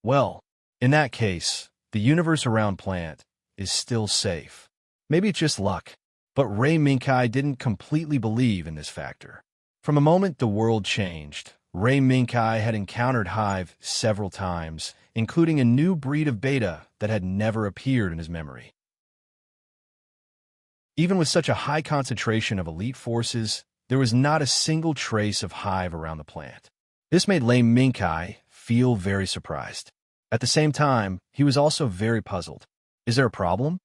Well, in that case, the universe around Plant is still safe. Maybe it's just luck. But Ray Minkai didn't completely believe in this factor. From the moment the world changed, Ray Minkai had encountered Hive several times, including a new breed of Beta that had never appeared in his memory. Even with such a high concentration of elite forces, there was not a single trace of Hive around the plant. This made Ray Minkai feel very surprised. At the same time, he was also very puzzled. Is there a problem?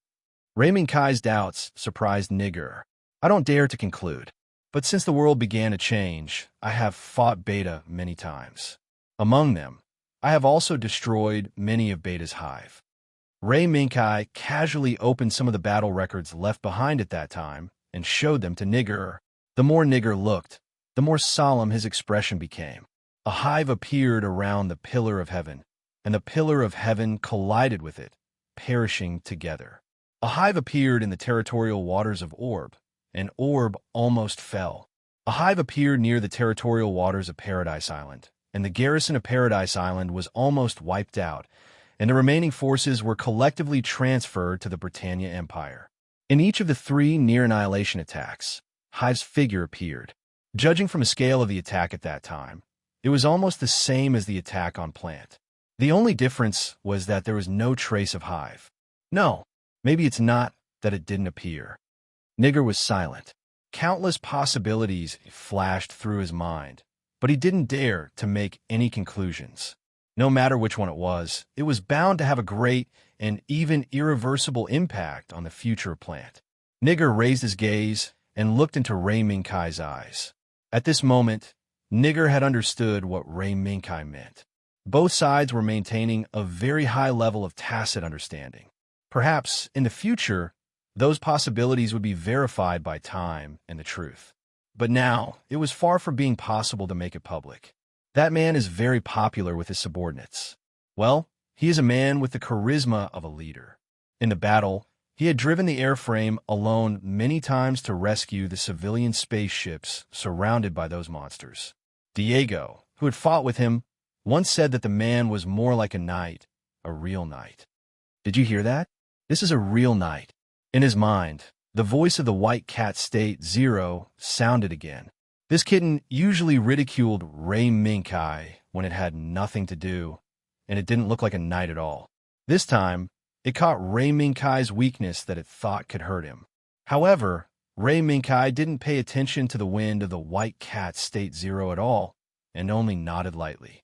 Ray Minkai's doubts surprised Nigger. I don't dare to conclude, but since the world began to change, I have fought Beta many times. Among them, I have also destroyed many of Beta's Hive. Ray Minkai casually opened some of the battle records left behind at that time and showed them to Nigger. The more Nigger looked, the more solemn his expression became. A hive appeared around the Pillar of Heaven, and the Pillar of Heaven collided with it, perishing together. A hive appeared in the territorial waters of Orb, and Orb almost fell. A hive appeared near the territorial waters of Paradise Island, and the garrison of Paradise Island was almost wiped out, and the remaining forces were collectively transferred to the Britannia Empire. In each of the 3 near-annihilation attacks, Hive's figure appeared. Judging from a scale of the attack at that time, it was almost the same as the attack on Plant. The only difference was that there was no trace of Hive. No. Maybe it's not that it didn't appear. Nigger was silent. Countless possibilities flashed through his mind, but he didn't dare to make any conclusions. No matter which one it was bound to have a great and even irreversible impact on the future of Plant. Nigger raised his gaze and looked into Ray Minkai's eyes. At this moment, Nigger had understood what Ray Minkai meant. Both sides were maintaining a very high level of tacit understanding. Perhaps, in the future, those possibilities would be verified by time and the truth. But now, it was far from being possible to make it public. That man is very popular with his subordinates. Well, he is a man with the charisma of a leader. In the battle, he had driven the airframe alone many times to rescue the civilian spaceships surrounded by those monsters. Diego, who had fought with him, once said that the man was more like a knight, a real knight. Did you hear that? This is a real knight. In his mind, the voice of the white cat State Zero sounded again. This kitten usually ridiculed Ray Minkai when it had nothing to do, and it didn't look like a knight at all. This time, it caught Ray Minkai's weakness that it thought could hurt him. However, Ray Minkai didn't pay attention to the wind of the white cat State Zero at all, and only nodded lightly.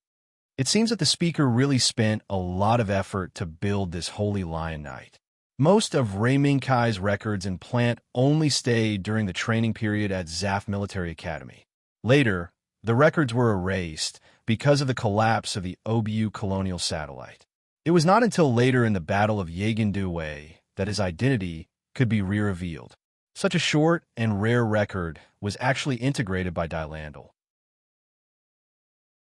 It seems that the speaker really spent a lot of effort to build this Holy Lion Knight. Most of Ray Minkai's records in Plant only stayed during the training period at Zaft Military Academy. Later, the records were erased because of the collapse of the OBU colonial satellite. It was not until later in the Battle of Yaganduwe that his identity could be re-revealed. Such a short and rare record was actually integrated by Dylandal.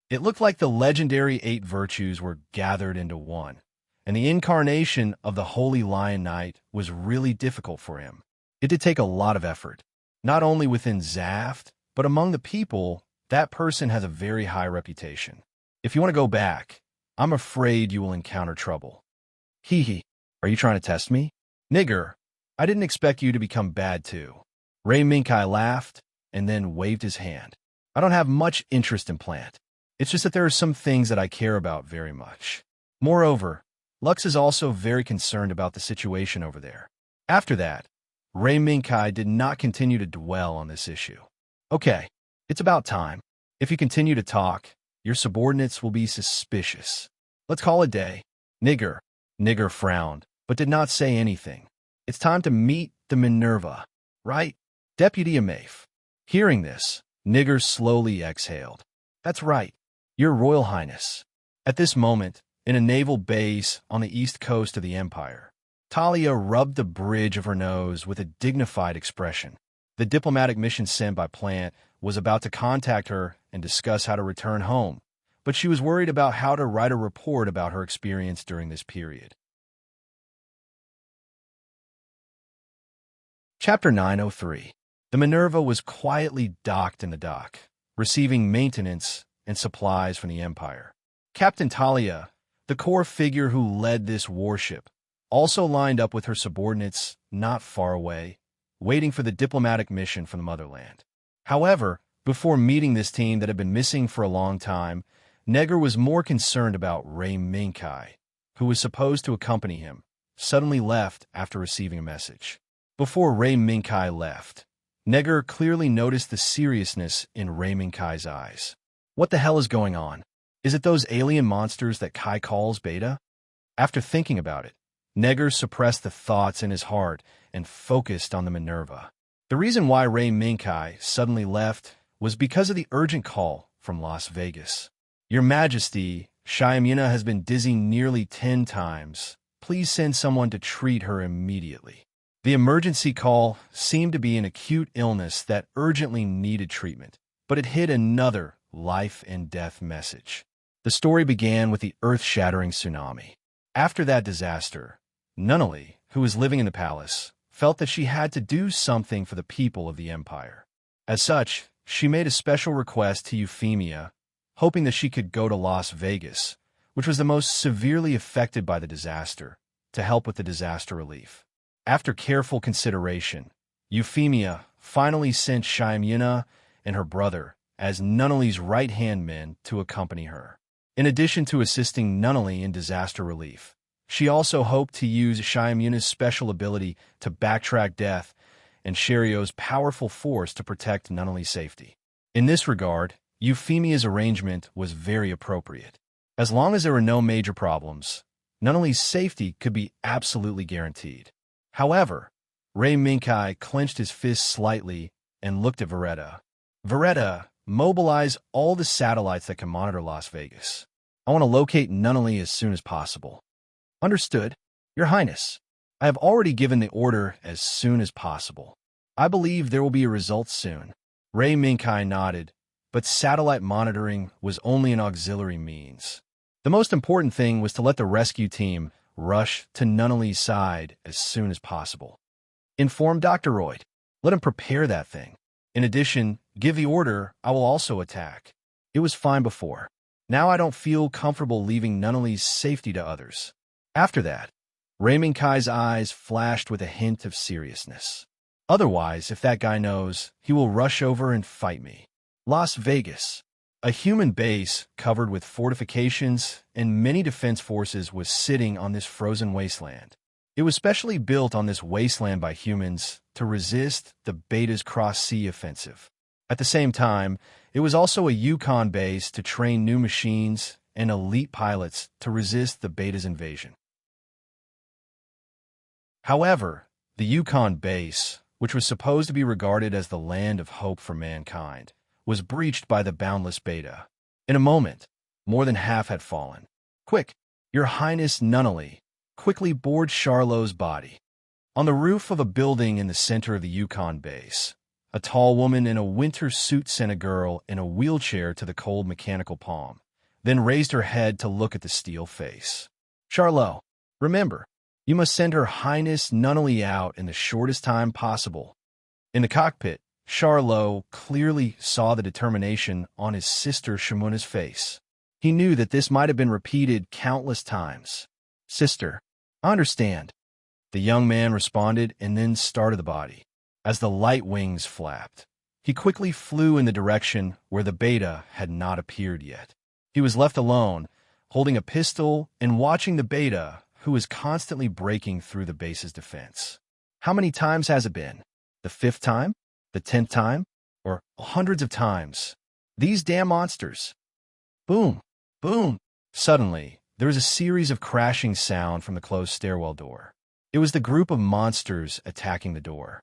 It looked like the legendary 8 virtues were gathered into one, and the incarnation of the Holy Lion Knight was really difficult for him. It did take a lot of effort, not only within Zaft, but among the people. That person has a very high reputation. If you want to go back, I'm afraid you will encounter trouble. Hee hee, are you trying to test me? Nigger, I didn't expect you to become bad too. Ray Minkai laughed and then waved his hand. I don't have much interest in Plant. It's just that there are some things that I care about very much. Moreover, Lux is also very concerned about the situation over there. After that, Ray Minkai did not continue to dwell on this issue. Okay, it's about time. If you continue to talk, Your subordinates will be suspicious. Let's call it a day. Nigger. Nigger frowned, but did not say anything. It's time to meet the Minerva, right? Deputy Amafe. Hearing this, Nigger slowly exhaled. That's right, Your Royal Highness. At this moment, in a naval base on the east coast of the Empire, Talia rubbed the bridge of her nose with a dignified expression. The diplomatic mission sent by Plant was about to contact her and discuss how to return home, but she was worried about how to write a report about her experience during this period. Chapter 903. The Minerva was quietly docked in the dock, receiving maintenance and supplies from the Empire. Captain Talia, the core figure who led this warship, also lined up with her subordinates not far away, waiting for the diplomatic mission from the motherland. However, before meeting this team that had been missing for a long time, Neger was more concerned about Ray Minkai, who was supposed to accompany him, suddenly left after receiving a message. Before Ray Minkai left, Neger clearly noticed the seriousness in Ray Minkai's eyes. What the hell is going on? Is it those alien monsters that Kai calls Beta? After thinking about it, Neger suppressed the thoughts in his heart and focused on the Minerva. The reason why Ray Minkai suddenly left was because of the urgent call from Las Vegas. Your Majesty, Shyamuna has been dizzy nearly 10 times. Please send someone to treat her immediately. The emergency call seemed to be an acute illness that urgently needed treatment, but it hid another life-and-death message. The story began with the earth-shattering tsunami. After that disaster, Nunnally, who was living in the palace, felt that she had to do something for the people of the Empire. As such, she made a special request to Euphemia, hoping that she could go to Las Vegas, which was the most severely affected by the disaster, to help with the disaster relief. After careful consideration, Euphemia finally sent Shyamuna and her brother as Nunnally's right-hand men to accompany her. In addition to assisting Nunnally in disaster relief, she also hoped to use Shyamuna's special ability to backtrack death and Sherio's powerful force to protect Nunnally's safety. In this regard, Euphemia's arrangement was very appropriate. As long as there were no major problems, Nunnally's safety could be absolutely guaranteed. However, Ray Minkai clenched his fist slightly and looked at Veretta. Veretta, mobilize all the satellites that can monitor Las Vegas. I want to locate Nunnally as soon as possible. Understood, Your Highness. I have already given the order as soon as possible. I believe there will be a result soon. Ray Minkai nodded, but satellite monitoring was only an auxiliary means. The most important thing was to let the rescue team rush to Nunnally's side as soon as possible. Inform Dr. Royd. Let him prepare that thing. In addition, give the order, I will also attack. It was fine before. Now I don't feel comfortable leaving Nunnally's safety to others. After that, Ray Minkai's eyes flashed with a hint of seriousness. Otherwise, if that guy knows, he will rush over and fight me. Las Vegas. A human base covered with fortifications and many defense forces was sitting on this frozen wasteland. It was specially built on this wasteland by humans to resist the Beta's cross-sea offensive. At the same time, it was also a Yukon base to train new machines and elite pilots to resist the Beta's invasion. However, the Yukon base, which was supposed to be regarded as the land of hope for mankind, was breached by the boundless Beta. In a moment, more than half had fallen. Quick, Your Highness Nunnally, quickly board Charlot's body. On the roof of a building in the center of the Yukon base, a tall woman in a winter suit sent a girl in a wheelchair to the cold mechanical palm, then raised her head to look at the steel face. Charlot, remember, you must send Her Highness Nunnally out in the shortest time possible. In the cockpit, Charlot clearly saw the determination on his sister Shamuna's face. He knew that this might have been repeated countless times. Sister, I understand. The young man responded and then started the body. As the light wings flapped, he quickly flew in the direction where the Beta had not appeared yet. He was left alone, holding a pistol and watching the Beta, who was constantly breaking through the base's defense. How many times has it been? The 5th time? The 10th time? Or hundreds of times? These damn monsters. Boom! Boom! Suddenly, there was a series of crashing sound from the closed stairwell door. It was the group of monsters attacking the door.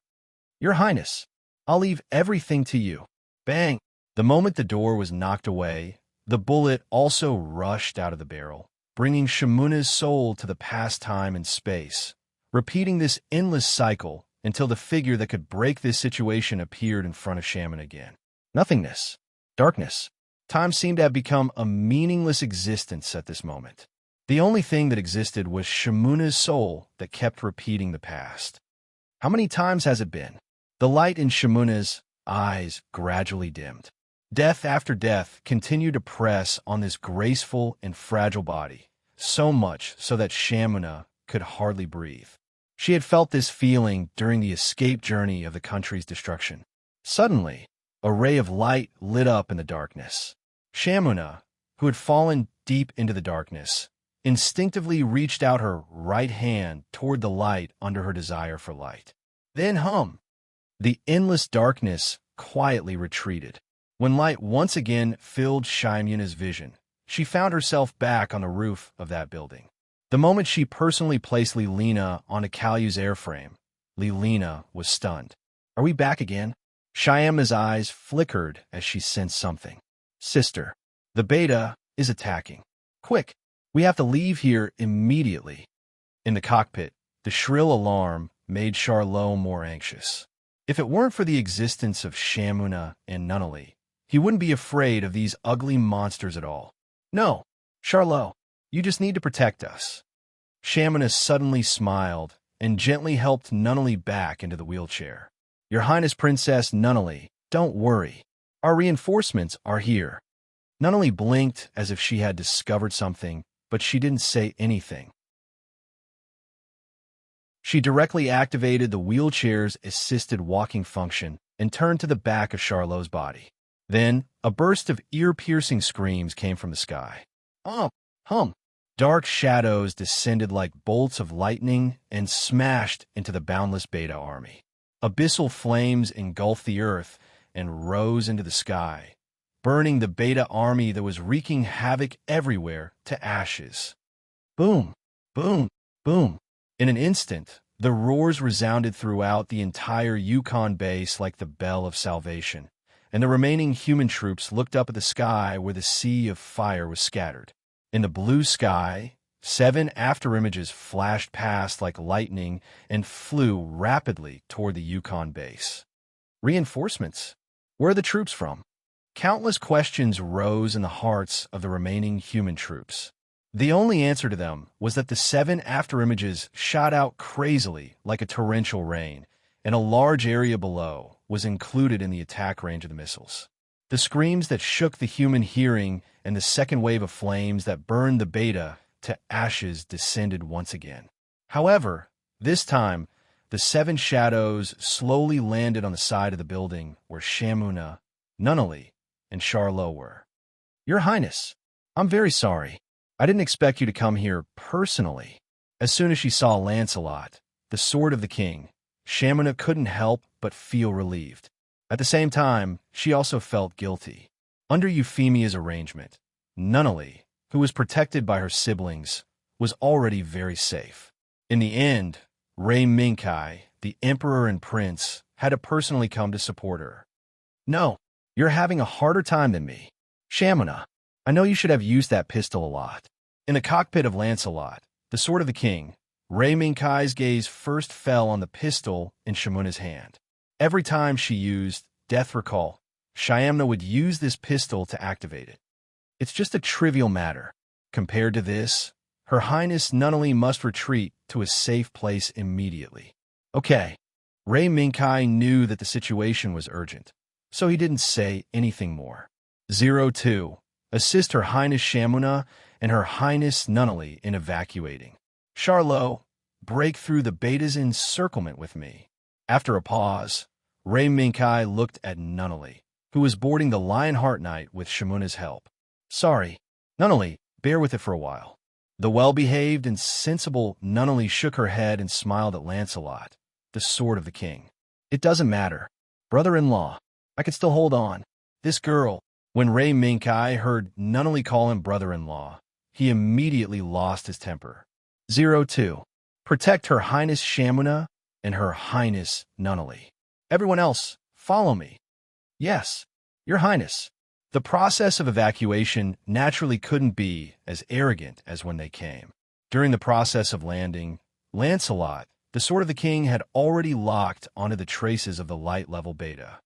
Your Highness, I'll leave everything to you. Bang! The moment the door was knocked away, the bullet also rushed out of the barrel, bringing Shamuna's soul to the past time and space, repeating this endless cycle until the figure that could break this situation appeared in front of Shamuna again. Nothingness. Darkness. Time seemed to have become a meaningless existence at this moment. The only thing that existed was Shamuna's soul that kept repeating the past. How many times has it been? The light in Shamuna's eyes gradually dimmed. Death after death continued to press on this graceful and fragile body, so much so that Shamuna could hardly breathe. She had felt this feeling during the escape journey of the country's destruction. Suddenly, a ray of light lit up in the darkness. Shamuna, who had fallen deep into the darkness, instinctively reached out her right hand toward the light under her desire for light. Then the endless darkness quietly retreated. When light once again filled Shamuna's vision, she found herself back on the roof of that building. The moment she personally placed Lilina on a Kalyu's airframe, Lilina was stunned. Are we back again? Shyama's eyes flickered as she sensed something. Sister, the beta is attacking. Quick, we have to leave here immediately. In the cockpit, the shrill alarm made Charlot more anxious. If it weren't for the existence of Shamuna and Nunnally, he wouldn't be afraid of these ugly monsters at all. No, Charlot, you just need to protect us. Shamuna suddenly smiled and gently helped Nunnally back into the wheelchair. Your Highness Princess Nunnally, don't worry. Our reinforcements are here. Nunnally blinked as if she had discovered something, but she didn't say anything. She directly activated the wheelchair's assisted walking function and turned to the back of Charlot's body. Then, a burst of ear-piercing screams came from the sky. Hum. Dark shadows descended like bolts of lightning and smashed into the boundless Beta army. Abyssal flames engulfed the earth and rose into the sky, burning the Beta army that was wreaking havoc everywhere to ashes. Boom, boom, boom. In an instant, the roars resounded throughout the entire Yukon base like the bell of salvation, and the remaining human troops looked up at the sky where the sea of fire was scattered. In the blue sky, 7 afterimages flashed past like lightning and flew rapidly toward the Yukon base. Reinforcements? Where are the troops from? Countless questions rose in the hearts of the remaining human troops. The only answer to them was that the 7 afterimages shot out crazily like a torrential rain, and a large area below was included in the attack range of the missiles. The screams that shook the human hearing and the second wave of flames that burned the Beta to ashes descended once again. However, this time, the 7 shadows slowly landed on the side of the building where Shamuna, Nunnally, and Charlot were. Your Highness, I'm very sorry. I didn't expect you to come here personally. As soon as she saw Lancelot, the sword of the king, Shamuna couldn't help but feel relieved. At the same time, she also felt guilty. Under Euphemia's arrangement, Nunnally, who was protected by her siblings, was already very safe. In the end, Rei Minkai, the emperor and prince, had to personally come to support her. No, you're having a harder time than me. Shamuna, I know you should have used that pistol a lot. In the cockpit of Lancelot, the sword of the king, Rei Minkai's gaze first fell on the pistol in Shamuna's hand. Every time she used Death Recall, Shyamna would use this pistol to activate it. It's just a trivial matter. Compared to this, Her Highness Nunnally must retreat to a safe place immediately. Okay. Rei Minkai knew that the situation was urgent, so he didn't say anything more. 02. Assist Her Highness Shamuna and Her Highness Nunnally in evacuating. Charlot, break through the Beta's encirclement with me. After a pause, Rei Minkai looked at Nunnally, who was boarding the Lionheart Knight with Shamuna's help. Sorry, Nunnally, bear with it for a while. The well-behaved and sensible Nunnally shook her head and smiled at Lancelot, the sword of the king. It doesn't matter. Brother-in-law, I can still hold on. This girl, When Ray Minkai heard Nunnally call him brother-in-law, he immediately lost his temper. 02. Protect Her Highness Shamuna and Her Highness Nunnally. Everyone else, follow me. Yes, Your Highness. The process of evacuation naturally couldn't be as arrogant as when they came. During the process of landing, Lancelot, the Sword of the King, had already locked onto the traces of the light-level beta.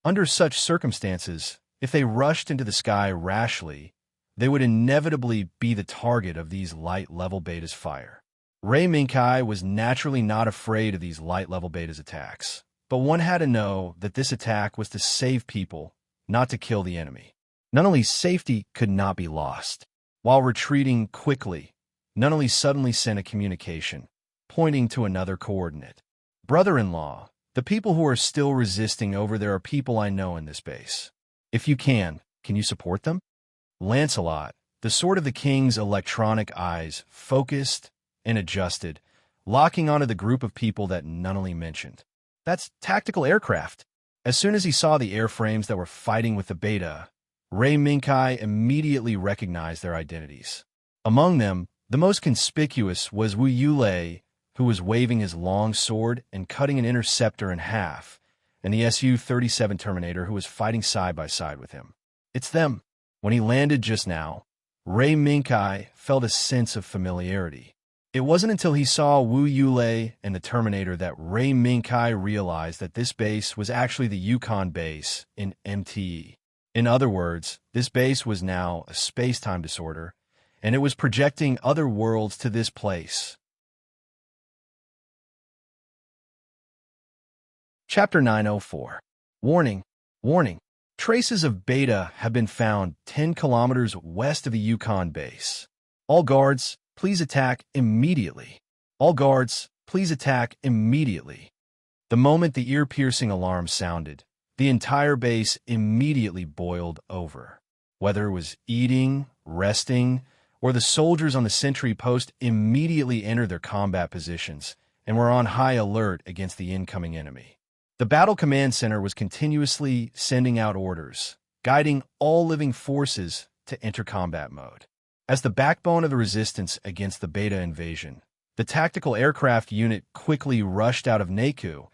Under such circumstances, if they rushed into the sky rashly, they would inevitably be the target of these light-level betas' fire. Ray Minkai was naturally not afraid of these light-level betas' attacks, but one had to know that this attack was to save people, not to kill the enemy. Nunnally's safety could not be lost. While retreating quickly, Nunnally suddenly sent a communication, pointing to another coordinate. Brother-in-law, the people who are still resisting over there are people I know in this base. If you can you support them? Lancelot, the Sword of the King's electronic eyes focused and adjusted, locking onto the group of people that Nunnally mentioned. That's tactical aircraft. As soon as he saw the airframes that were fighting with the beta, Ray Minkai immediately recognized their identities. Among them, the most conspicuous was Wu Yulei, who was waving his long sword and cutting an interceptor in half, and the Su-37 Terminator, who was fighting side by side with him. It's them. When he landed just now, Ray Minkai felt a sense of familiarity. It wasn't until he saw Wu Yulei and the Terminator that Ray Minkai realized that this base was actually the Yukon base in MTE. In other words, this base was now a space-time disorder, and it was projecting other worlds to this place. Chapter 904. Warning. Warning. Traces of beta have been found 10 kilometers west of the Yukon base. All guards, please attack immediately. All guards, please attack immediately. The moment the ear-piercing alarm sounded, the entire base immediately boiled over. Whether it was eating, resting, or the soldiers on the sentry post immediately entered their combat positions and were on high alert against the incoming enemy. The Battle Command Center was continuously sending out orders, guiding all living forces to enter combat mode. As the backbone of the resistance against the beta invasion, the tactical aircraft unit quickly rushed out of Naku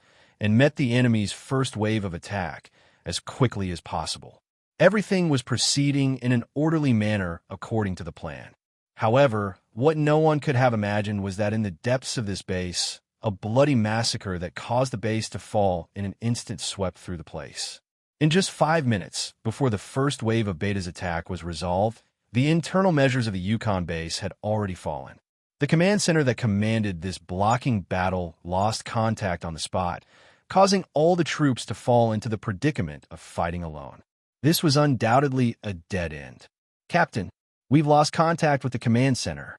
and met the enemy's first wave of attack as quickly as possible. Everything was proceeding in an orderly manner according to the plan. However, what no one could have imagined was that in the depths of this base, a bloody massacre that caused the base to fall in an instant swept through the place. In just 5 minutes, before the first wave of Beta's attack was resolved, the internal measures of the Yukon base had already fallen. The command center that commanded this blocking battle lost contact on the spot, causing all the troops to fall into the predicament of fighting alone. This was undoubtedly a dead end. Captain, we've lost contact with the command center.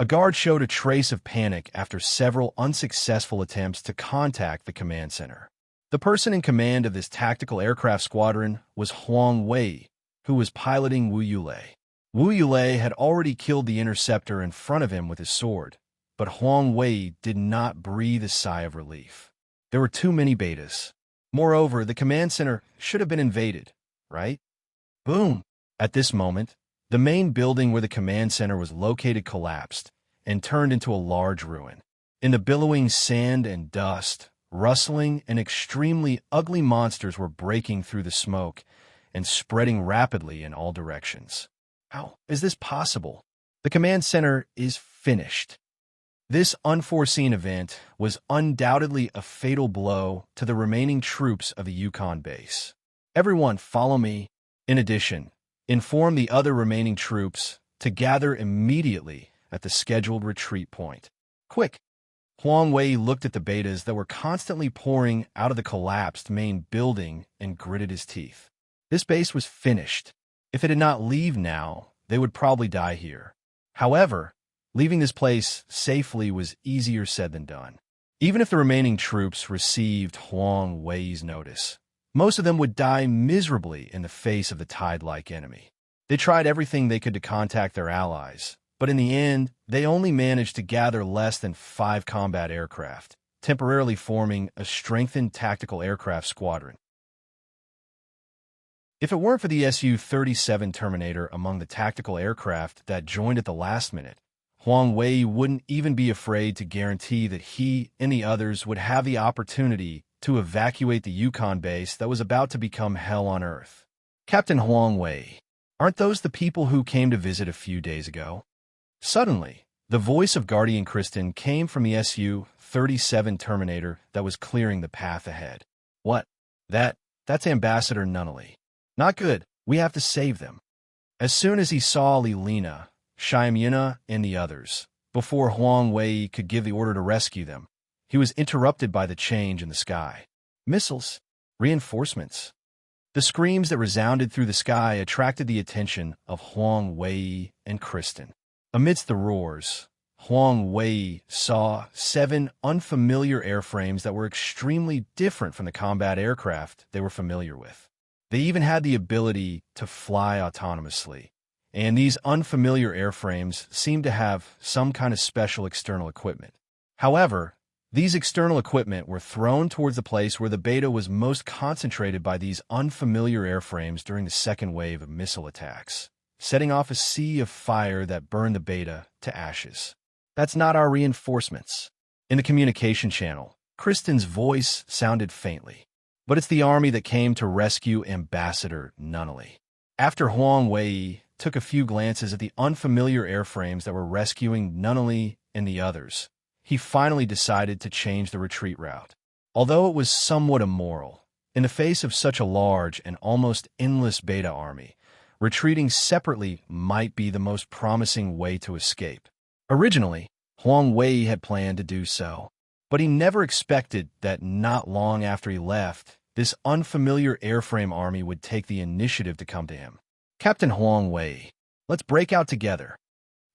A guard showed a trace of panic after several unsuccessful attempts to contact the command center. The person in command of this tactical aircraft squadron was Huang Wei, who was piloting Wu Yulei. Wu Yulei had already killed the interceptor in front of him with his sword, but Huang Wei did not breathe a sigh of relief. There were too many betas. Moreover, the command center should have been invaded, right? Boom! At this moment, the main building where the command center was located collapsed and turned into a large ruin. In the billowing sand and dust, rustling and extremely ugly monsters were breaking through the smoke and spreading rapidly in all directions. How is this possible? The command center is finished. This unforeseen event was undoubtedly a fatal blow to the remaining troops of the Yukon base. Everyone follow me. In addition, inform the other remaining troops to gather immediately at the scheduled retreat point. Quick! Huang Wei looked at the betas that were constantly pouring out of the collapsed main building and gritted his teeth. This base was finished. If it did not leave now, they would probably die here. However, leaving this place safely was easier said than done. Even if the remaining troops received Huang Wei's notice, most of them would die miserably in the face of the tide-like enemy. They tried everything they could to contact their allies, but in the end, they only managed to gather less than 5 combat aircraft, temporarily forming a strengthened tactical aircraft squadron. If it weren't for the Su-37 Terminator among the tactical aircraft that joined at the last minute, Huang Wei wouldn't even be afraid to guarantee that he and the others would have the opportunity to evacuate the Yukon base that was about to become hell on Earth. Captain Huang Wei, aren't those the people who came to visit a few days ago? Suddenly, the voice of Guardian Kristen came from the Su-37 Terminator that was clearing the path ahead. What? That's Ambassador Nunnally. Not good. We have to save them. As soon as he saw Lilina, Shyamuna, and the others, before Huang Wei could give the order to rescue them, he was interrupted by the change in the sky. Missiles. Reinforcements. The screams that resounded through the sky attracted the attention of Huang Wei and Kristen. Amidst the roars, Huang Wei saw 7 unfamiliar airframes that were extremely different from the combat aircraft they were familiar with. They even had the ability to fly autonomously, and these unfamiliar airframes seemed to have some kind of special external equipment. However, these external equipment were thrown towards the place where the beta was most concentrated by these unfamiliar airframes during the second wave of missile attacks, setting off a sea of fire that burned the beta to ashes. That's not our reinforcements. In the communication channel, Kristen's voice sounded faintly. But it's the army that came to rescue Ambassador Nunnally. After Huang Wei took a few glances at the unfamiliar airframes that were rescuing Nunnally and the others, he finally decided to change the retreat route. Although it was somewhat immoral, in the face of such a large and almost endless beta army, retreating separately might be the most promising way to escape. Originally, Huang Wei had planned to do so, but he never expected that not long after he left, this unfamiliar airframe army would take the initiative to come to him. Captain Huang Wei, let's break out together.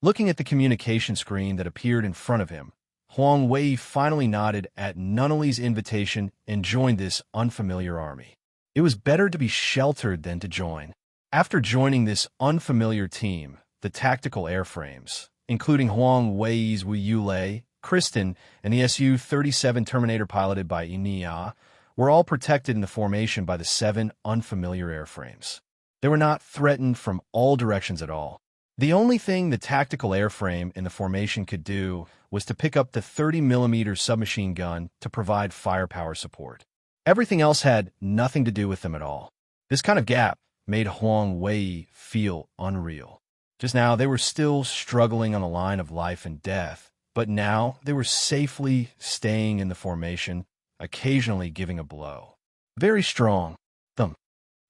Looking at the communication screen that appeared in front of him, Huang Wei finally nodded at Nunnally's invitation and joined this unfamiliar army. It was better to be sheltered than to join. After joining this unfamiliar team, the tactical airframes, including Huang Wei's Wu Yulei, Kristen, and the Su-37 Terminator piloted by Inia, were all protected in the formation by the 7 unfamiliar airframes. They were not threatened from all directions at all. The only thing the tactical airframe in the formation could do was to pick up the 30mm submachine gun to provide firepower support. Everything else had nothing to do with them at all. This kind of gap made Huang Wei feel unreal. Just now, they were still struggling on the line of life and death, but now they were safely staying in the formation, occasionally giving a blow. Very strong. Thump.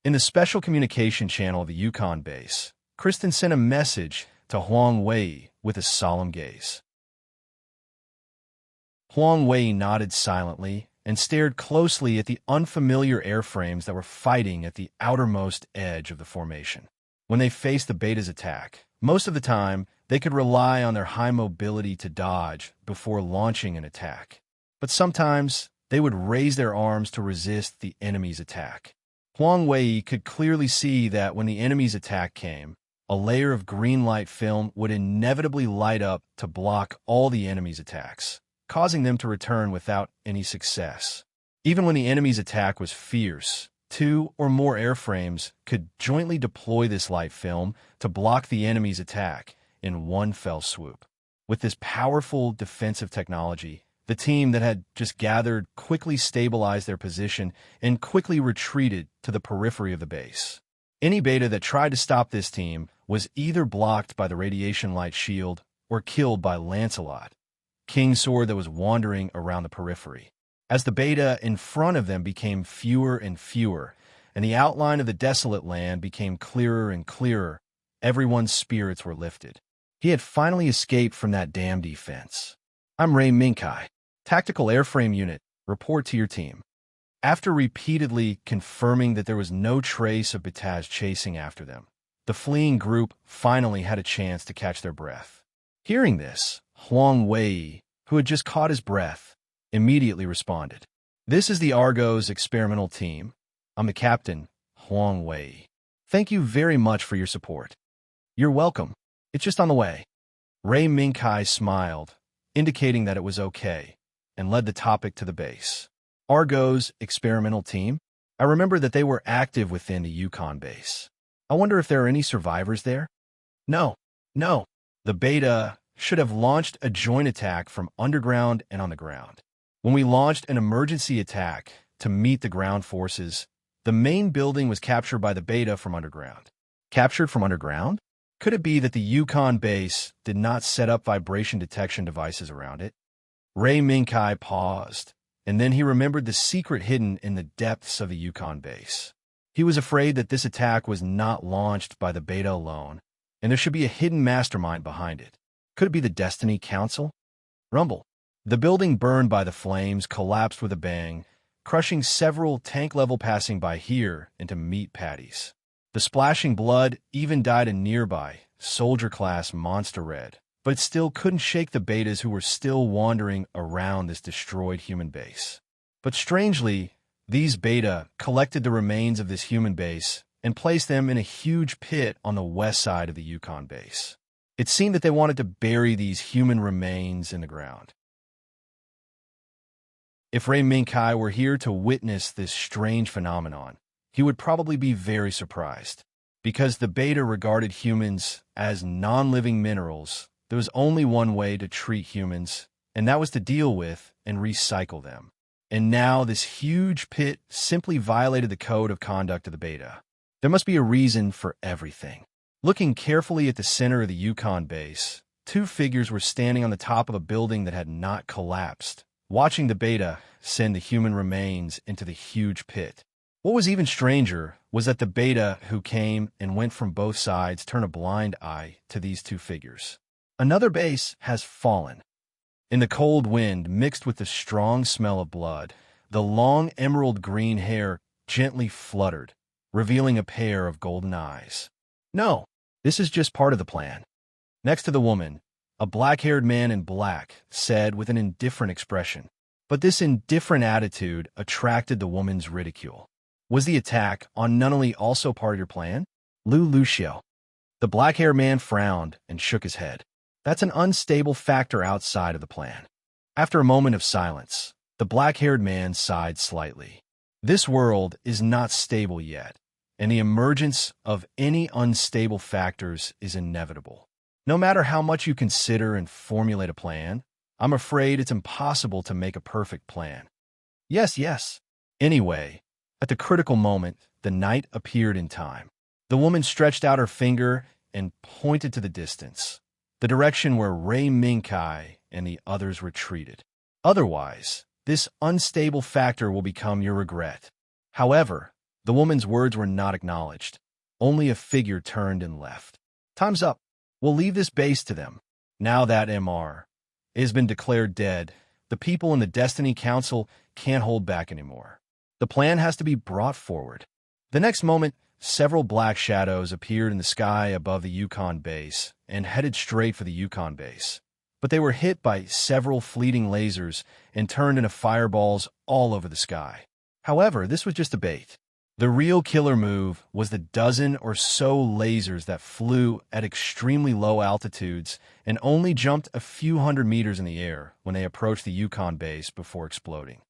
In the special communication channel of the Yukon base, Kristen sent a message to Huang Wei with a solemn gaze. Huang Wei nodded silently and stared closely at the unfamiliar airframes that were fighting at the outermost edge of the formation. When they faced the beta's attack, most of the time, they could rely on their high mobility to dodge before launching an attack. But sometimes, they would raise their arms to resist the enemy's attack. Huang Wei could clearly see that when the enemy's attack came, a layer of green light film would inevitably light up to block all the enemy's attacks, causing them to return without any success. Even when the enemy's attack was fierce, 2 or more airframes could jointly deploy this light film to block the enemy's attack in one fell swoop. With this powerful defensive technology, the team that had just gathered quickly stabilized their position and quickly retreated to the periphery of the base. Any beta that tried to stop this team was either blocked by the radiation light shield or killed by Lancelot, King's sword that was wandering around the periphery. As the beta in front of them became fewer and fewer, and the outline of the desolate land became clearer and clearer, everyone's spirits were lifted. He had finally escaped from that damn defense. I'm Ray Minkai. Tactical Airframe Unit, report to your team. After repeatedly confirming that there was no trace of Bataz chasing after them, the fleeing group finally had a chance to catch their breath. Hearing this, Huang Wei, who had just caught his breath, immediately responded. This is the Argo's experimental team. I'm the captain, Huang Wei. Thank you very much for your support. You're welcome. It's just on the way. Ray Minkai smiled, indicating that it was okay, and led the topic to the base. Argo's experimental team? I remember that they were active within the Yukon base. I wonder if there are any survivors there? No, no. The beta should have launched a joint attack from underground and on the ground. When we launched an emergency attack to meet the ground forces, the main building was captured by the beta from underground. Captured from underground? Could it be that the Yukon base did not set up vibration detection devices around it? Ray Minkai paused, and then he remembered the secret hidden in the depths of the Yukon base. He was afraid that this attack was not launched by the beta alone, and there should be a hidden mastermind behind it. Could it be the Destiny Council? Rumble. The building burned by the flames collapsed with a bang, crushing several tank-level passing by here into meat patties. The splashing blood even dyed a nearby, soldier-class monster red, but it still couldn't shake the betas who were still wandering around this destroyed human base. But strangely, these beta collected the remains of this human base and placed them in a huge pit on the west side of the Yukon base. It seemed that they wanted to bury these human remains in the ground. If Ray Minkai were here to witness this strange phenomenon, he would probably be very surprised. Because the beta regarded humans as non-living minerals, there was only one way to treat humans, and that was to deal with and recycle them. And now this huge pit simply violated the code of conduct of the beta. There must be a reason for everything. Looking carefully at the center of the Yukon base, two figures were standing on the top of a building that had not collapsed, watching the beta send the human remains into the huge pit. What was even stranger was that the beta who came and went from both sides turned a blind eye to these two figures. Another base has fallen. In the cold wind mixed with the strong smell of blood, the long emerald green hair gently fluttered, revealing a pair of golden eyes. No, this is just part of the plan. Next to the woman, a black-haired man in black said with an indifferent expression. But this indifferent attitude attracted the woman's ridicule. Was the attack on Nunnally also part of your plan? Lu Lucio. The black-haired man frowned and shook his head. That's an unstable factor outside of the plan. After a moment of silence, the black-haired man sighed slightly. This world is not stable yet, and the emergence of any unstable factors is inevitable. No matter how much you consider and formulate a plan, I'm afraid it's impossible to make a perfect plan. Yes. Anyway, at the critical moment, the night appeared in time. The woman stretched out her finger and pointed to the distance, the direction where Ray Minkai and the others retreated. Otherwise, this unstable factor will become your regret. However, the woman's words were not acknowledged. Only a figure turned and left. Time's up. We'll leave this base to them. Now that MR has been declared dead, the people in the Destiny Council can't hold back anymore. The plan has to be brought forward. The next moment, several black shadows appeared in the sky above the Yukon base and headed straight for the Yukon base. But they were hit by several fleeting lasers and turned into fireballs all over the sky. However, this was just a bait. The real killer move was the dozen or so lasers that flew at extremely low altitudes and only jumped a few hundred meters in the air when they approached the Yukon base before exploding.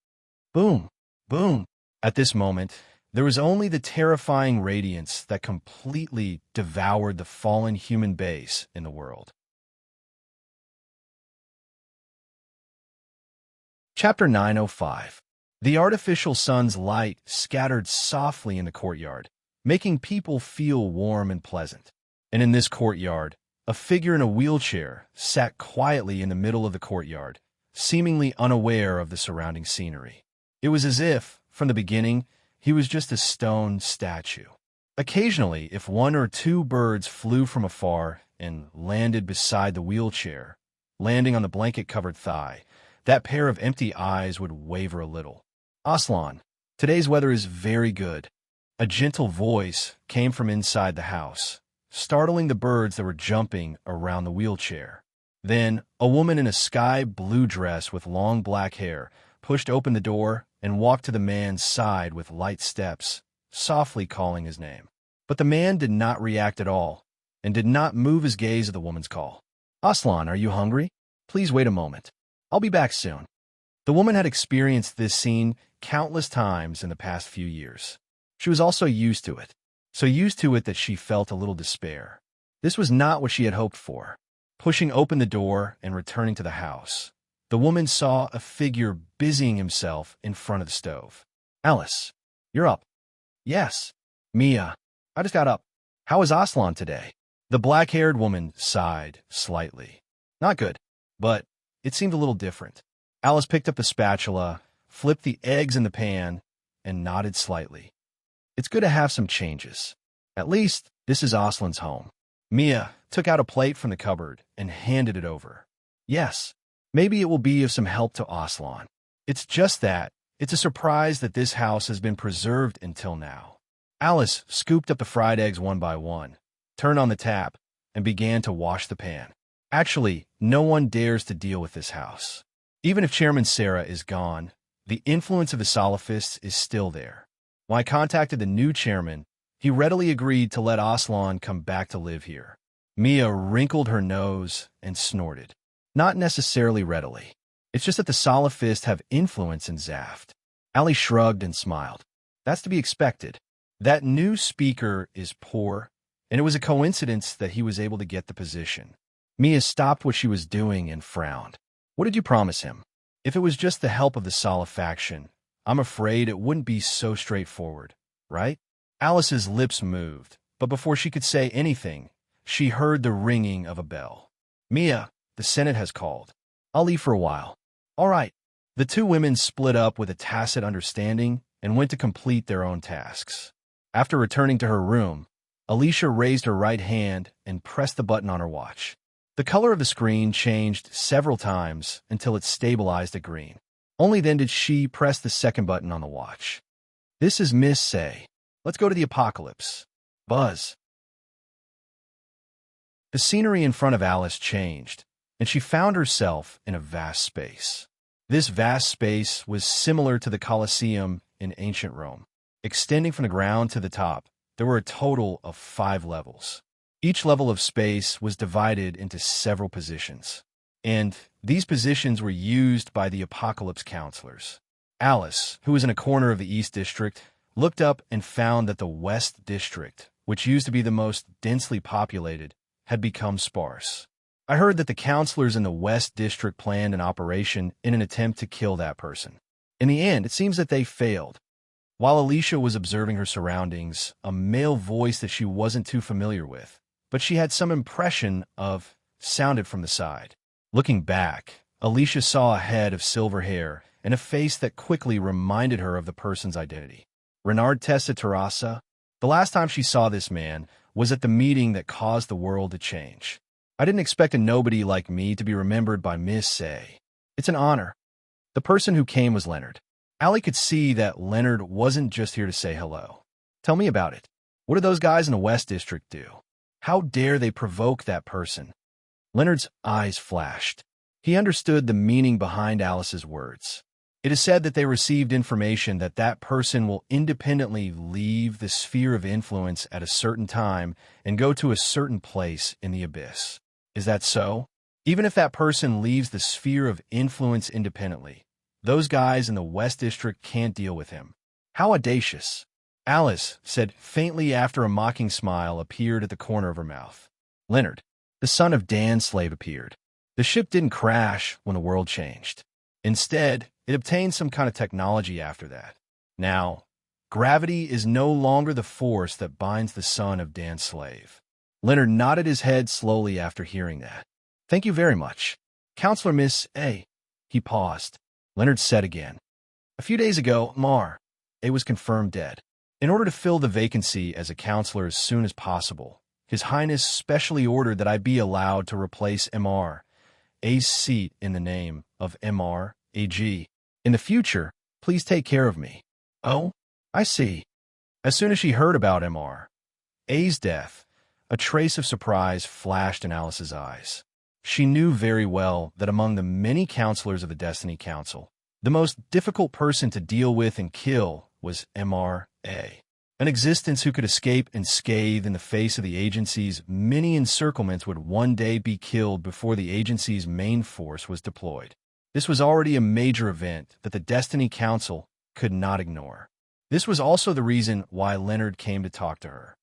Boom! Boom! At this moment, there was only the terrifying radiance that completely devoured the fallen human base in the world. Chapter 905. The artificial sun's light scattered softly in the courtyard, making people feel warm and pleasant. And in this courtyard, a figure in a wheelchair sat quietly in the middle of the courtyard, seemingly unaware of the surrounding scenery. It was as if, from the beginning, he was just a stone statue. Occasionally, if one or two birds flew from afar and landed beside the wheelchair, landing on the blanket-covered thigh, that pair of empty eyes would waver a little. Aslan, today's weather is very good. A gentle voice came from inside the house, startling the birds that were jumping around the wheelchair. Then, a woman in a sky-blue dress with long black hair pushed open the door and walked to the man's side with light steps, softly calling his name. But the man did not react at all, and did not move his gaze at the woman's call. Aslan, are you hungry? Please wait a moment. I'll be back soon. The woman had experienced this scene countless times in the past few years. She was also used to it. So used to it that she felt a little despair. This was not what she had hoped for. Pushing open the door and returning to the house, the woman saw a figure busying himself in front of the stove. Alice, you're up. Yes. Mia, I just got up. How is Aslan today? The black-haired woman sighed slightly. Not good, but it seemed a little different. Alice picked up the spatula, flipped the eggs in the pan, and nodded slightly. It's good to have some changes. At least, this is Aslan's home. Mia took out a plate from the cupboard and handed it over. Yes, maybe it will be of some help to Aslan. It's just that it's a surprise that this house has been preserved until now. Alice scooped up the fried eggs one by one, turned on the tap, and began to wash the pan. Actually, no one dares to deal with this house. Even if Chairman Sarah is gone, the influence of the Salafists is still there. When I contacted the new chairman, he readily agreed to let Aslan come back to live here. Mia wrinkled her nose and snorted. Not necessarily readily. It's just that the Salafists have influence in Zaft. Ali shrugged and smiled. That's to be expected. That new speaker is poor, and it was a coincidence that he was able to get the position. Mia stopped what she was doing and frowned. What did you promise him? If it was just the help of the Salaf faction, I'm afraid it wouldn't be so straightforward, right? Alice's lips moved, but before she could say anything, she heard the ringing of a bell. Mia, the Senate has called. I'll leave for a while. All right. The two women split up with a tacit understanding and went to complete their own tasks. After returning to her room, Alicia raised her right hand and pressed the button on her watch. The color of the screen changed several times until it stabilized at green. Only then did she press the second button on the watch. This is Miss Say. Let's go to the apocalypse. Buzz. The scenery in front of Alice changed, and she found herself in a vast space. This vast space was similar to the Colosseum in ancient Rome. Extending from the ground to the top, there were a total of 5 levels. Each level of space was divided into several positions, and these positions were used by the Apocalypse counselors. Alice, who was in a corner of the East District, looked up and found that the West District, which used to be the most densely populated, had become sparse. I heard that the counselors in the West District planned an operation in an attempt to kill that person. In the end, it seems that they failed. While Alicia was observing her surroundings, a male voice that she wasn't too familiar with, but she had some impression of, sounded from the side. Looking back, Alicia saw a head of silver hair and a face that quickly reminded her of the person's identity. Renard Tessa Terrassa. The last time she saw this man was at the meeting that caused the world to change. I didn't expect a nobody like me to be remembered by Miss Say. It's an honor. The person who came was Leonard. Allie could see that Leonard wasn't just here to say hello. Tell me about it. What do those guys in the West District do? How dare they provoke that person? Leonard's eyes flashed. He understood the meaning behind Alice's words. It is said that they received information that that person will independently leave the sphere of influence at a certain time and go to a certain place in the abyss. Is that so? Even if that person leaves the sphere of influence independently, those guys in the West District can't deal with him. How audacious. Alice said faintly after a mocking smile appeared at the corner of her mouth. Leonard, the son of Dan's slave, appeared. The ship didn't crash when the world changed. Instead, it obtained some kind of technology after that. Now, gravity is no longer the force that binds the son of Dan's slave. Leonard nodded his head slowly after hearing that. Thank you very much. Counselor Miss A. He paused. Leonard said again. A few days ago, A was confirmed dead. In order to fill the vacancy as a counselor as soon as possible, His Highness specially ordered that I be allowed to replace A's seat in the name of AG. In the future, please take care of me. Oh, I see. As soon as she heard about A's death, a trace of surprise flashed in Alice's eyes. She knew very well that among the many counselors of the Destiny Council, the most difficult person to deal with and kill was A. An existence who could escape unscathed in the face of the agency's many encirclements would one day be killed before the agency's main force was deployed. This was already a major event that the Destiny Council could not ignore. This was also the reason why Leonard came to talk to her.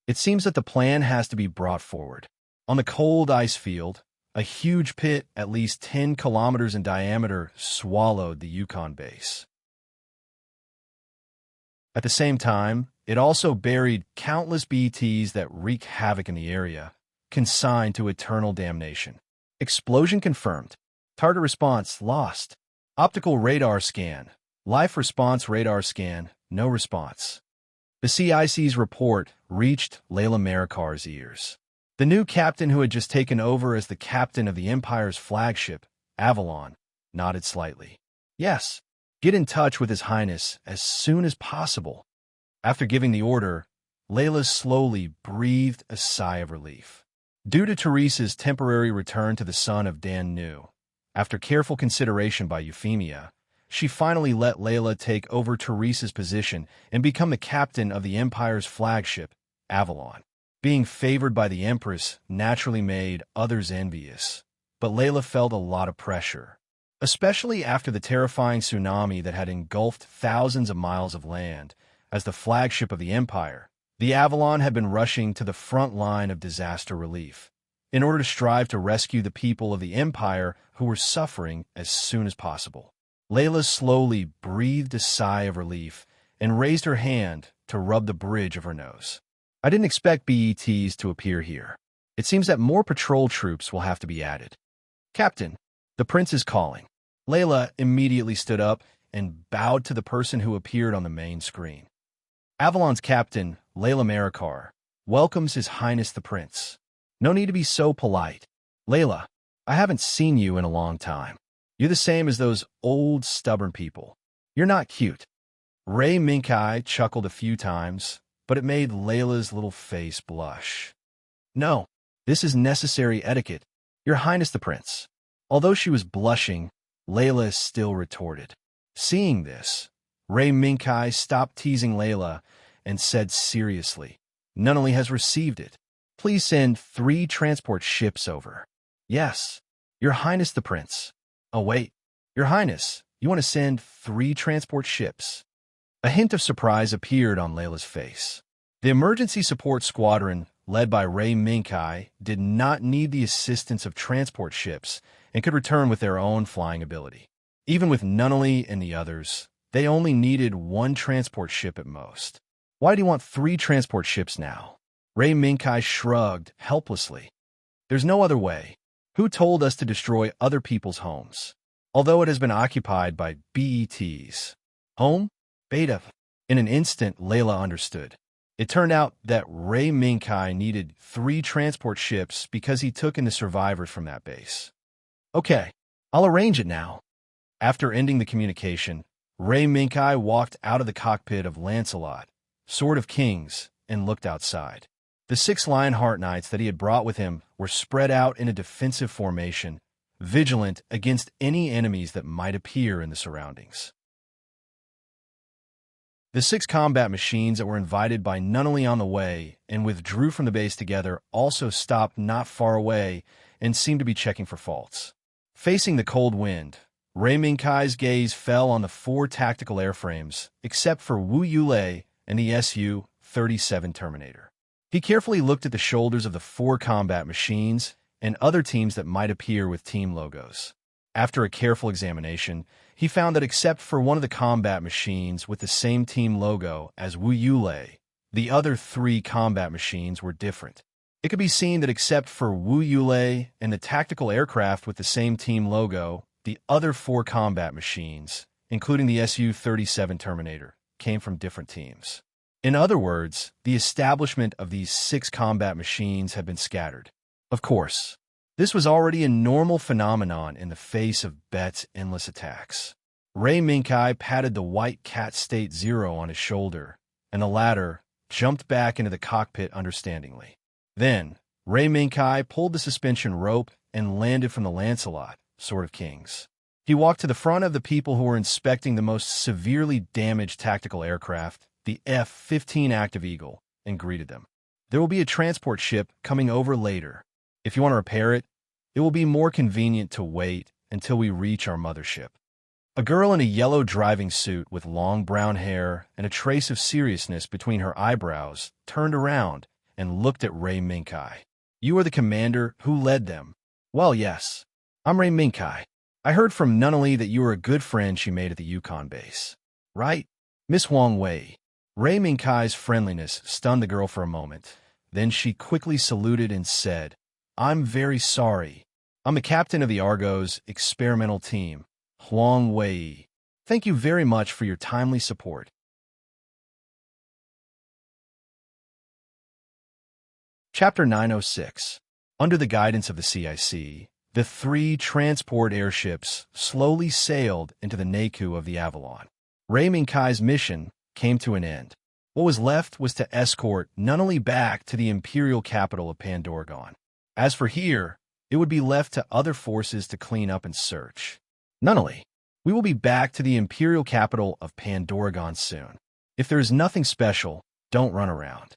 It seems that the plan has to be brought forward. On the cold ice field, a huge pit at least 10 kilometers in diameter swallowed the Yukon base. At the same time, it also buried countless BTs that wreak havoc in the area, consigned to eternal damnation. Explosion confirmed. Target response lost. Optical radar scan. Life response radar scan. No response. The CIC's report reached Layla Marikar's ears. The new captain who had just taken over as the captain of the Empire's flagship, Avalon, nodded slightly. Yes, get in touch with His Highness as soon as possible. After giving the order, Layla slowly breathed a sigh of relief. Due to Teresa's temporary return to the Sun of Dan Nu, after careful consideration by Euphemia, she finally let Layla take over Teresa's position and become the captain of the Empire's flagship, Avalon. Being favored by the Empress naturally made others envious, but Layla felt a lot of pressure, especially after the terrifying tsunami that had engulfed thousands of miles of land. As the flagship of the Empire, the Avalon had been rushing to the front line of disaster relief in order to strive to rescue the people of the Empire who were suffering as soon as possible. Layla slowly breathed a sigh of relief and raised her hand to rub the bridge of her nose. I didn't expect BETs to appear here. It seems that more patrol troops will have to be added. Captain, the prince is calling. Layla immediately stood up and bowed to the person who appeared on the main screen. Avalon's captain, Layla Marikar, welcomes His Highness the Prince. No need to be so polite. Layla, I haven't seen you in a long time. You're the same as those old, stubborn people. You're not cute. Ray Minkai chuckled a few times, but it made Layla's little face blush. No, this is necessary etiquette. Your Highness the Prince. Although she was blushing, Layla still retorted. Seeing this, Ray Minkai stopped teasing Layla and said seriously, Nunnally has received it. Please send 3 transport ships over. Yes, Your Highness the Prince. Oh wait, Your Highness, you want to send 3 transport ships? A hint of surprise appeared on Layla's face. The emergency support squadron, led by Ray Minkai, did not need the assistance of transport ships and could return with their own flying ability. Even with Nunnally and the others, they only needed 1 transport ship at most. Why do you want 3 transport ships now? Ray Minkai shrugged helplessly. There's no other way. Who told us to destroy other people's homes? Although it has been occupied by BETs. Home? Beta. In an instant, Layla understood. It turned out that Ray Minkai needed 3 transport ships because he took in the survivors from that base. Okay, I'll arrange it now. After ending the communication, Ray Minkai walked out of the cockpit of Lancelot, Sword of Kings, and looked outside. The 6 Lionheart Knights that he had brought with him were spread out in a defensive formation, vigilant against any enemies that might appear in the surroundings. The 6 combat machines that were invited by Nunnally on the way and withdrew from the base together also stopped not far away and seemed to be checking for faults. Facing the cold wind, Ray Minkai's gaze fell on the 4 tactical airframes, except for Wu Yulei and the Su-37 Terminator. He carefully looked at the shoulders of the 4 combat machines and other teams that might appear with team logos. After a careful examination, he found that except for one of the combat machines with the same team logo as Wu Yulei, the other 3 combat machines were different. It could be seen that except for Wu Yulei and the tactical aircraft with the same team logo, the other 4 combat machines, including the Su-37 Terminator, came from different teams. In other words, the establishment of these 6 combat machines had been scattered. Of course, this was already a normal phenomenon in the face of Bet's endless attacks. Ray Minkai patted the white cat State Zero on his shoulder, and the latter jumped back into the cockpit understandingly. Then, Ray Minkai pulled the suspension rope and landed from the Lancelot, Sword of Kings. He walked to the front of the people who were inspecting the most severely damaged tactical aircraft, the F-15 Active Eagle, and greeted them. There will be a transport ship coming over later. If you want to repair it, it will be more convenient to wait until we reach our mothership. A girl in a yellow driving suit with long brown hair and a trace of seriousness between her eyebrows turned around and looked at Ray Minkai. You are the commander who led them. Well, yes. I'm Ray Minkai. I heard from Nunnally that you were a good friend she made at the Yukon base. Right? Miss Wong Wei. Ray Minkai's friendliness stunned the girl for a moment. Then she quickly saluted and said, I'm very sorry. I'm the captain of the Argo's experimental team, Huang Wei. Thank you very much for your timely support. Chapter 906. Under the guidance of the CIC, the 3 transport airships slowly sailed into the Naku of the Avalon. Ray Minkai's mission came to an end. What was left was to escort Nunnally back to the imperial capital of Pandorgon. As for here, it would be left to other forces to clean up and search. Nunnally, we will be back to the imperial capital of Pandorgon soon. If there is nothing special, don't run around.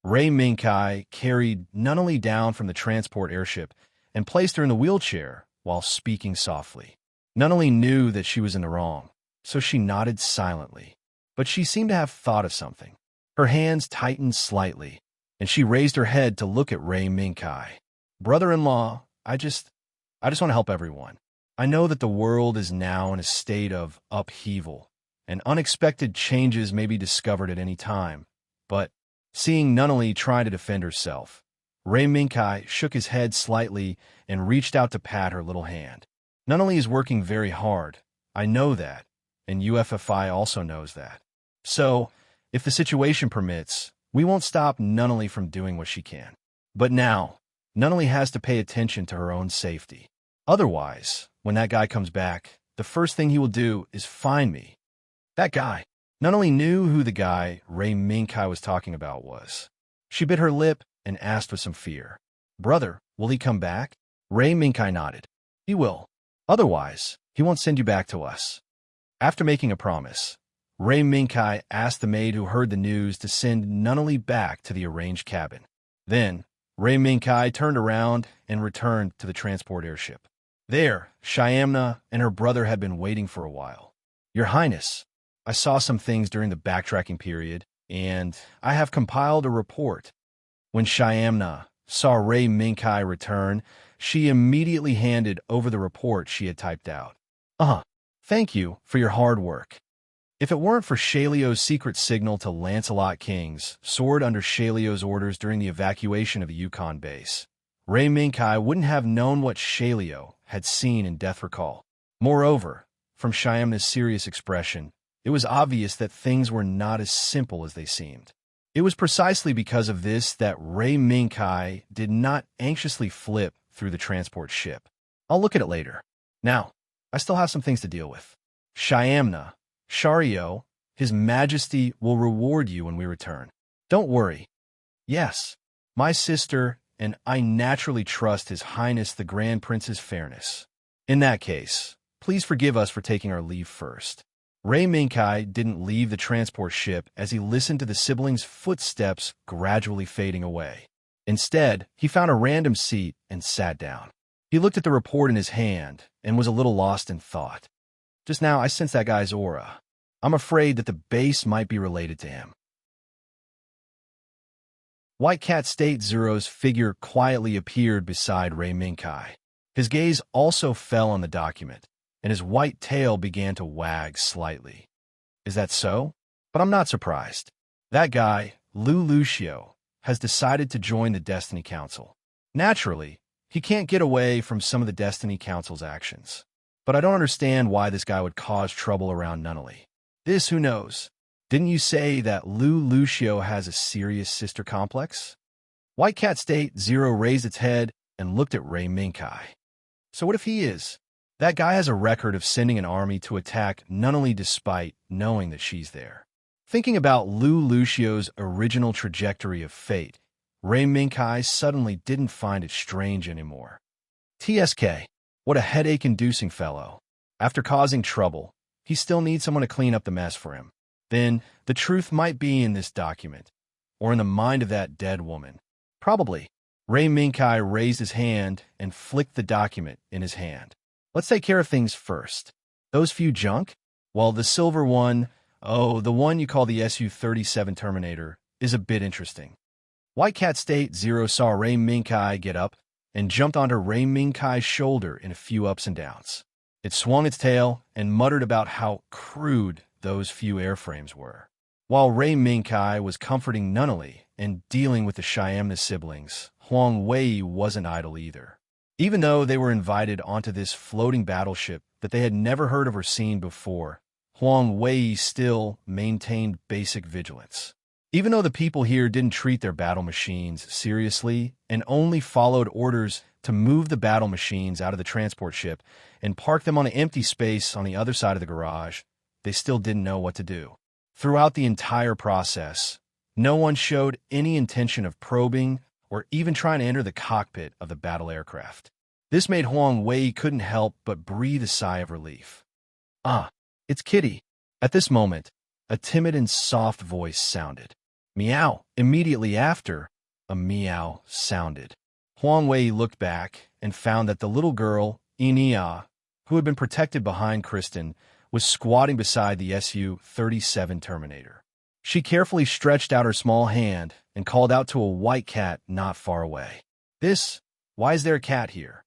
Ray Minkai carried Nunnally down from the transport airship and placed her in the wheelchair while speaking softly. Nunnally knew that she was in the wrong, so she nodded silently. But she seemed to have thought of something. Her hands tightened slightly, and she raised her head to look at Ray Minkai. Brother-in-law, I just want to help everyone. I know that the world is now in a state of upheaval, and unexpected changes may be discovered at any time. But seeing Nunnally try to defend herself, Ray Minkai shook his head slightly and reached out to pat her little hand. Nunnally is working very hard. I know that, and UFFI also knows that. So, if the situation permits, we won't stop Nunnally from doing what she can. But now, Nunnally has to pay attention to her own safety. Otherwise, when that guy comes back, the first thing he will do is find me. That guy. Nunnally knew who the guy Ray Minkai was talking about was. She bit her lip and asked with some fear, Brother, will he come back? Ray Minkai nodded. He will. Otherwise, he won't send you back to us. After making a promise, Ray Minkai asked the maid who heard the news to send Nunnally back to the arranged cabin. Then, Ray Minkai turned around and returned to the transport airship. There, Shyamna and her brother had been waiting for a while. Your Highness, I saw some things during the backtracking period, and I have compiled a report. When Shyamna saw Ray Minkai return, she immediately handed over the report she had typed out. Thank you for your hard work. If it weren't for Shalio's secret signal to Lancelot King's sword under Shalio's orders during the evacuation of the Yukon base, Ray Minkai wouldn't have known what Shalio had seen in Death Recall. Moreover, from Shyamna's serious expression, it was obvious that things were not as simple as they seemed. It was precisely because of this that Ray Minkai did not anxiously flip through the transport ship. I'll look at it later. Now, I still have some things to deal with. Shyamna, Shario, His Majesty will reward you when we return. Don't worry. Yes, my sister and I naturally trust His Highness the Grand Prince's fairness. In that case, please forgive us for taking our leave first. Ray Minkai didn't leave the transport ship as he listened to the siblings' footsteps gradually fading away. Instead, he found a random seat and sat down. He looked at the report in his hand and was a little lost in thought. Just now, I sensed that guy's aura. I'm afraid that the base might be related to him. White Cat State Zero's figure quietly appeared beside Ray Minkai. His gaze also fell on the document, and his white tail began to wag slightly. Is that so? But I'm not surprised. That guy, Lu Lucio, has decided to join the Destiny Council. Naturally, he can't get away from some of the Destiny Council's actions. But I don't understand why this guy would cause trouble around Nunnally. This, who knows? Didn't you say that Lu Lucio has a serious sister complex? White Cat State Zero raised its head and looked at Ray Minkai. So what if he is? That guy has a record of sending an army to attack Nunnally despite knowing that she's there. Thinking about Lu Lucio's original trajectory of fate, Ray Minkai suddenly didn't find it strange anymore. TSK, what a headache-inducing fellow. After causing trouble, he still needs someone to clean up the mess for him. Then, the truth might be in this document, or in the mind of that dead woman. Probably. Ray Minkai raised his hand and flicked the document in his hand. Let's take care of things first. Those few junk? Well, the silver one, oh, the one you call the SU-37 Terminator, is a bit interesting. White Cat State Zero saw Ray Minkai get up and jumped onto Ray Minkai's shoulder in a few ups and downs. It swung its tail and muttered about how crude those few airframes were. While Ray Minkai was comforting Nunnally and dealing with the Shyamna siblings, Huang Wei wasn't idle either. Even though they were invited onto this floating battleship that they had never heard of or seen before, Huang Wei still maintained basic vigilance. Even though the people here didn't treat their battle machines seriously and only followed orders to move the battle machines out of the transport ship and park them on an empty space on the other side of the garage, they still didn't know what to do. Throughout the entire process, no one showed any intention of probing or even trying to enter the cockpit of the battle aircraft. This made Huang Wei couldn't help but breathe a sigh of relief. "Ah, it's Kitty." At this moment, a timid and soft voice sounded. Meow. Immediately after, a meow sounded. Huang Wei looked back and found that the little girl, Inia, who had been protected behind Kristen, was squatting beside the SU-37 Terminator. She carefully stretched out her small hand and called out to a white cat not far away. Why is there a cat here?"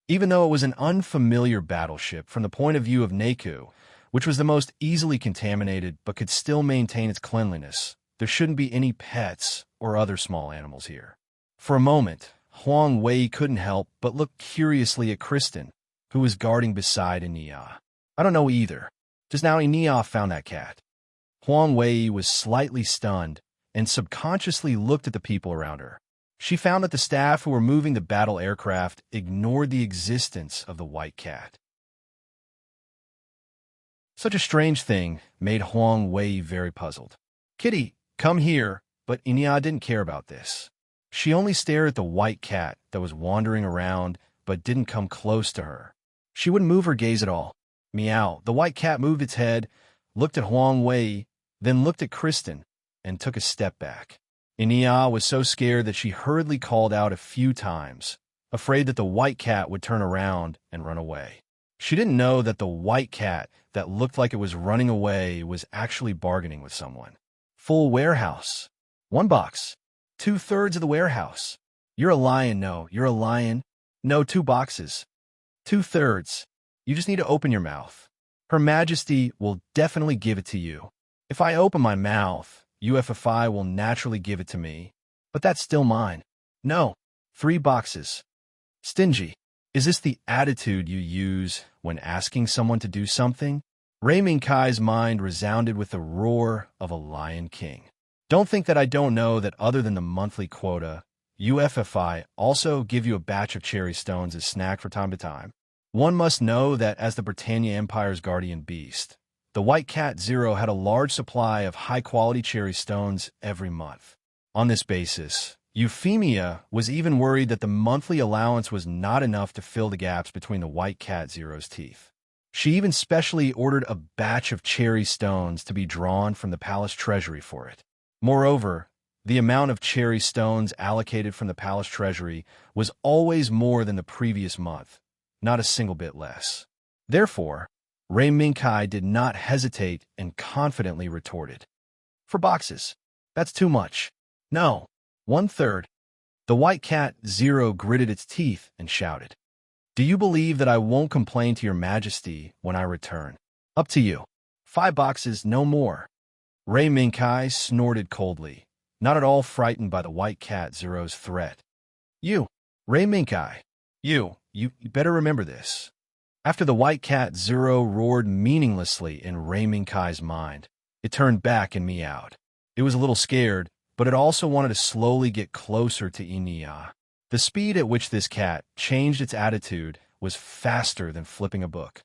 Even though it was an unfamiliar battleship from the point of view of Naku, which was the most easily contaminated but could still maintain its cleanliness, there shouldn't be any pets or other small animals here. For a moment, Huang Wei couldn't help but look curiously at Kristen, who was guarding beside Inia. "I don't know either. Just now Inia found that cat." Huang Wei was slightly stunned and subconsciously looked at the people around her. She found that the staff who were moving the battle aircraft ignored the existence of the white cat. Such a strange thing made Huang Wei very puzzled. "Kitty, come here," but Inia didn't care about this. She only stared at the white cat that was wandering around but didn't come close to her. She wouldn't move her gaze at all. Meow. The white cat moved its head, looked at Huang Wei, then looked at Kristen, and took a step back. Inia was so scared that she hurriedly called out a few times, afraid that the white cat would turn around and run away. She didn't know that the white cat that looked like it was running away was actually bargaining with someone. "Full warehouse. 1 box. 2/3 of the warehouse. You're a lion, no. You're a lion. No, 2 boxes. 2/3. You just need to open your mouth. Her Majesty will definitely give it to you. If I open my mouth, UFFI will naturally give it to me, but that's still mine. No, 3 boxes. Stingy. Is this the attitude you use when asking someone to do something?" Ray Minkai's mind resounded with the roar of a lion king. "Don't think that I don't know that other than the monthly quota, UFFI also give you a batch of cherry stones as snack from time to time. One must know that as the Britannia Empire's guardian beast, the White Cat Zero had a large supply of high-quality cherry stones every month. On this basis, Euphemia was even worried that the monthly allowance was not enough to fill the gaps between the White Cat Zero's teeth. She even specially ordered a batch of cherry stones to be drawn from the palace treasury for it. Moreover, the amount of cherry stones allocated from the palace treasury was always more than the previous month, not a single bit less. Therefore, Ray Minkai did not hesitate and confidently retorted, "For boxes. That's too much. No, 1/3. The White Cat Zero gritted its teeth and shouted, "Do you believe that I won't complain to your Majesty when I return? Up to you. 5 boxes, no more." Ray Minkai snorted coldly, not at all frightened by the White Cat Zero's threat. "You, Ray Minkai, you better remember this." After the White Cat Zero roared meaninglessly in Ray Minkai's mind, it turned back and meowed. It was a little scared, but it also wanted to slowly get closer to Inia. The speed at which this cat changed its attitude was faster than flipping a book.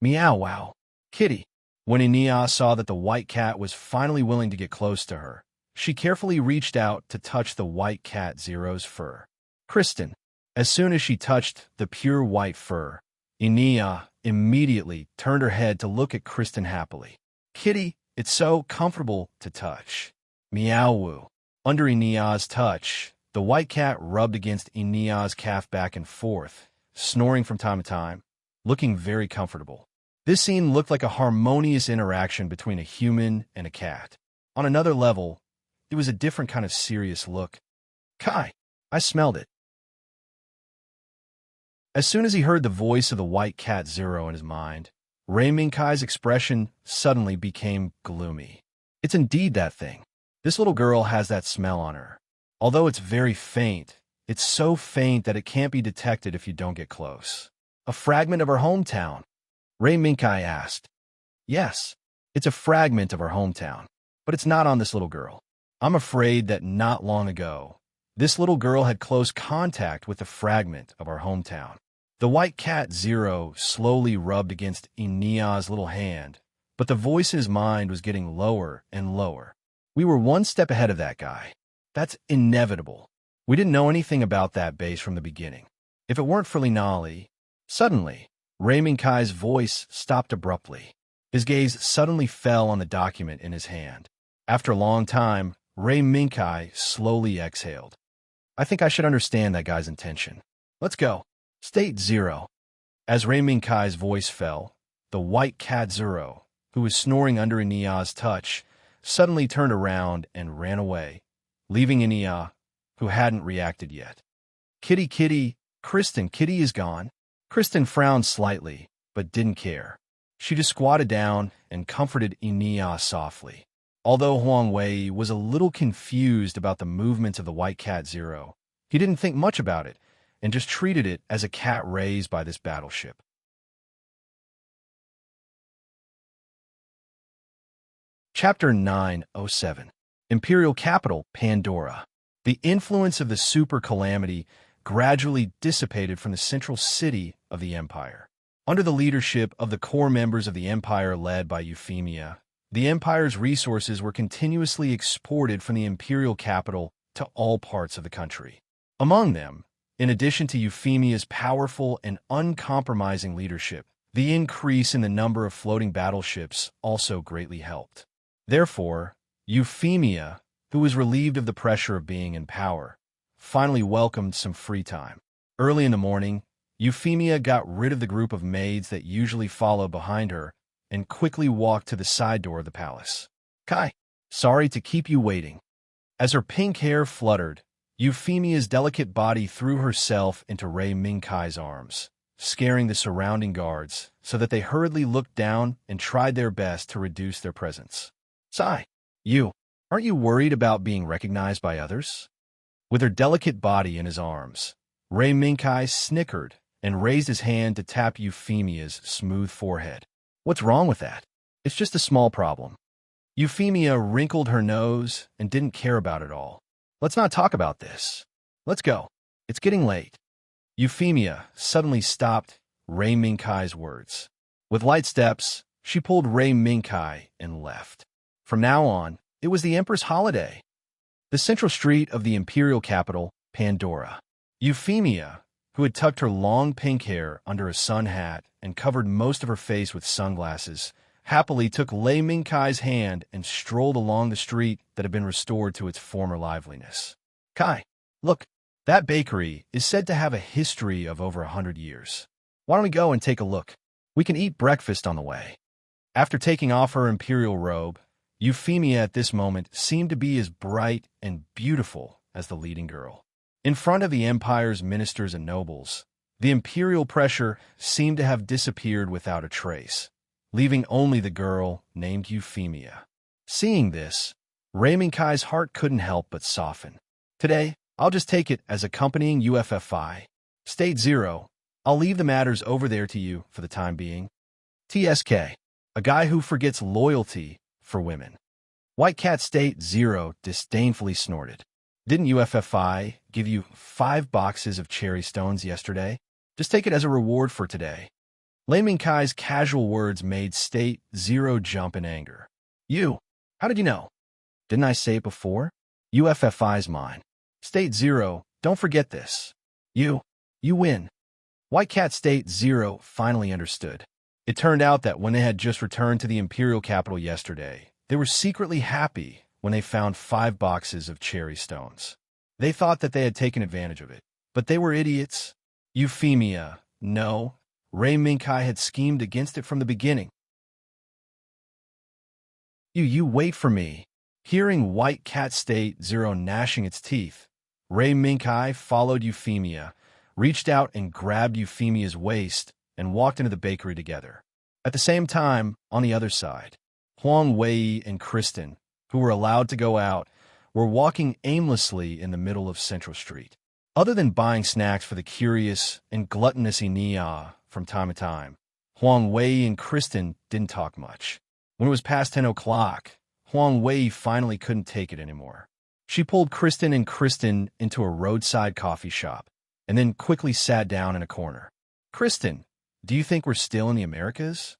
"Meow wow. Kitty." When Inia saw that the white cat was finally willing to get close to her, she carefully reached out to touch the White Cat Zero's fur. Kristen. As soon as she touched the pure white fur, Inia immediately turned her head to look at Kristen happily. "Kitty, it's so comfortable to touch." Meow-woo. Under Inia's touch, the white cat rubbed against Inia's calf back and forth, snoring from time to time, looking very comfortable. This scene looked like a harmonious interaction between a human and a cat. On another level, it was a different kind of serious look. Kai, I smelled it. As soon as he heard the voice of the white cat Zero in his mind, Ray Minkai's expression suddenly became gloomy. It's indeed that thing. This little girl has that smell on her. Although it's very faint, it's so faint that it can't be detected if you don't get close. A fragment of our hometown? Ray Minkai asked. Yes, it's a fragment of our hometown, but it's not on this little girl. I'm afraid that not long ago, this little girl had close contact with a fragment of our hometown. The white cat Zero slowly rubbed against Inia's little hand, but the voice in his mind was getting lower and lower. We were one step ahead of that guy. That's inevitable. We didn't know anything about that base from the beginning. If it weren't for Linali... Suddenly, Ray Minkai's voice stopped abruptly. His gaze suddenly fell on the document in his hand. After a long time, Ray Minkai slowly exhaled. I think I should understand that guy's intention. Let's go. State Zero. As Ray Minkai's voice fell, the white cat Zero, who was snoring under Inia's touch, suddenly turned around and ran away, leaving Inia, who hadn't reacted yet. Kitty, Kristen, Kitty is gone. Kristen frowned slightly, but didn't care. She just squatted down and comforted Inia softly. Although Huang Wei was a little confused about the movements of the white cat Zero, he didn't think much about it and just treated it as a cat raised by this battleship. Chapter 907 Imperial Capital, Pandora. The influence of the super calamity gradually dissipated from the central city of the empire. Under the leadership of the core members of the empire led by Euphemia, the empire's resources were continuously exported from the imperial capital to all parts of the country. Among them, in addition to Euphemia's powerful and uncompromising leadership, the increase in the number of floating battleships also greatly helped. Therefore, Euphemia, who was relieved of the pressure of being in power, finally welcomed some free time. Early in the morning, Euphemia got rid of the group of maids that usually followed behind her and quickly walked to the side door of the palace. Kai, sorry to keep you waiting. As her pink hair fluttered, Euphemia's delicate body threw herself into Ray Minkai's arms, scaring the surrounding guards so that they hurriedly looked down and tried their best to reduce their presence. Sigh, aren't you worried about being recognized by others? With her delicate body in his arms, Ray Minkai snickered and raised his hand to tap Euphemia's smooth forehead. What's wrong with that? It's just a small problem. Euphemia wrinkled her nose and didn't care about it all. Let's not talk about this. Let's go. It's getting late. Euphemia suddenly stopped Ray Minkai's words. With light steps, she pulled Ray Minkai and left. From now on, it was the Emperor's holiday. The central street of the imperial capital, Pandora. Euphemia, who had tucked her long pink hair under a sun hat and covered most of her face with sunglasses, happily took Lei Minkai's hand and strolled along the street that had been restored to its former liveliness. Kai, look, that bakery is said to have a history of over 100 years. Why don't we go and take a look? We can eat breakfast on the way. After taking off her imperial robe, Euphemia at this moment seemed to be as bright and beautiful as the leading girl. In front of the empire's ministers and nobles, the imperial pressure seemed to have disappeared without a trace, leaving only the girl named Euphemia. Seeing this, Ray Minkai's heart couldn't help but soften. Today, I'll just take it as accompanying UFFI. State Zero, I'll leave the matters over there to you for the time being. TSK, a guy who forgets loyalty for women. White Cat State Zero disdainfully snorted. Didn't UFFI give you 5 boxes of cherry stones yesterday? Just take it as a reward for today. Lei Minkai's casual words made State Zero jump in anger. How did you know? Didn't I say it before? UFFI's mine. State Zero, don't forget this. You win. White Cat State Zero finally understood. It turned out that when they had just returned to the imperial capital yesterday, they were secretly happy when they found 5 boxes of cherry stones. They thought that they had taken advantage of it, but they were idiots. Euphemia, no. Ray Minkai had schemed against it from the beginning. You wait for me. Hearing White Cat State Zero gnashing its teeth, Ray Minkai followed Euphemia, reached out and grabbed Euphemia's waist, and walked into the bakery together. At the same time, on the other side, Huang Wei and Kristen, who were allowed to go out, were walking aimlessly in the middle of Central Street. Other than buying snacks for the curious and gluttonous Enia from time to time, Huang Wei and Kristen didn't talk much. When it was past 10 o'clock, Huang Wei finally couldn't take it anymore. She pulled Kristen into a roadside coffee shop, and then quickly sat down in a corner. Kristen, do you think we're still in the Americas?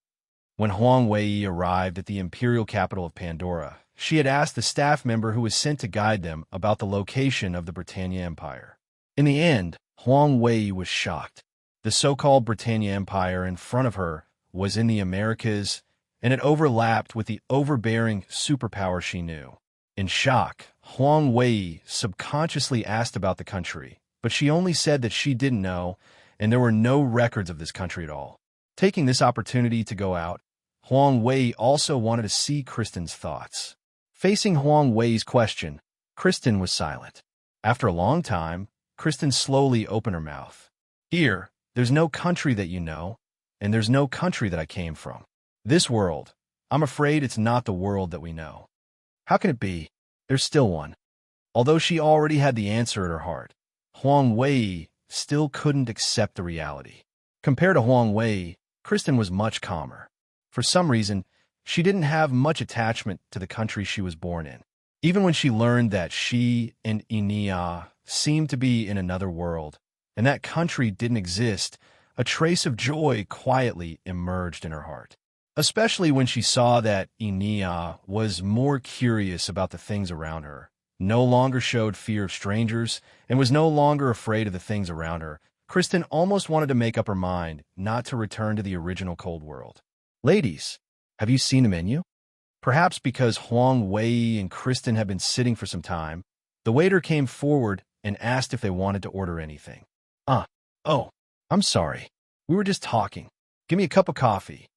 When Huang Wei arrived at the imperial capital of Pandora, she had asked the staff member who was sent to guide them about the location of the Britannia Empire. In the end, Huang Wei was shocked. The so-called Britannia Empire in front of her was in the Americas, and it overlapped with the overbearing superpower she knew. In shock, Huang Wei subconsciously asked about the country, but she only said that she didn't know, and there were no records of this country at all. Taking this opportunity to go out, Huang Wei also wanted to see Kristen's thoughts. Facing Huang Wei's question, Kristen was silent. After a long time, Kristen slowly opened her mouth. Here, there's no country that you know, and there's no country that I came from. This world, I'm afraid it's not the world that we know. How can it be? There's still one. Although she already had the answer at her heart, Huang Wei still couldn't accept the reality. Compared to Huang Wei, Kristen was much calmer. For some reason, she didn't have much attachment to the country she was born in. Even when she learned that she and Enia seemed to be in another world, and that country didn't exist, a trace of joy quietly emerged in her heart. Especially when she saw that Enia was more curious about the things around her, no longer showed fear of strangers, and was no longer afraid of the things around her, Kristen almost wanted to make up her mind not to return to the original Cold World. Ladies, have you seen the menu? Perhaps because Huang Wei and Kristen had been sitting for some time, the waiter came forward and asked if they wanted to order anything. Oh, I'm sorry. We were just talking. Give me a cup of coffee.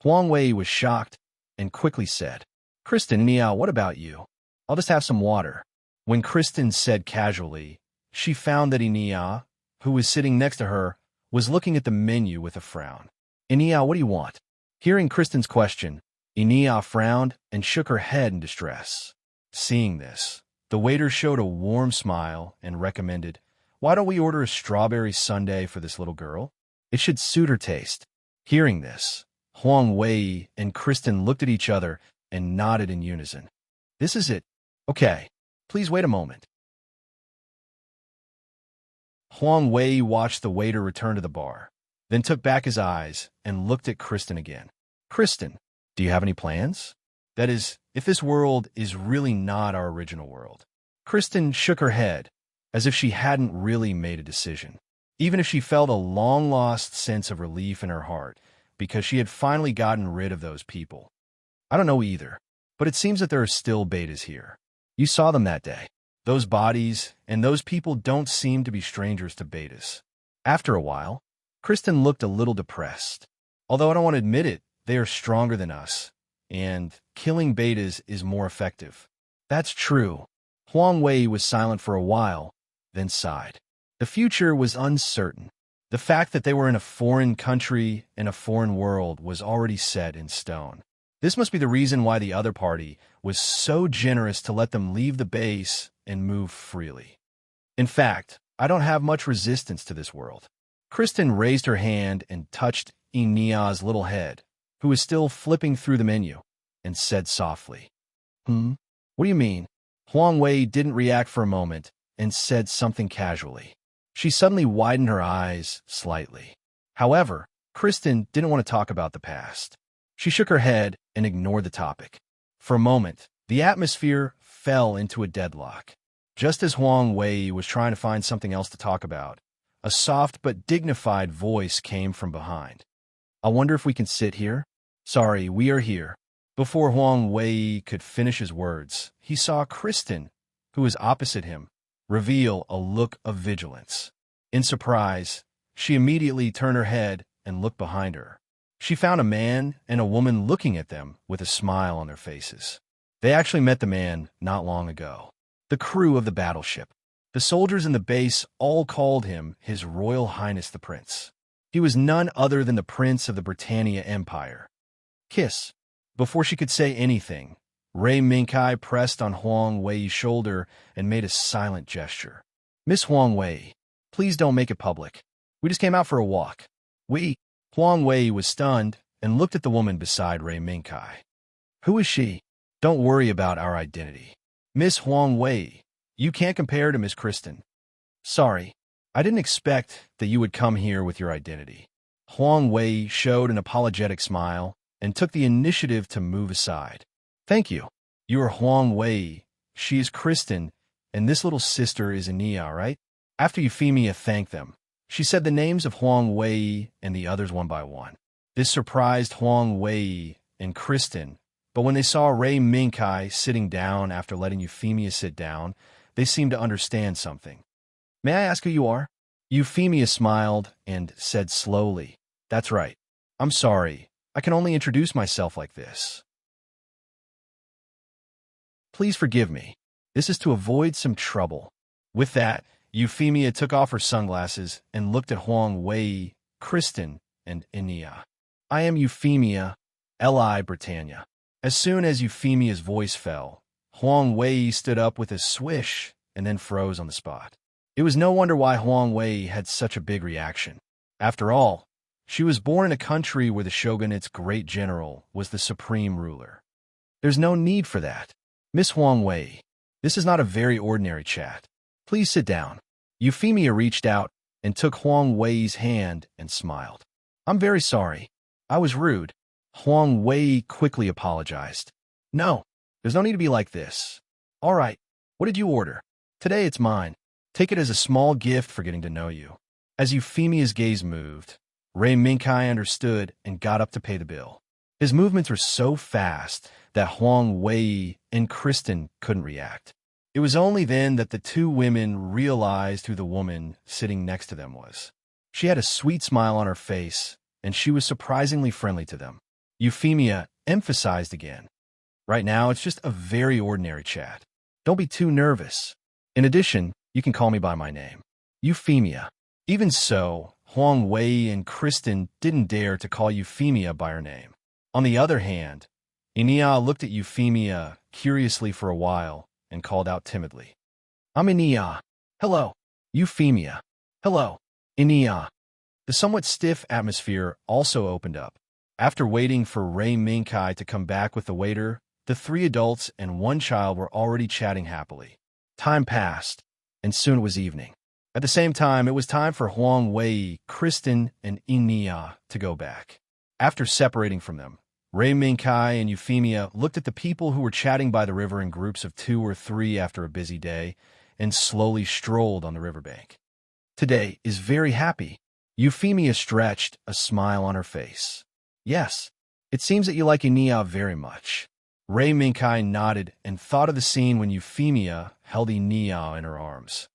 Huang Wei was shocked and quickly said, Kristen, Nia, what about you? I'll just have some water. When Kristen said casually, she found that Nia, who was sitting next to her, was looking at the menu with a frown. Nia, what do you want? Hearing Kristen's question, Enia frowned and shook her head in distress. Seeing this, the waiter showed a warm smile and recommended, why don't we order a strawberry sundae for this little girl? It should suit her taste. Hearing this, Huang Wei and Kristen looked at each other and nodded in unison. This is it. Okay, please wait a moment. Huang Wei watched the waiter return to the bar, then took back his eyes and looked at Kristen again. Kristen, do you have any plans? That is, if this world is really not our original world. Kristen shook her head, as if she hadn't really made a decision, even if she felt a long-lost sense of relief in her heart, because she had finally gotten rid of those people. I don't know either, but it seems that there are still betas here. You saw them that day. Those bodies and those people don't seem to be strangers to betas. After a while, Kristen looked a little depressed. Although I don't want to admit it, they are stronger than us, and killing betas is more effective. That's true. Huang Wei was silent for a while, then sighed. The future was uncertain. The fact that they were in a foreign country and a foreign world was already set in stone. This must be the reason why the other party was so generous to let them leave the base and move freely. In fact, I don't have much resistance to this world. Kristen raised her hand and touched Enia's little head, who was still flipping through the menu, and said softly, What do you mean? Huang Wei didn't react for a moment and said something casually. She suddenly widened her eyes slightly. However, Kristen didn't want to talk about the past. She shook her head and ignored the topic. For a moment, the atmosphere fell into a deadlock. Just as Huang Wei was trying to find something else to talk about, a soft but dignified voice came from behind. I wonder if we can sit here? Sorry, we are here. Before Huang Wei could finish his words, he saw Kristen, who was opposite him, reveal a look of vigilance. In surprise, she immediately turned her head and looked behind her. She found a man and a woman looking at them with a smile on their faces. They actually met the man not long ago. The crew of the battleship. The soldiers in the base all called him His Royal Highness the Prince. He was none other than the Prince of the Britannia Empire. Kiss. Before she could say anything, Ray Minkai pressed on Huang Wei's shoulder and made a silent gesture. Miss Huang Wei, please don't make it public. We just came out for a walk. Huang Wei was stunned and looked at the woman beside Ray Minkai. Who is she? Don't worry about our identity. Miss Huang Wei, you can't compare to Miss Kristen. Sorry, I didn't expect that you would come here with your identity. Huang Wei showed an apologetic smile and took the initiative to move aside. Thank you. You are Huang Wei, she is Kristen, and this little sister is Ania, right? After Euphemia thanked them, she said the names of Huang Wei and the others one by one. This surprised Huang Wei and Kristen, but when they saw Ray Minkai sitting down after letting Euphemia sit down, they seemed to understand something. May I ask who you are? Euphemia smiled and said slowly, That's right. I'm sorry. I can only introduce myself like this. Please forgive me. This is to avoid some trouble. With that, Euphemia took off her sunglasses and looked at Huang Wei, Kristen, and Ania. I am Euphemia, Li Britannia. As soon as Euphemia's voice fell, Huang Wei stood up with a swish and then froze on the spot. It was no wonder why Huang Wei had such a big reaction. After all, she was born in a country where the shogunate's great general was the supreme ruler. There's no need for that. Miss Huang Wei, this is not a very ordinary chat. Please sit down. Euphemia reached out and took Huang Wei's hand and smiled. I'm very sorry. I was rude. Huang Wei quickly apologized. No, there's no need to be like this. All right, what did you order? Today it's mine. Take it as a small gift for getting to know you. As Euphemia's gaze moved, Ray Minkai understood and got up to pay the bill. His movements were so fast that Huang Wei and Kristen couldn't react. It was only then that the two women realized who the woman sitting next to them was. She had a sweet smile on her face, and she was surprisingly friendly to them. Euphemia emphasized again. Right now, it's just a very ordinary chat. Don't be too nervous. In addition, you can call me by my name, Euphemia. Even so, Huang Wei and Kristen didn't dare to call Euphemia by her name. On the other hand, Ania looked at Euphemia curiously for a while and called out timidly. I'm Ania. Hello. Euphemia. Hello. Ania. The somewhat stiff atmosphere also opened up. After waiting for Ray Minkai to come back with the waiter, the three adults and one child were already chatting happily. Time passed, and soon it was evening. At the same time, it was time for Huang Wei, Kristen, and Ania to go back. After separating from them, Ray Minkai and Euphemia looked at the people who were chatting by the river in groups of 2 or 3 after a busy day and slowly strolled on the riverbank. Today is very happy. Euphemia stretched a smile on her face. Yes, it seems that you like Ania very much. Ray Minkai nodded and thought of the scene when Euphemia held Ania in her arms.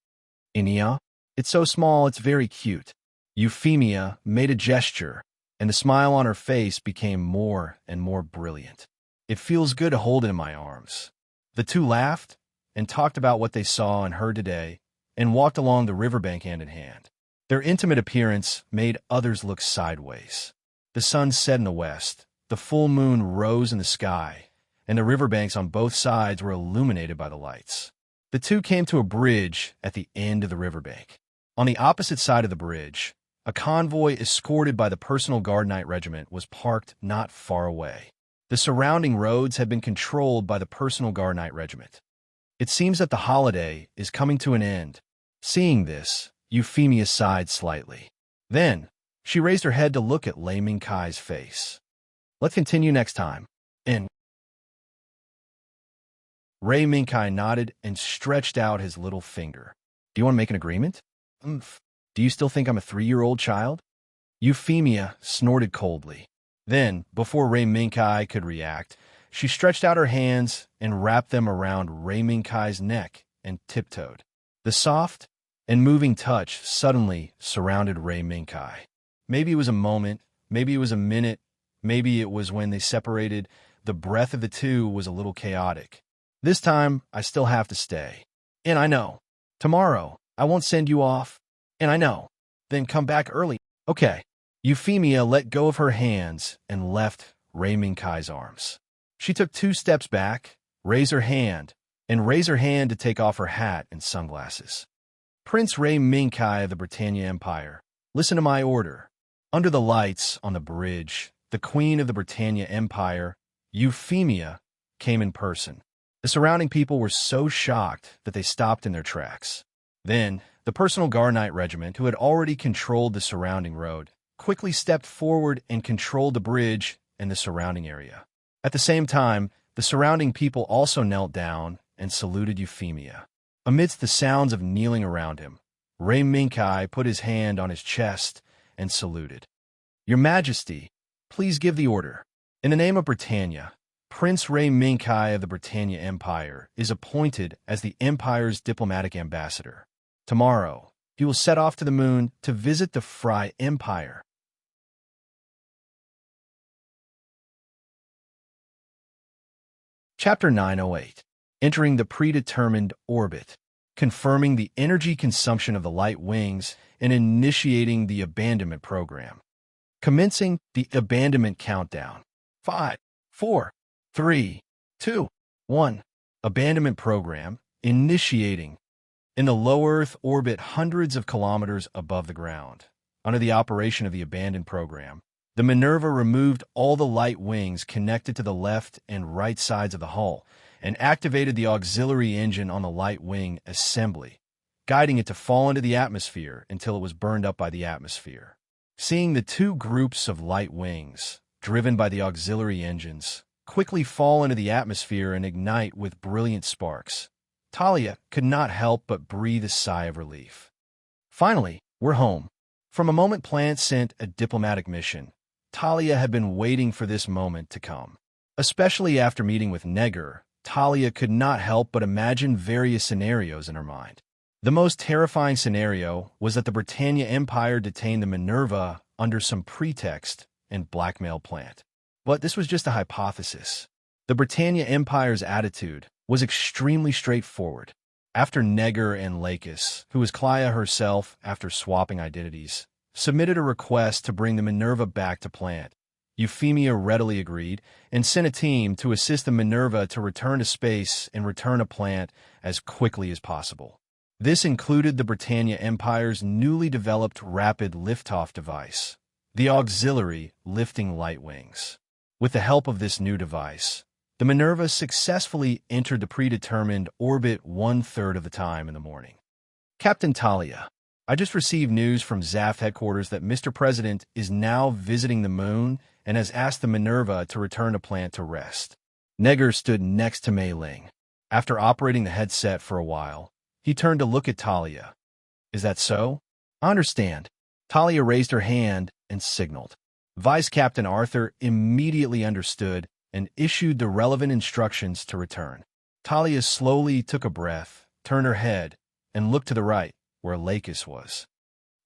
Ania? It's so small, it's very cute. Euphemia made a gesture, and the smile on her face became more and more brilliant. It feels good to hold it in my arms. The two laughed and talked about what they saw and heard today and walked along the riverbank hand in hand. Their intimate appearance made others look sideways. The sun set in the west, the full moon rose in the sky, and the riverbanks on both sides were illuminated by the lights. The two came to a bridge at the end of the riverbank. On the opposite side of the bridge, a convoy escorted by the Personal Guard Knight Regiment was parked not far away. The surrounding roads had been controlled by the Personal Guard Knight Regiment. It seems that the holiday is coming to an end. Seeing this, Euphemia sighed slightly. Then, she raised her head to look at Lei Mingkai's face. Let's continue next time. And Ray Minkai nodded and stretched out his little finger. Do you want to make an agreement? Do you still think I'm a 3-year-old child? Euphemia snorted coldly. Then, before Ray Minkai could react, she stretched out her hands and wrapped them around Ray Minkai's neck and tiptoed. The soft and moving touch suddenly surrounded Ray Minkai. Maybe it was a moment, maybe it was a minute, maybe it was when they separated. The breath of the two was a little chaotic. This time, I still have to stay. And I know. Tomorrow, I won't send you off. And I know. Then come back early. Okay. Euphemia let go of her hands and left Rei Minkai's arms. She took 2 steps back, raised her hand to take off her hat and sunglasses. Prince Rei Minkai of the Britannia Empire, listen to my order. Under the lights on the bridge, the Queen of the Britannia Empire, Euphemia, came in person. The surrounding people were so shocked that they stopped in their tracks. Then, the personal Garnite regiment, who had already controlled the surrounding road, quickly stepped forward and controlled the bridge and the surrounding area. At the same time, the surrounding people also knelt down and saluted Euphemia. Amidst the sounds of kneeling around him, Rei Minkai put his hand on his chest and saluted. Your Majesty, please give the order. In the name of Britannia, Prince Rei Minkai of the Britannia Empire is appointed as the Empire's diplomatic ambassador. Tomorrow, he will set off to the moon to visit the Fry Empire. Chapter 908. Entering the predetermined orbit, confirming the energy consumption of the light wings, and initiating the abandonment program. Commencing the abandonment countdown. 5, 4, 3, 2, 1. Abandonment program initiating. In the low Earth orbit hundreds of kilometers above the ground, under the operation of the abandoned program, the Minerva removed all the light wings connected to the left and right sides of the hull and activated the auxiliary engine on the light wing assembly, guiding it to fall into the atmosphere until it was burned up by the atmosphere. Seeing the 2 groups of light wings, driven by the auxiliary engines, quickly fall into the atmosphere and ignite with brilliant sparks, Talia could not help but breathe a sigh of relief. Finally, we're home. From a moment Plant sent a diplomatic mission, Talia had been waiting for this moment to come. Especially after meeting with Neger, Talia could not help but imagine various scenarios in her mind. The most terrifying scenario was that the Britannia Empire detained the Minerva under some pretext and blackmailed Plant. But this was just a hypothesis. The Britannia Empire's attitude was extremely straightforward. After Neger and Lakis, who was Clea herself after swapping identities, submitted a request to bring the Minerva back to Plant, Euphemia readily agreed and sent a team to assist the Minerva to return to space and return to Plant as quickly as possible. This included the Britannia Empire's newly developed rapid liftoff device, the auxiliary lifting light wings. With the help of this new device, the Minerva successfully entered the predetermined orbit 1/3 of the time in the morning. Captain Talia, I just received news from ZAFT headquarters that Mr. President is now visiting the moon and has asked the Minerva to return to Plant to rest. Neger stood next to Mei Ling. After operating the headset for a while, he turned to look at Talia. Is that so? I understand. Talia raised her hand and signaled. Vice Captain Arthur immediately understood and issued the relevant instructions to return. Talia slowly took a breath, turned her head, and looked to the right, where Lakis was.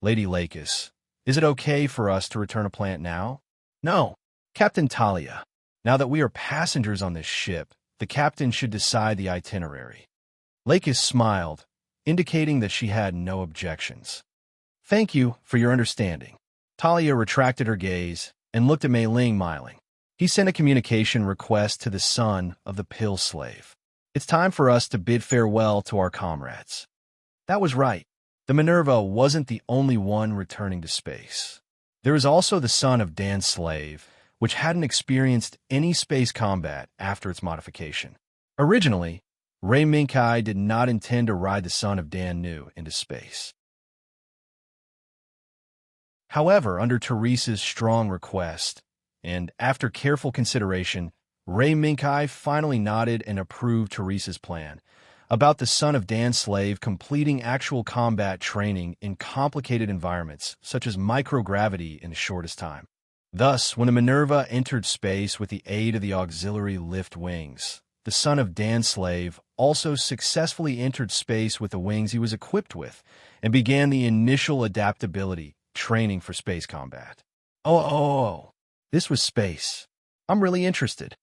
Lady Lakis, is it okay for us to return to Plant now? No, Captain Talia. Now that we are passengers on this ship, the captain should decide the itinerary. Lakis smiled, indicating that she had no objections. Thank you for your understanding. Talia retracted her gaze and looked at Mei Ling, smiling. He sent a communication request to the son of the pill slave. It's time for us to bid farewell to our comrades. That was right. The Minerva wasn't the only one returning to space. There was also the son of Dan's slave, which hadn't experienced any space combat after its modification. Originally, Rei Minkai did not intend to ride the son of Dan Nu into space. However, under Teresa's strong request, and after careful consideration, Rei Minkai finally nodded and approved Teresa's plan about the son of Dan's slave completing actual combat training in complicated environments, such as microgravity, in the shortest time. Thus, when the Minerva entered space with the aid of the auxiliary lift wings, the son of Dan's slave also successfully entered space with the wings he was equipped with and began the initial adaptability training for space combat. Oh, this was space. I'm really interested.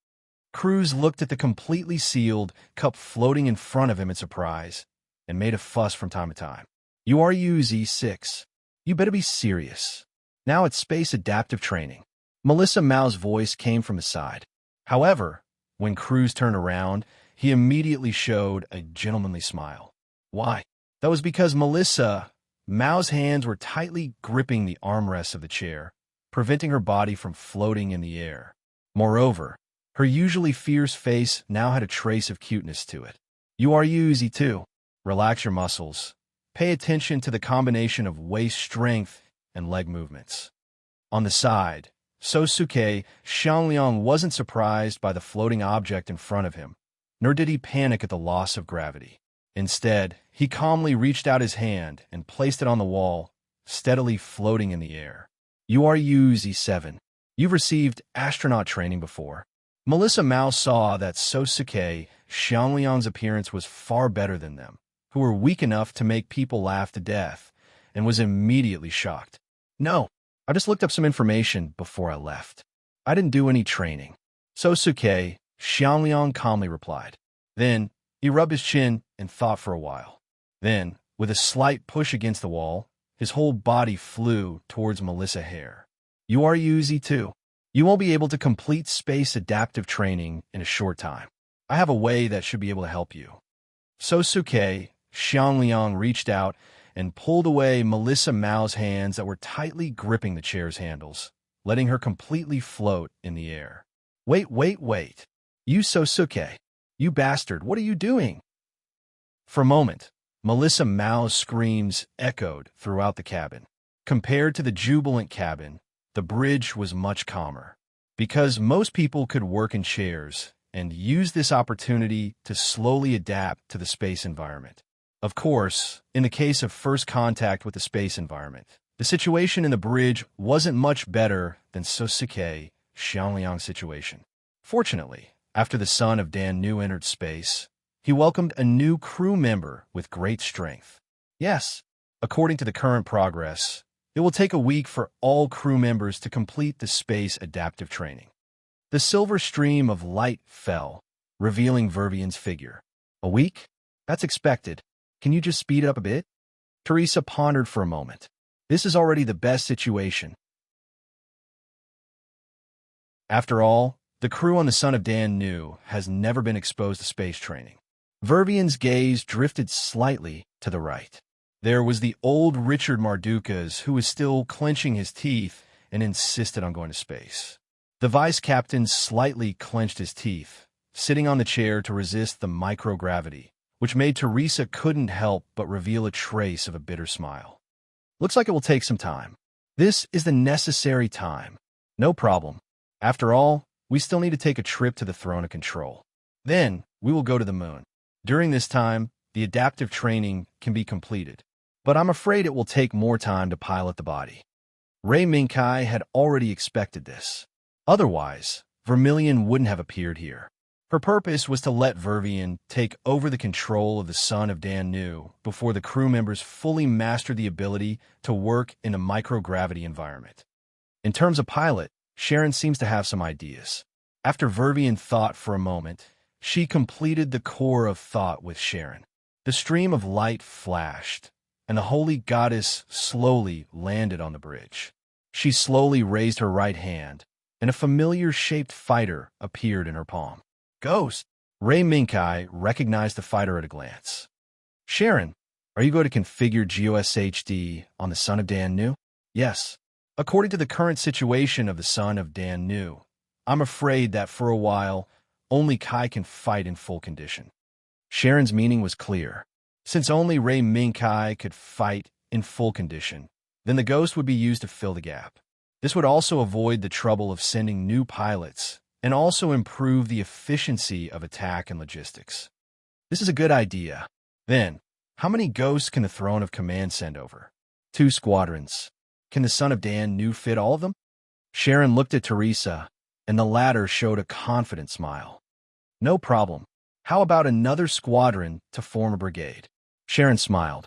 Cruz looked at the completely sealed cup floating in front of him in surprise and made a fuss from time to time. You are Z6. You better be serious. Now it's space adaptive training. Melissa Mao's voice came from his side. However, when Cruz turned around, he immediately showed a gentlemanly smile. Why? That was because Melissa Mao's hands were tightly gripping the armrests of the chair, preventing her body from floating in the air. Moreover, her usually fierce face now had a trace of cuteness to it. You are easy too. Relax your muscles. Pay attention to the combination of waist strength and leg movements. On the side, Sosuke Xiangliang wasn't surprised by the floating object in front of him, nor did he panic at the loss of gravity. Instead, he calmly reached out his hand and placed it on the wall, steadily floating in the air. You are Z7. You've received astronaut training before. Melissa Mao saw that Sosuke Xiangliang's appearance was far better than them, who were weak enough to make people laugh to death, and was immediately shocked. No, I just looked up some information before I left. I didn't do any training. Sosuke Xiangliang calmly replied. Then, he rubbed his chin and thought for a while. Then, with a slight push against the wall, his whole body flew towards Melissa Hare. You are Z2. You won't be able to complete space adaptive training in a short time. I have a way that should be able to help you. Sosuke Xiangliang reached out and pulled away Melissa Mao's hands that were tightly gripping the chair's handles, letting her completely float in the air. Wait. You Sosuke. You bastard, what are you doing? For a moment, Melissa Mao's screams echoed throughout the cabin. Compared to the jubilant cabin, the bridge was much calmer, because most people could work in chairs and use this opportunity to slowly adapt to the space environment. Of course, in the case of first contact with the space environment, the situation in the bridge wasn't much better than Sosuke Xiangliang's situation. Fortunately, after the son of Dan Nu entered space, he welcomed a new crew member with great strength. Yes, according to the current progress, it will take a week for all crew members to complete the space adaptive training. The silver stream of light fell, revealing Vervian's figure. A week? That's expected. Can you just speed it up a bit? Teresa pondered for a moment. This is already the best situation. After all, the crew on the Son of Dan Nu has never been exposed to space training. Vervian's gaze drifted slightly to the right. There was the old Richard Mardukas, who was still clenching his teeth and insisted on going to space. The vice captain slightly clenched his teeth, sitting on the chair to resist the microgravity, which made Teresa couldn't help but reveal a trace of a bitter smile. Looks like it will take some time. This is the necessary time. No problem. After all, we still need to take a trip to the Throne of Control. Then, we will go to the moon. During this time, the adaptive training can be completed, but I'm afraid it will take more time to pilot the body. Ray Minkai had already expected this. Otherwise, Vermilion wouldn't have appeared here. Her purpose was to let Vervian take over the control of the Son of Dan Nu before the crew members fully mastered the ability to work in a microgravity environment. In terms of pilot, Sharon seems to have some ideas. After Vervian thought for a moment, she completed the core of thought with Sharon. The stream of light flashed, and the holy goddess slowly landed on the bridge. She slowly raised her right hand, and a familiar-shaped fighter appeared in her palm. Ghost! Ray Minkai recognized the fighter at a glance. Sharon, are you going to configure GOSHD on the Son of Dan Nu? Yes. According to the current situation of the Son of Dan Nu, I'm afraid that for a while, only Kai can fight in full condition. Sharon's meaning was clear. Since only Ray Minkai could fight in full condition, then the ghost would be used to fill the gap. This would also avoid the trouble of sending new pilots and also improve the efficiency of attack and logistics. This is a good idea. Then, how many ghosts can the Throne of Command send over? 2 squadrons. Can the Son of Dan Nu fit all of them? Sharon looked at Teresa, and the latter showed a confident smile. No problem. How about another squadron to form a brigade? Sharon smiled.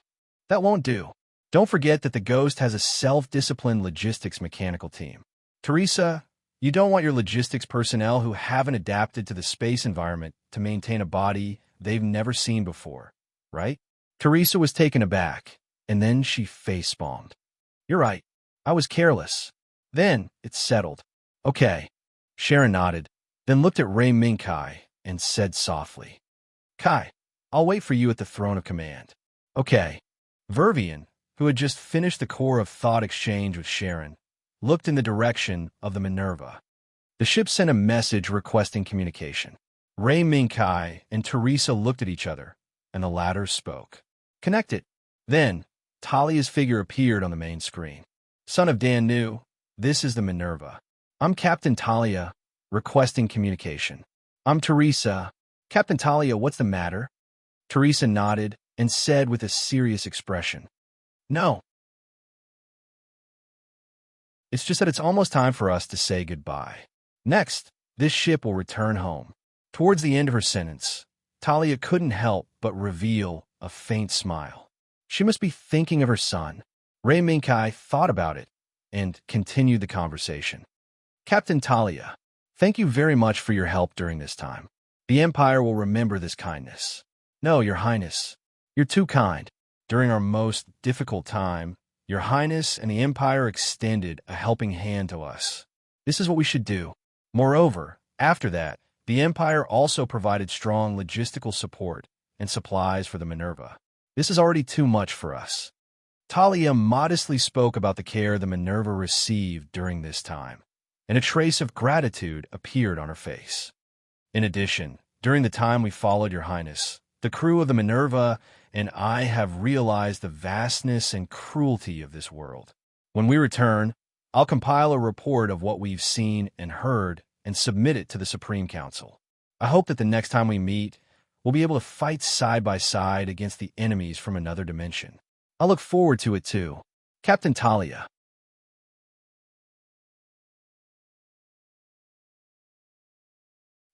That won't do. Don't forget that the Ghost has a self-disciplined logistics mechanical team. Teresa, you don't want your logistics personnel who haven't adapted to the space environment to maintain a body they've never seen before, right? Teresa was taken aback, and then she face-palmed. You're right. I was careless. Then it settled. Okay. Sharon nodded, then looked at Ray Ming Kai and said softly, Kai, I'll wait for you at the throne of command. Okay. Vervian, who had just finished the core of thought exchange with Sharon, looked in the direction of the Minerva. The ship sent a message requesting communication. Ray Ming Kai and Teresa looked at each other, and the latter spoke. Connect it. Then, Talia's figure appeared on the main screen. Son of Dan Nu, this is the Minerva. I'm Captain Talia, requesting communication. I'm Teresa. Captain Talia, what's the matter? Teresa nodded and said with a serious expression, No. It's just that it's almost time for us to say goodbye. Next, this ship will return home. Towards the end of her sentence, Talia couldn't help but reveal a faint smile. She must be thinking of her son. Ray Minkai thought about it and continued the conversation. Captain Talia, thank you very much for your help during this time. The Empire will remember this kindness. No, Your Highness, you're too kind. During our most difficult time, Your Highness and the Empire extended a helping hand to us. This is what we should do. Moreover, after that, the Empire also provided strong logistical support and supplies for the Minerva. This is already too much for us. Talia modestly spoke about the care the Minerva received during this time, and a trace of gratitude appeared on her face. In addition, during the time we followed Your Highness, the crew of the Minerva and I have realized the vastness and cruelty of this world. When we return, I'll compile a report of what we've seen and heard and submit it to the Supreme Council. I hope that the next time we meet, we'll be able to fight side by side against the enemies from another dimension. I look forward to it too. Captain Talia.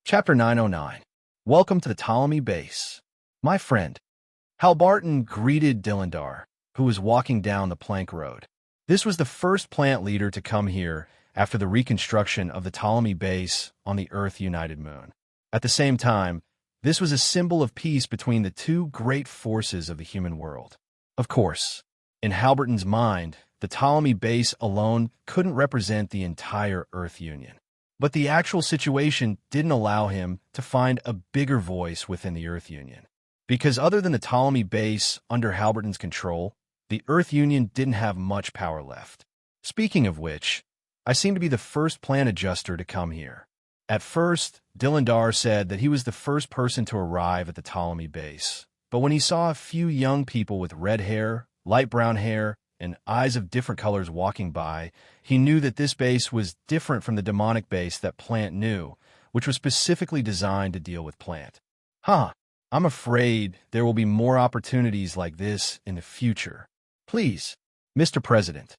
Chapter 909. Welcome to the Ptolemy Base. My friend. Halbarton greeted Dillandar, who was walking down the plank road. This was the first plant leader to come here after the reconstruction of the Ptolemy Base on the Earth United Moon. At the same time, this was a symbol of peace between the two great forces of the human world. Of course, in Halberton's mind, the Ptolemy Base alone couldn't represent the entire Earth Union. But the actual situation didn't allow him to find a bigger voice within the Earth Union. Because other than the Ptolemy Base under Halberton's control, the Earth Union didn't have much power left. Speaking of which, I seem to be the first plant adjuster to come here. At first, Dillandar said that he was the first person to arrive at the Ptolemy Base. But when he saw a few young people with red hair, light brown hair, and eyes of different colors walking by, he knew that this base was different from the demonic base that Plant knew, which was specifically designed to deal with Plant. I'm afraid there will be more opportunities like this in the future. Please, Mr. President.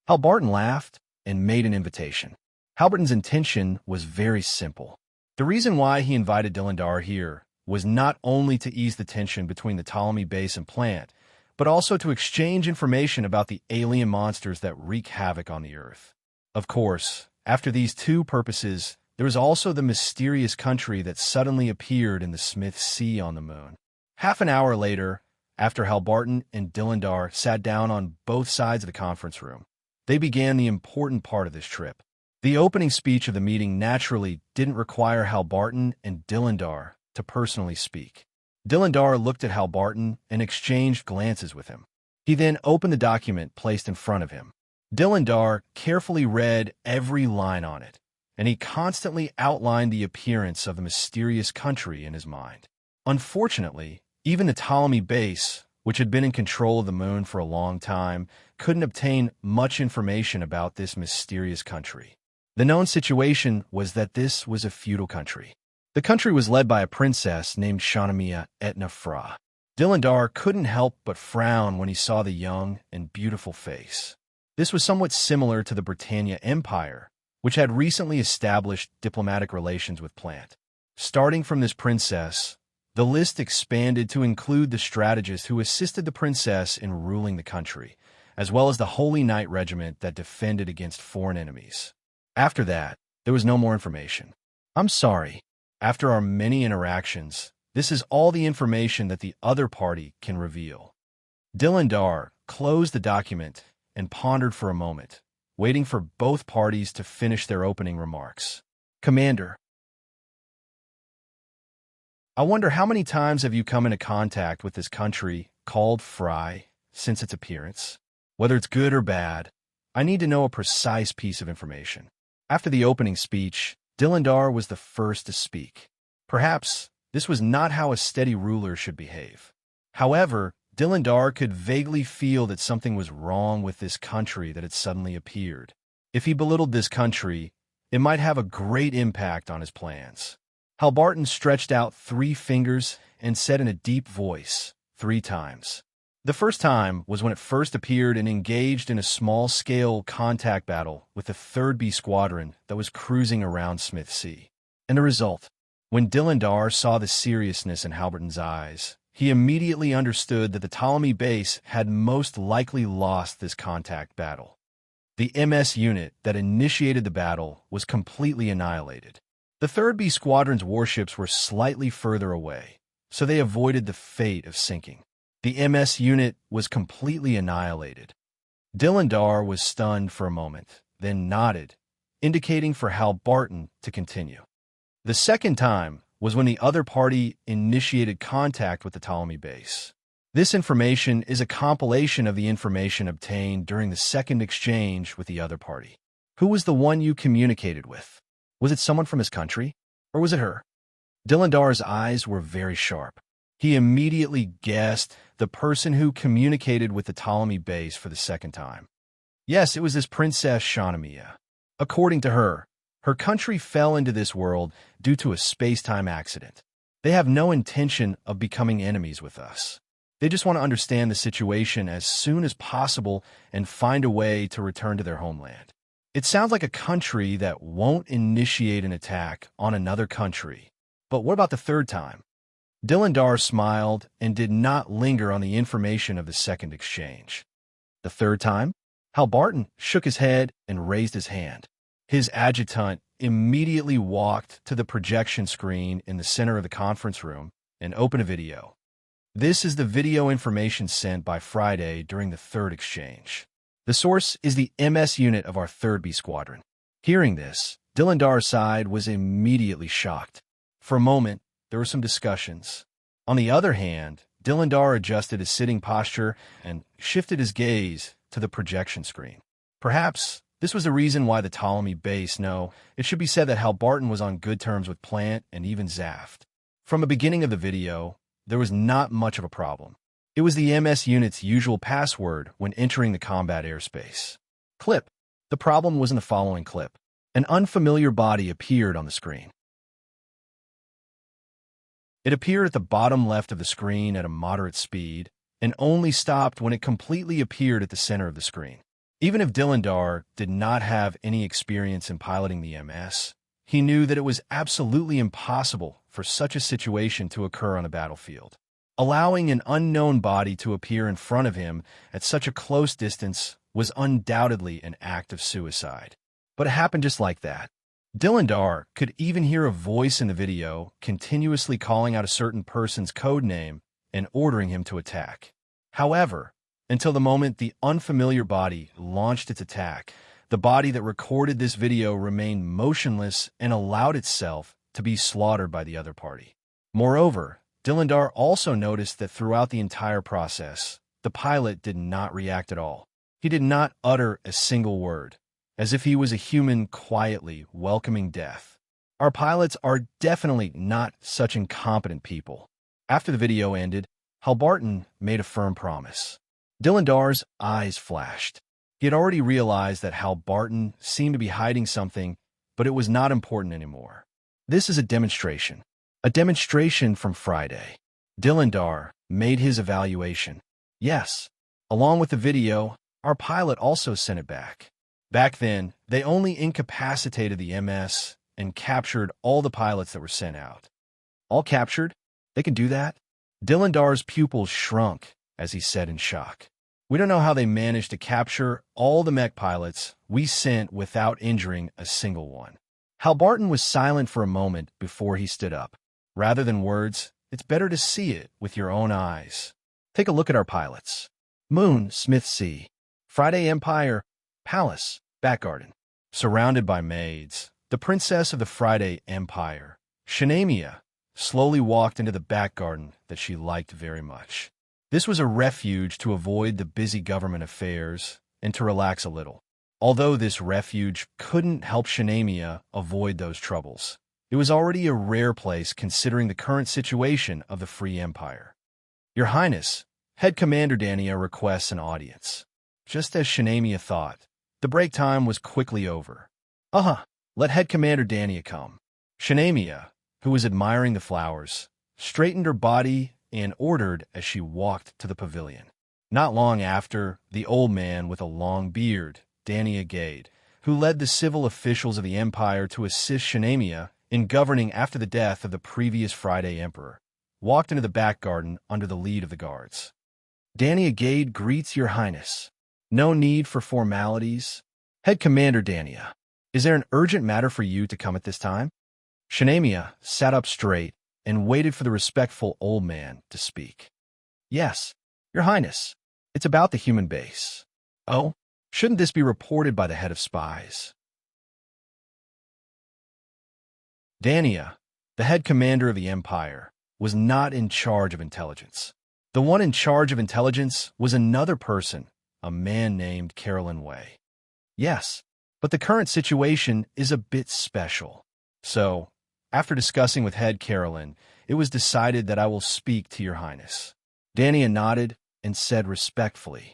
Halbarton laughed and made an invitation. Halberton's intention was very simple. The reason why he invited Dillandar here was not only to ease the tension between the Ptolemy Base and Plant, but also to exchange information about the alien monsters that wreak havoc on the Earth. Of course, after these two purposes, there was also the mysterious country that suddenly appeared in the Smith Sea on the moon. Half an hour later, after Halbarton and Dillandar sat down on both sides of the conference room, they began the important part of this trip. The opening speech of the meeting naturally didn't require Halbarton and Dillandar to personally speak. Dillandar looked at Halbarton and exchanged glances with him. He then opened the document placed in front of him. Dillandar carefully read every line on it, and he constantly outlined the appearance of the mysterious country in his mind. Unfortunately, even the Ptolemy Base, which had been in control of the moon for a long time, couldn't obtain much information about this mysterious country. The known situation was that this was a feudal country. The country was led by a princess named Shahnamia Etna Fra. Dillandar couldn't help but frown when he saw the young and beautiful face. This was somewhat similar to the Britannia Empire, which had recently established diplomatic relations with Plant. Starting from this princess, the list expanded to include the strategist who assisted the princess in ruling the country, as well as the Holy Knight Regiment that defended against foreign enemies. After that, there was no more information. I'm sorry. After our many interactions, this is all the information that the other party can reveal. Dilindar closed the document and pondered for a moment, waiting for both parties to finish their opening remarks. Commander, I wonder how many times have you come into contact with this country called Fry since its appearance? Whether it's good or bad, I need to know a precise piece of information. After the opening speech, Dilindar was the first to speak. Perhaps this was not how a steady ruler should behave. However, Dilindar could vaguely feel that something was wrong with this country that had suddenly appeared. If he belittled this country, it might have a great impact on his plans. Halbarton stretched out 3 fingers and said in a deep voice 3 times. The first time was when it first appeared and engaged in a small-scale contact battle with the 3rd B Squadron that was cruising around Smith Sea. And the result? When Dilindar saw the seriousness in Halberton's eyes, he immediately understood that the Ptolemy base had most likely lost this contact battle. The MS unit that initiated the battle was completely annihilated. The 3rd B Squadron's warships were slightly further away, so they avoided the fate of sinking. The MS unit was completely annihilated. Dilindar was stunned for a moment, then nodded, indicating for Halbarton to continue. The second time was when the other party initiated contact with the Ptolemy base. This information is a compilation of the information obtained during the second exchange with the other party. Who was the one you communicated with? Was it someone from his country, or was it her? Dilindar's eyes were very sharp. He immediately guessed the person who communicated with the Ptolemy base for the second time. Yes, it was this Princess Shahnamia. According to her, her country fell into this world due to a space-time accident. They have no intention of becoming enemies with us. They just want to understand the situation as soon as possible and find a way to return to their homeland. It sounds like a country that won't initiate an attack on another country. But what about the third time? Dilindar smiled and did not linger on the information of the second exchange. The third time? Halbarton shook his head and raised his hand. His adjutant immediately walked to the projection screen in the center of the conference room and opened a video. This is the video information sent by Friday during the third exchange. The source is the MS unit of our 3rd B Squadron. Hearing this, Dilindar's side was immediately shocked. For a moment, there were some discussions. On the other hand, Dilindar adjusted his sitting posture and shifted his gaze to the projection screen. Perhaps this was the reason why the Ptolemy base. No, it should be said that Halbarton was on good terms with Plant and even Zaft. From the beginning of the video, there was not much of a problem. It was the MS unit's usual password when entering the combat airspace. Clip. The problem was in the following clip. An unfamiliar body appeared on the screen. It appeared at the bottom left of the screen at a moderate speed and only stopped when it completely appeared at the center of the screen. Even if Dilindar did not have any experience in piloting the MS, he knew that it was absolutely impossible for such a situation to occur on a battlefield. Allowing an unknown body to appear in front of him at such a close distance was undoubtedly an act of suicide. But it happened just like that. Dilindar could even hear a voice in the video continuously calling out a certain person's code name and ordering him to attack. However, until the moment the unfamiliar body launched its attack, the body that recorded this video remained motionless and allowed itself to be slaughtered by the other party. Moreover, Dilindar also noticed that throughout the entire process, the pilot did not react at all. He did not utter a single word, as if he was a human quietly welcoming death. Our pilots are definitely not such incompetent people. After the video ended, Halbarton made a firm promise. Dilindar's eyes flashed. He had already realized that Halbarton seemed to be hiding something, but it was not important anymore. This is a demonstration from Friday. Dilindar made his evaluation. Yes, along with the video, our pilot also sent it back. Back then, they only incapacitated the MS and captured all the pilots that were sent out. All captured? They can do that? Dilindar's pupils shrunk as he said in shock. We don't know how they managed to capture all the mech pilots we sent without injuring a single one. Halbarton was silent for a moment before he stood up. Rather than words, it's better to see it with your own eyes. Take a look at our pilots. Moon, Smith Sea. Friday Empire, Palace, Backgarden. Surrounded by maids, the princess of the Friday Empire, Shanamia, slowly walked into the back garden that she liked very much. This was a refuge to avoid the busy government affairs and to relax a little. Although this refuge couldn't help Shanamia avoid those troubles, it was already a rare place considering the current situation of the Free Empire. Your Highness, Head Commander Dania requests an audience. Just as Shanamia thought, the break time was quickly over. Let Head Commander Dania come. Shanamia, who was admiring the flowers, straightened her body and ordered as she walked to the pavilion. Not long after, the old man with a long beard, Dania Gade, who led the civil officials of the empire to assist Shanamia in governing after the death of the previous Friday emperor, walked into the back garden under the lead of the guards. Dania Gade greets your highness. No need for formalities. Head Commander Dania, is there an urgent matter for you to come at this time? Shanamia sat up straight and waited for the respectful old man to speak. Yes, your highness. It's about the human base. Oh, shouldn't this be reported by the head of spies? Dania, the head commander of the empire, was not in charge of intelligence. The one in charge of intelligence was another person, a man named Carolyn Way. Yes, but the current situation is a bit special. So, after discussing with Head Carolyn, it was decided that I will speak to your highness. Dania nodded and said respectfully,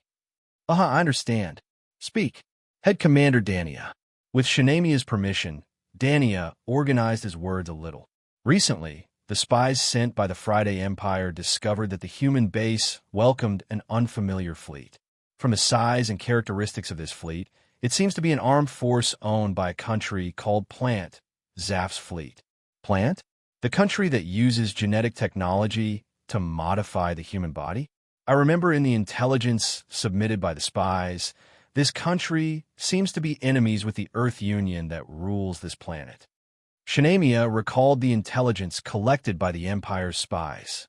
I understand. Speak. Head Commander Dania. With Shanamia's permission, Dania organized his words a little. Recently, the spies sent by the Friday Empire discovered that the human base welcomed an unfamiliar fleet. From the size and characteristics of this fleet, it seems to be an armed force owned by a country called Plant, Zaf's fleet. Plant? The country that uses genetic technology to modify the human body? I remember in the intelligence submitted by the spies, this country seems to be enemies with the Earth Union that rules this planet. Shanamia recalled the intelligence collected by the Empire's spies.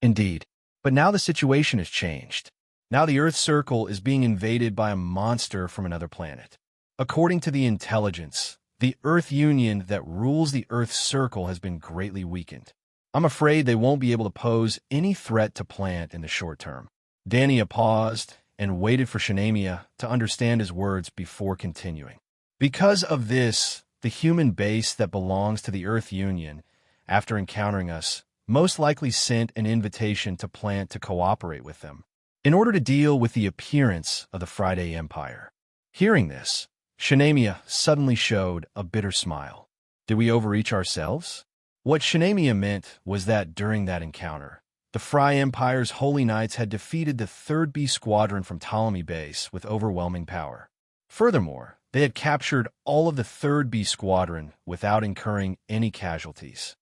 Indeed, but now the situation has changed. Now the Earth Circle is being invaded by a monster from another planet. According to the intelligence, the Earth Union that rules the Earth Circle has been greatly weakened. I'm afraid they won't be able to pose any threat to Plant in the short term. Dania paused and waited for Shanamia to understand his words before continuing. Because of this, the human base that belongs to the Earth Union, after encountering us, most likely sent an invitation to Plant to cooperate with them, in order to deal with the appearance of the Friday Empire. Hearing this, Shanamia suddenly showed a bitter smile. Did we overreach ourselves? What Shanamia meant was that during that encounter, the Fry Empire's Holy Knights had defeated the 3rd B Squadron from Ptolemy Base with overwhelming power. Furthermore, they had captured all of the 3rd B Squadron without incurring any casualties.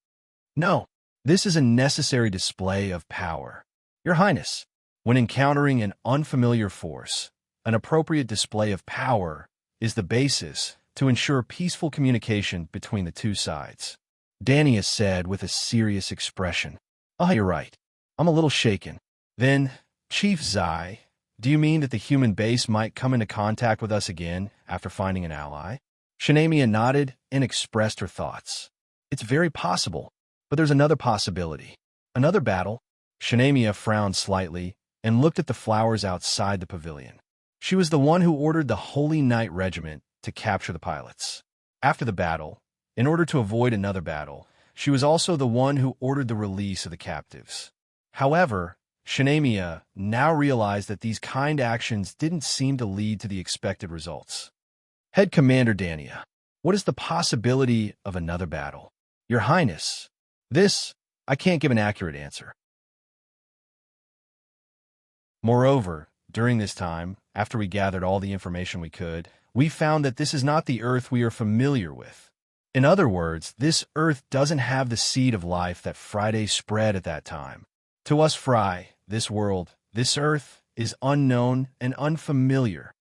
No, this is a necessary display of power. Your Highness, when encountering an unfamiliar force, an appropriate display of power is the basis to ensure peaceful communication between the two sides. Dania said with a serious expression. You're right. I'm a little shaken. Then, Chief Zai, do you mean that the human base might come into contact with us again after finding an ally? Shanamia nodded and expressed her thoughts. It's very possible, but there's another possibility. Another battle? Shanamia frowned slightly and looked at the flowers outside the pavilion. She was the one who ordered the Holy Knight Regiment to capture the pilots. After the battle, in order to avoid another battle, she was also the one who ordered the release of the captives. However, Shanamia now realized that these kind actions didn't seem to lead to the expected results. Head Commander Dania, what is the possibility of another battle? Your Highness, I can't give an accurate answer. Moreover, during this time, after we gathered all the information we could, we found that this is not the Earth we are familiar with. In other words, this Earth doesn't have the seed of life that Friday spread at that time. To us Fry, this world, this Earth, is unknown and unfamiliar.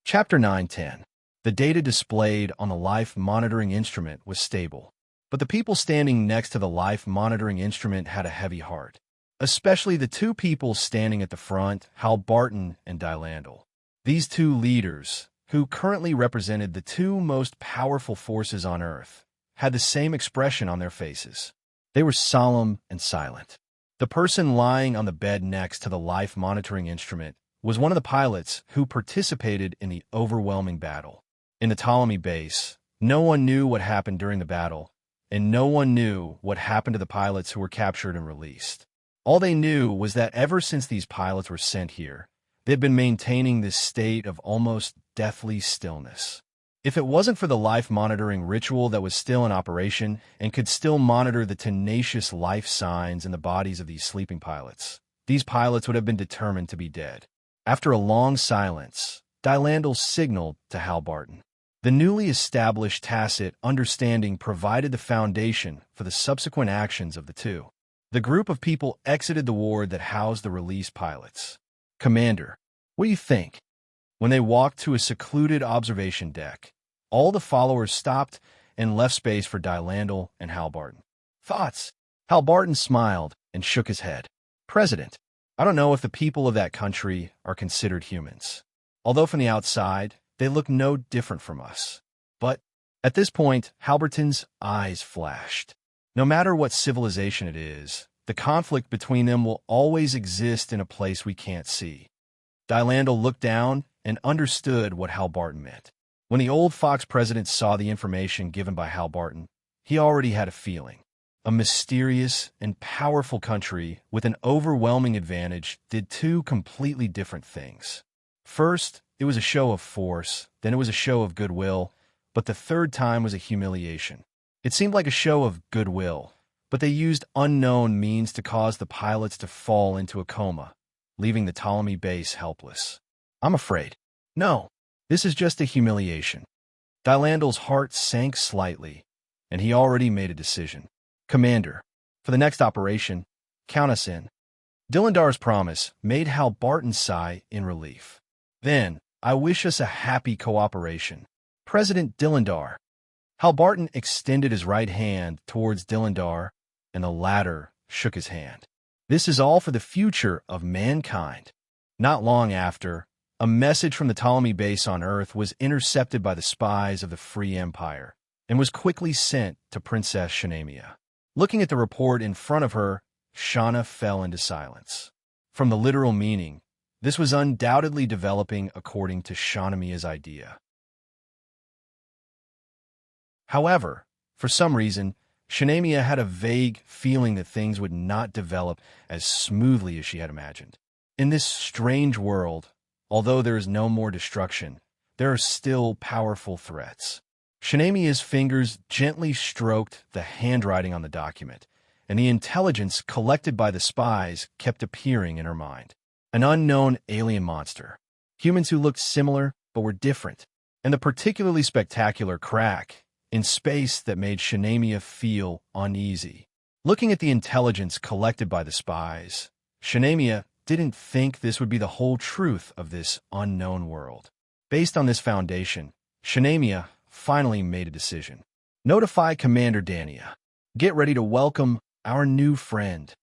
Chapter 9:10. The data displayed on the life monitoring instrument was stable, but the people standing next to the life monitoring instrument had a heavy heart, especially the two people standing at the front, Hal Barton and Dylandel. These two leaders, who currently represented the two most powerful forces on Earth, had the same expression on their faces. They were solemn and silent. The person lying on the bed next to the life monitoring instrument was one of the pilots who participated in the overwhelming battle. In the Ptolemy base, no one knew what happened during the battle, and no one knew what happened to the pilots who were captured and released. All they knew was that ever since these pilots were sent here, they'd been maintaining this state of almost deathly stillness. If it wasn't for the life monitoring ritual that was still in operation and could still monitor the tenacious life signs in the bodies of these sleeping pilots, these pilots would have been determined to be dead. After a long silence, Dylandel signaled to Hal Barton. The newly established tacit understanding provided the foundation for the subsequent actions of the two. The group of people exited the ward that housed the released pilots. "Commander, what do you think?" When they walked to a secluded observation deck, all the followers stopped and left space for Dylandel and Hal Barton. "Thoughts?" Hal Barton smiled and shook his head. "President, I don't know if the people of that country are considered humans. Although from the outside, they look no different from us. But at this point, Halberton's eyes flashed. No matter what civilization it is, the conflict between them will always exist in a place we can't see." Dylandel looked down and understood what Hal Barton meant. When the old Fox president saw the information given by Hal Barton, he already had a feeling. A mysterious and powerful country with an overwhelming advantage did two completely different things. First, it was a show of force, then it was a show of goodwill, but the third time was a humiliation. It seemed like a show of goodwill, but they used unknown means to cause the pilots to fall into a coma, leaving the Ptolemy base helpless. "I'm afraid. No, this is just a humiliation." Dylandel's heart sank slightly, and he already made a decision. "Commander, for the next operation, count us in." Dylandar's promise made Hal Barton sigh in relief. "Then, I wish us a happy cooperation. President Dylandar." Hal Barton extended his right hand towards Dylandar, and the latter shook his hand. "This is all for the future of mankind." Not long after, a message from the Ptolemy base on Earth was intercepted by the spies of the Free Empire and was quickly sent to Princess Shanamia. Looking at the report in front of her, Shauna fell into silence. From the literal meaning, this was undoubtedly developing according to Shanamia's idea. However, for some reason, Shanamia had a vague feeling that things would not develop as smoothly as she had imagined. In this strange world, although there is no more destruction, there are still powerful threats. Shanamia's fingers gently stroked the handwriting on the document, and the intelligence collected by the spies kept appearing in her mind. An unknown alien monster, humans who looked similar but were different, and the particularly spectacular crack in space that made Shanamia feel uneasy. Looking at the intelligence collected by the spies, Shanamia didn't think this would be the whole truth of this unknown world. Based on this foundation, Shanamia finally made a decision. "Notify Commander Dania. Get ready to welcome our new friend."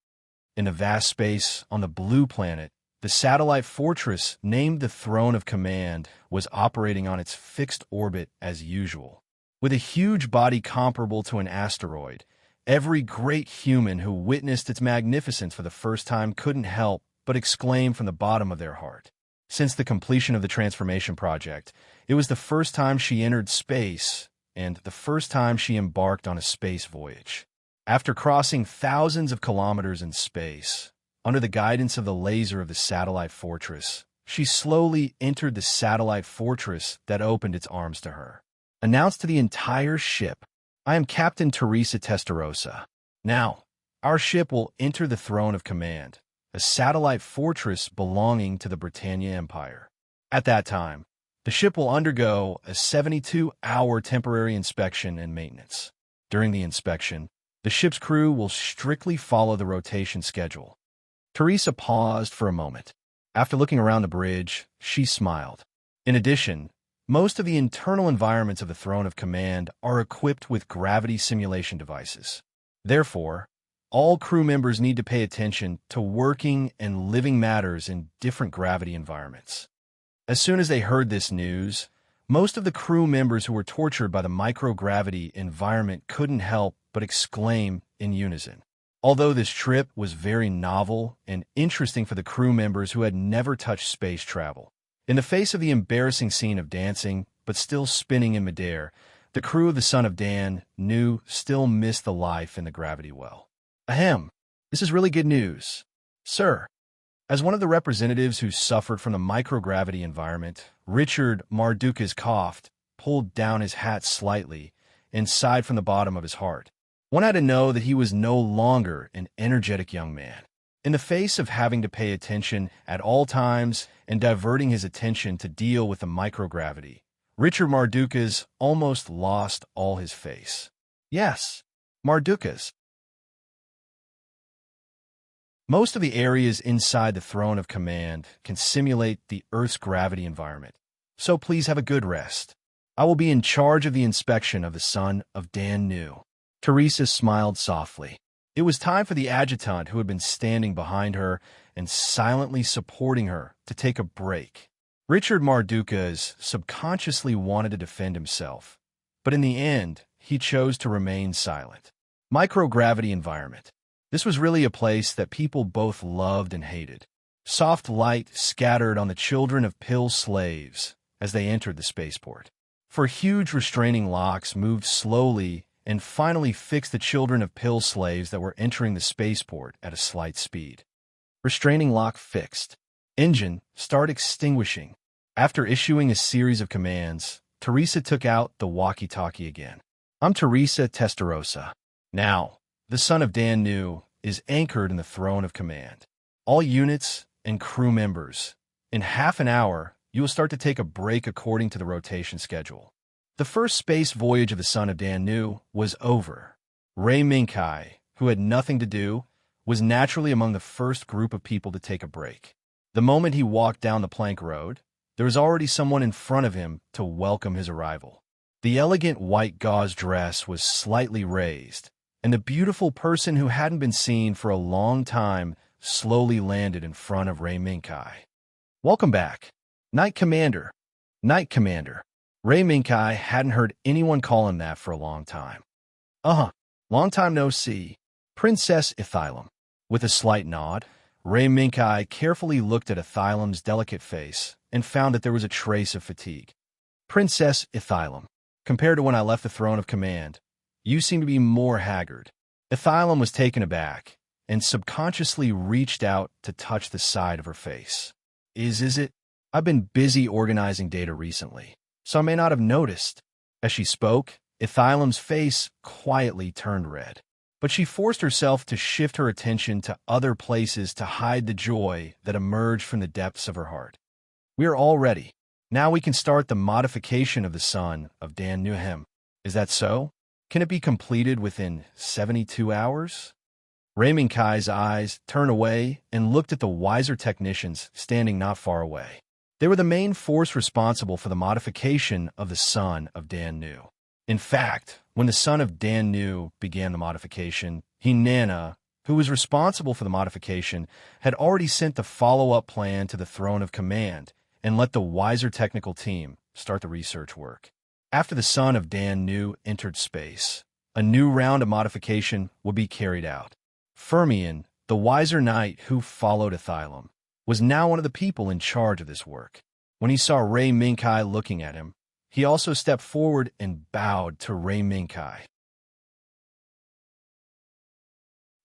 In the vast space on the blue planet, the satellite fortress named the Throne of Command was operating on its fixed orbit as usual. With a huge body comparable to an asteroid, every great human who witnessed its magnificence for the first time couldn't help but exclaim from the bottom of their heart. Since the completion of the transformation project, it was the first time she entered space and the first time she embarked on a space voyage. After crossing thousands of kilometers in space, under the guidance of the laser of the satellite fortress, she slowly entered the satellite fortress that opened its arms to her. Announced to the entire ship, "I am Captain Teresa Testarossa. Now, our ship will enter the Throne of Command, a satellite fortress belonging to the Britannia Empire. At that time, the ship will undergo a 72-hour temporary inspection and maintenance. During the inspection, the The ship's crew will strictly follow the rotation schedule. Teresa paused for a moment. After looking around the bridge, she smiled. In addition, most of the internal environments of the Throne of Command are equipped with gravity simulation devices. Therefore, all crew members need to pay attention to working and living matters in different gravity environments. As soon as they heard this news, most of the crew members who were tortured by the microgravity environment couldn't help but exclaim in unison. Although this trip was very novel and interesting for the crew members who had never touched space travel. In the face of the embarrassing scene of dancing, but still spinning in midair, the crew of the Son of Dan knew still missed the life in the gravity well. Ahem, this is really good news, sir. As one of the representatives who suffered from the microgravity environment, Richard Mardukas coughed, pulled down his hat slightly, and sighed from the bottom of his heart. One had to know that he was no longer an energetic young man. In the face of having to pay attention at all times and diverting his attention to deal with the microgravity, Richard Mardukas almost lost all his face. Yes, Mardukas. Most of the areas inside the Throne of Command can simulate the Earth's gravity environment, so please have a good rest. I will be in charge of the inspection of the Son of Dan Nu. Teresa smiled softly. It was time for the adjutant who had been standing behind her and silently supporting her to take a break. Richard Mardukas subconsciously wanted to defend himself, but in the end, he chose to remain silent. Microgravity environment. This was really a place that people both loved and hated. Soft light scattered on the children of pill slaves as they entered the spaceport. For huge restraining locks moved slowly and finally fixed the children of pill slaves that were entering the spaceport at a slight speed. Restraining lock fixed. Engine start extinguishing. After issuing a series of commands, Teresa took out the walkie-talkie again. I'm Teresa Testarossa. Now, the Son of Dan Nu is anchored in the Throne of Command. All units and crew members, in half an hour, you will start to take a break according to the rotation schedule. The first space voyage of the Son of Dan Nu was over. Ray Minkai, who had nothing to do, was naturally among the first group of people to take a break. The moment he walked down the plank road, there was already someone in front of him to welcome his arrival. The elegant white gauze dress was slightly raised, and the beautiful person who hadn't been seen for a long time slowly landed in front of Ray Minkai. Welcome back. Knight Commander. Knight Commander. Ray Minkai hadn't heard anyone call him that for a long time. Long time no see. Princess Ethylum. With a slight nod, Ray Minkai carefully looked at Ethylem's delicate face and found that there was a trace of fatigue. Princess Ethylum, compared to when I left the Throne of Command, you seem to be more haggard. Ethylum was taken aback and subconsciously reached out to touch the side of her face. Is it? I've been busy organizing data recently, so I may not have noticed. As she spoke, Ethylem's face quietly turned red, but she forced herself to shift her attention to other places to hide the joy that emerged from the depths of her heart. We are all ready. Now we can start the modification of the Son of Dan Nu. Is that so? Can it be completed within 72 hours? Ray Minkai's eyes turned away and looked at the wiser technicians standing not far away. They were the main force responsible for the modification of the Son of Dan Nu. In fact, when the Son of Dan Nu began the modification, Nana, who was responsible for the modification, had already sent the follow-up plan to the Throne of Command and let the wiser technical team start the research work. After the Son of Dan Nu entered space, a new round of modification would be carried out. Fermion, the wiser knight who followed Ethylum, was now one of the people in charge of this work. When he saw Ray Minkai looking at him, he also stepped forward and bowed to Ray Minkai.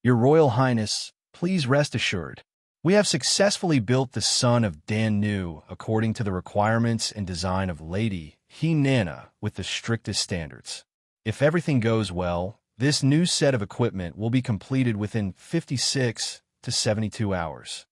Your Royal Highness, please rest assured. We have successfully built the Son of Dan Nu according to the requirements and design of Lady Nana with the strictest standards. If everything goes well, this new set of equipment will be completed within 56 to 72 hours.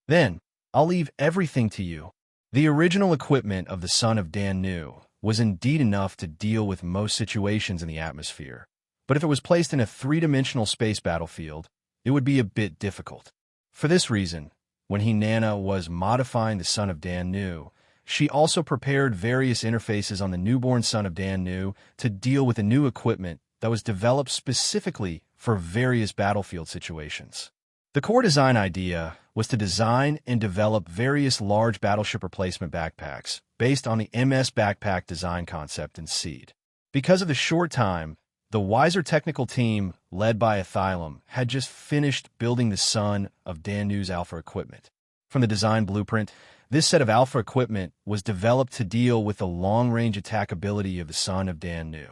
Then, I'll leave everything to you. The original equipment of the Son of Dan Nu was indeed enough to deal with most situations in the atmosphere, but if it was placed in a three-dimensional space battlefield, it would be a bit difficult. For this reason, when Hinana was modifying the son of Dan Nu, she also prepared various interfaces on the newborn son of Dan Nu to deal with the new equipment that was developed specifically for various battlefield situations. The core design idea was to design and develop various large battleship replacement backpacks based on the MS backpack design concept and seed. Because of the short time, the wiser technical team, led by Athylum, had just finished building the son of Dan Nu's Alpha equipment. From the design blueprint, this set of Alpha equipment was developed to deal with the long-range attack ability of the son of Dan Nu.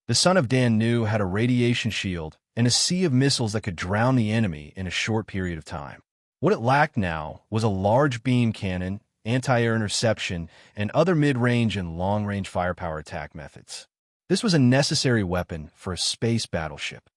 The son of Dan Nu had a radiation shield and a sea of missiles that could drown the enemy in a short period of time. What it lacked now was a large beam cannon, anti-air interception, and other mid-range and long-range firepower attack methods. This was a necessary weapon for a space battleship.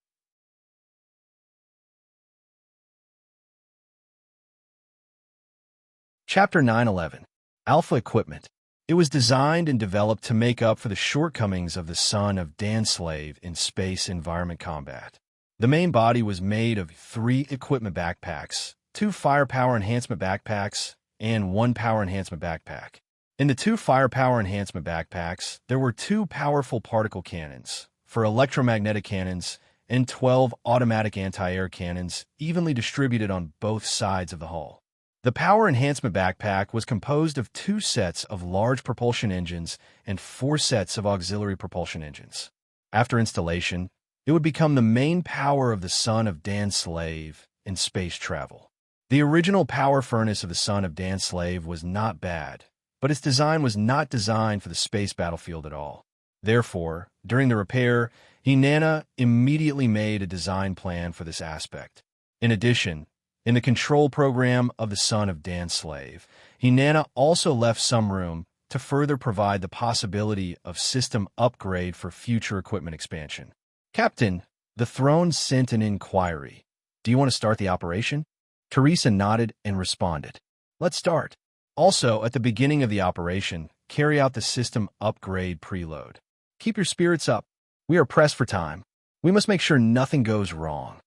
Chapter 911. Alpha Equipment. It was designed and developed to make up for the shortcomings of the son of Dan Slave in space environment combat. The main body was made of 3 equipment backpacks, 2 firepower enhancement backpacks, and 1 power enhancement backpack. In the 2 firepower enhancement backpacks, there were 2 powerful particle cannons for electromagnetic cannons and 12 automatic anti-air cannons evenly distributed on both sides of the hull. The power enhancement backpack was composed of 2 sets of large propulsion engines and 4 sets of auxiliary propulsion engines. After installation, it would become the main power of the son of Dan Slave in space travel. The original power furnace of the son of Dan Slave was not bad, but its design was not designed for the space battlefield at all. Therefore, during the repair, Hinana immediately made a design plan for this aspect. In addition, in the control program of the son of Dan Slave, Hinana also left some room to further provide the possibility of system upgrade for future equipment expansion. Captain, the throne sent an inquiry. Do you want to start the operation? Teresa nodded and responded. Let's start. Also, at the beginning of the operation, carry out the system upgrade preload. Keep your spirits up. We are pressed for time. We must make sure nothing goes wrong.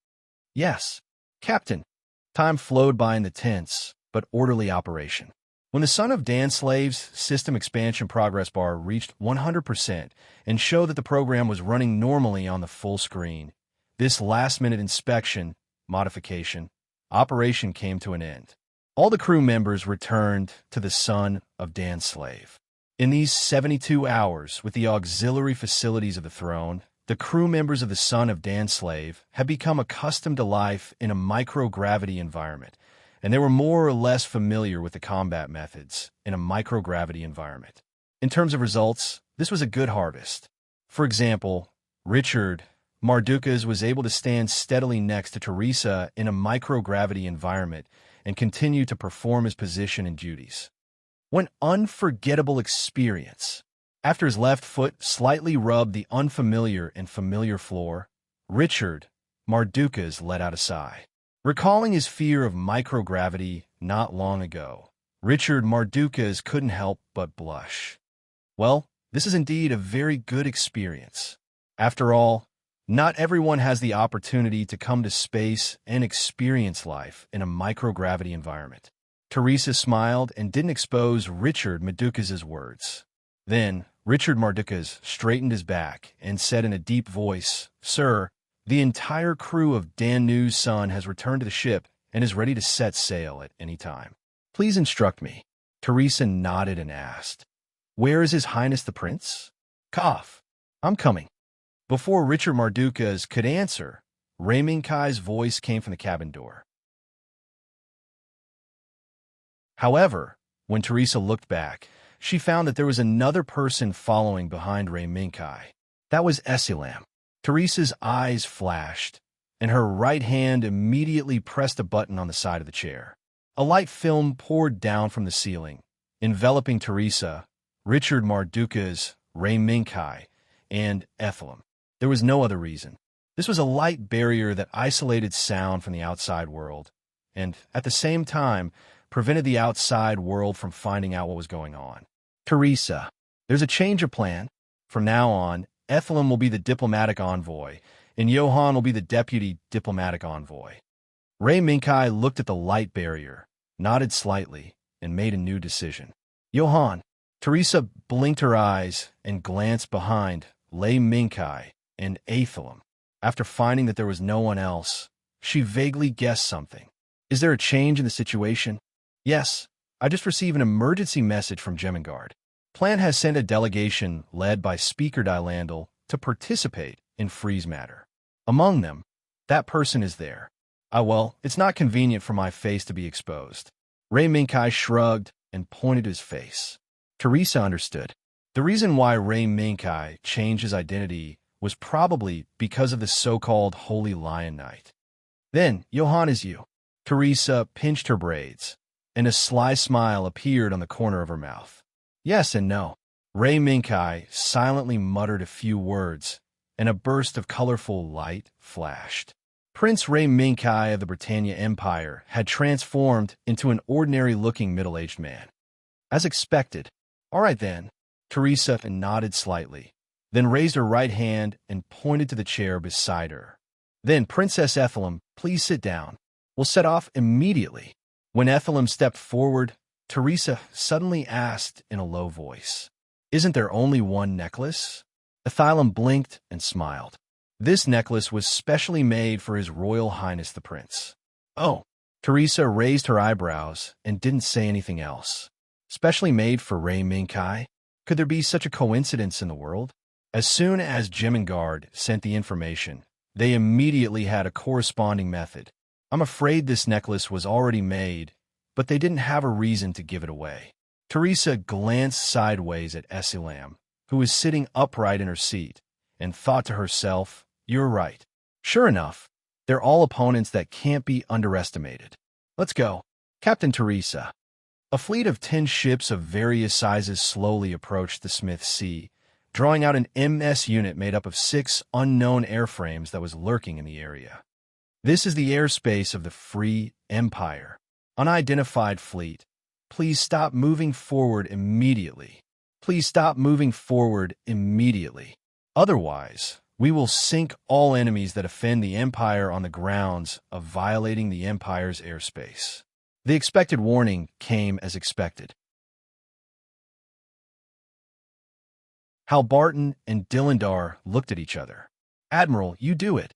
Yes, Captain. Time flowed by in the tense, but orderly operation. When the son of Dan Slave's system expansion progress bar reached 100% and showed that the program was running normally on the full screen, this last-minute inspection, modification, operation came to an end. All the crew members returned to the son of Dan Slave. In these 72 hours, with the auxiliary facilities of the throne, the crew members of the son of Dan Slave had become accustomed to life in a microgravity environment, and they were more or less familiar with the combat methods in a microgravity environment. In terms of results, this was a good harvest. For example, Richard Mardukas was able to stand steadily next to Teresa in a microgravity environment and continue to perform his position and duties. One unforgettable experience. After his left foot slightly rubbed the unfamiliar and familiar floor, Richard Mardukas let out a sigh. Recalling his fear of microgravity not long ago, Richard Mardukas couldn't help but blush. Well, this is indeed a very good experience. After all, not everyone has the opportunity to come to space and experience life in a microgravity environment. Teresa smiled and didn't expose Richard Mardukas' words. Then, Richard Mardukas straightened his back and said in a deep voice, Sir, the entire crew of Dan Nu's son has returned to the ship and is ready to set sail at any time. Please instruct me. Teresa nodded and asked, Where is His Highness the Prince? Cough. I'm coming. Before Richard Mardukas could answer, Raiminkai's voice came from the cabin door. However, when Teresa looked back, she found that there was another person following behind Raiminkai. That was Esilam. Teresa's eyes flashed, and her right hand immediately pressed a button on the side of the chair. A light film poured down from the ceiling, enveloping Teresa, Richard Mardukas, Raiminkai, and Ethelum. There was no other reason. This was a light barrier that isolated sound from the outside world, and, at the same time, prevented the outside world from finding out what was going on. Teresa, there's a change of plan. From now on, Ethelum will be the diplomatic envoy, and Johann will be the deputy diplomatic envoy. Ray Minkai looked at the light barrier, nodded slightly, and made a new decision. Johann. Teresa blinked her eyes and glanced behind Lay Minkai and Athalam. After finding that there was no one else, she vaguely guessed something. Is there a change in the situation? Yes, I just received an emergency message from Gemengard. Plant has sent a delegation led by Speaker Dylandal to participate in Freeze Matter. Among them, that person is there. Well, it's not convenient for my face to be exposed. Ray Minkai shrugged and pointed to his face. Teresa understood. The reason why Ray Minkai changed his identity was probably because of the so-called Holy Lion Night. Then, Johann is you. Teresa pinched her braids, and a sly smile appeared on the corner of her mouth. Yes and no. Ray Minkai silently muttered a few words, and a burst of colorful light flashed. Prince Ray Minkai of the Britannia Empire had transformed into an ordinary-looking middle-aged man. As expected. All right then. Teresa nodded slightly, then raised her right hand and pointed to the chair beside her. Then, Princess Ethelem, please sit down. We'll set off immediately. When Ethelem stepped forward, Teresa suddenly asked in a low voice, Isn't there only one necklace? Ethelem blinked and smiled. This necklace was specially made for His Royal Highness the Prince. Oh. Teresa raised her eyebrows and didn't say anything else. Specially made for Ray Minkai? Could there be such a coincidence in the world? As soon as Gemengard sent the information, they immediately had a corresponding method. I'm afraid this necklace was already made, but they didn't have a reason to give it away. Teresa glanced sideways at Esilam, who was sitting upright in her seat, and thought to herself, You're right. Sure enough, they're all opponents that can't be underestimated. Let's go. Captain Teresa. A fleet of 10 ships of various sizes slowly approached the Smith Sea, drawing out an MS unit made up of 6 unknown airframes that was lurking in the area. This is the airspace of the Free Empire. Unidentified fleet. Please stop moving forward immediately. Please stop moving forward immediately. Otherwise, we will sink all enemies that offend the Empire on the grounds of violating the Empire's airspace. The expected warning came as expected. Halbarton and Dillandar looked at each other. Admiral, you do it.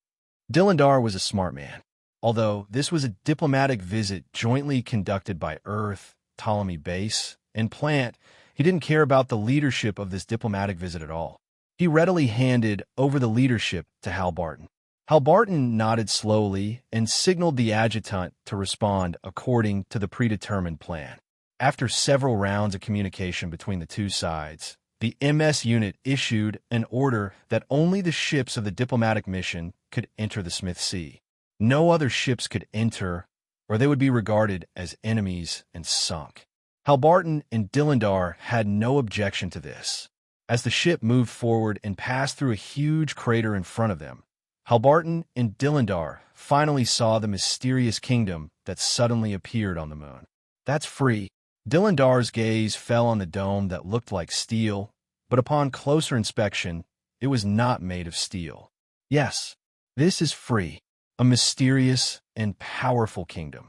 Dillandar was a smart man. Although this was a diplomatic visit jointly conducted by Earth, Ptolemy Base, and Plant, he didn't care about the leadership of this diplomatic visit at all. He readily handed over the leadership to Halbarton. Halbarton nodded slowly and signaled the adjutant to respond according to the predetermined plan. After several rounds of communication between the two sides, the MS unit issued an order that only the ships of the diplomatic mission could enter the Smith Sea. No other ships could enter, or they would be regarded as enemies and sunk. Halbarton and Dillandar had no objection to this. As the ship moved forward and passed through a huge crater in front of them, Halbarton and Dillandar finally saw the mysterious kingdom that suddenly appeared on the moon. That's free. Dillandar's gaze fell on the dome that looked like steel, but upon closer inspection, it was not made of steel. Yes, this is free, a mysterious and powerful kingdom.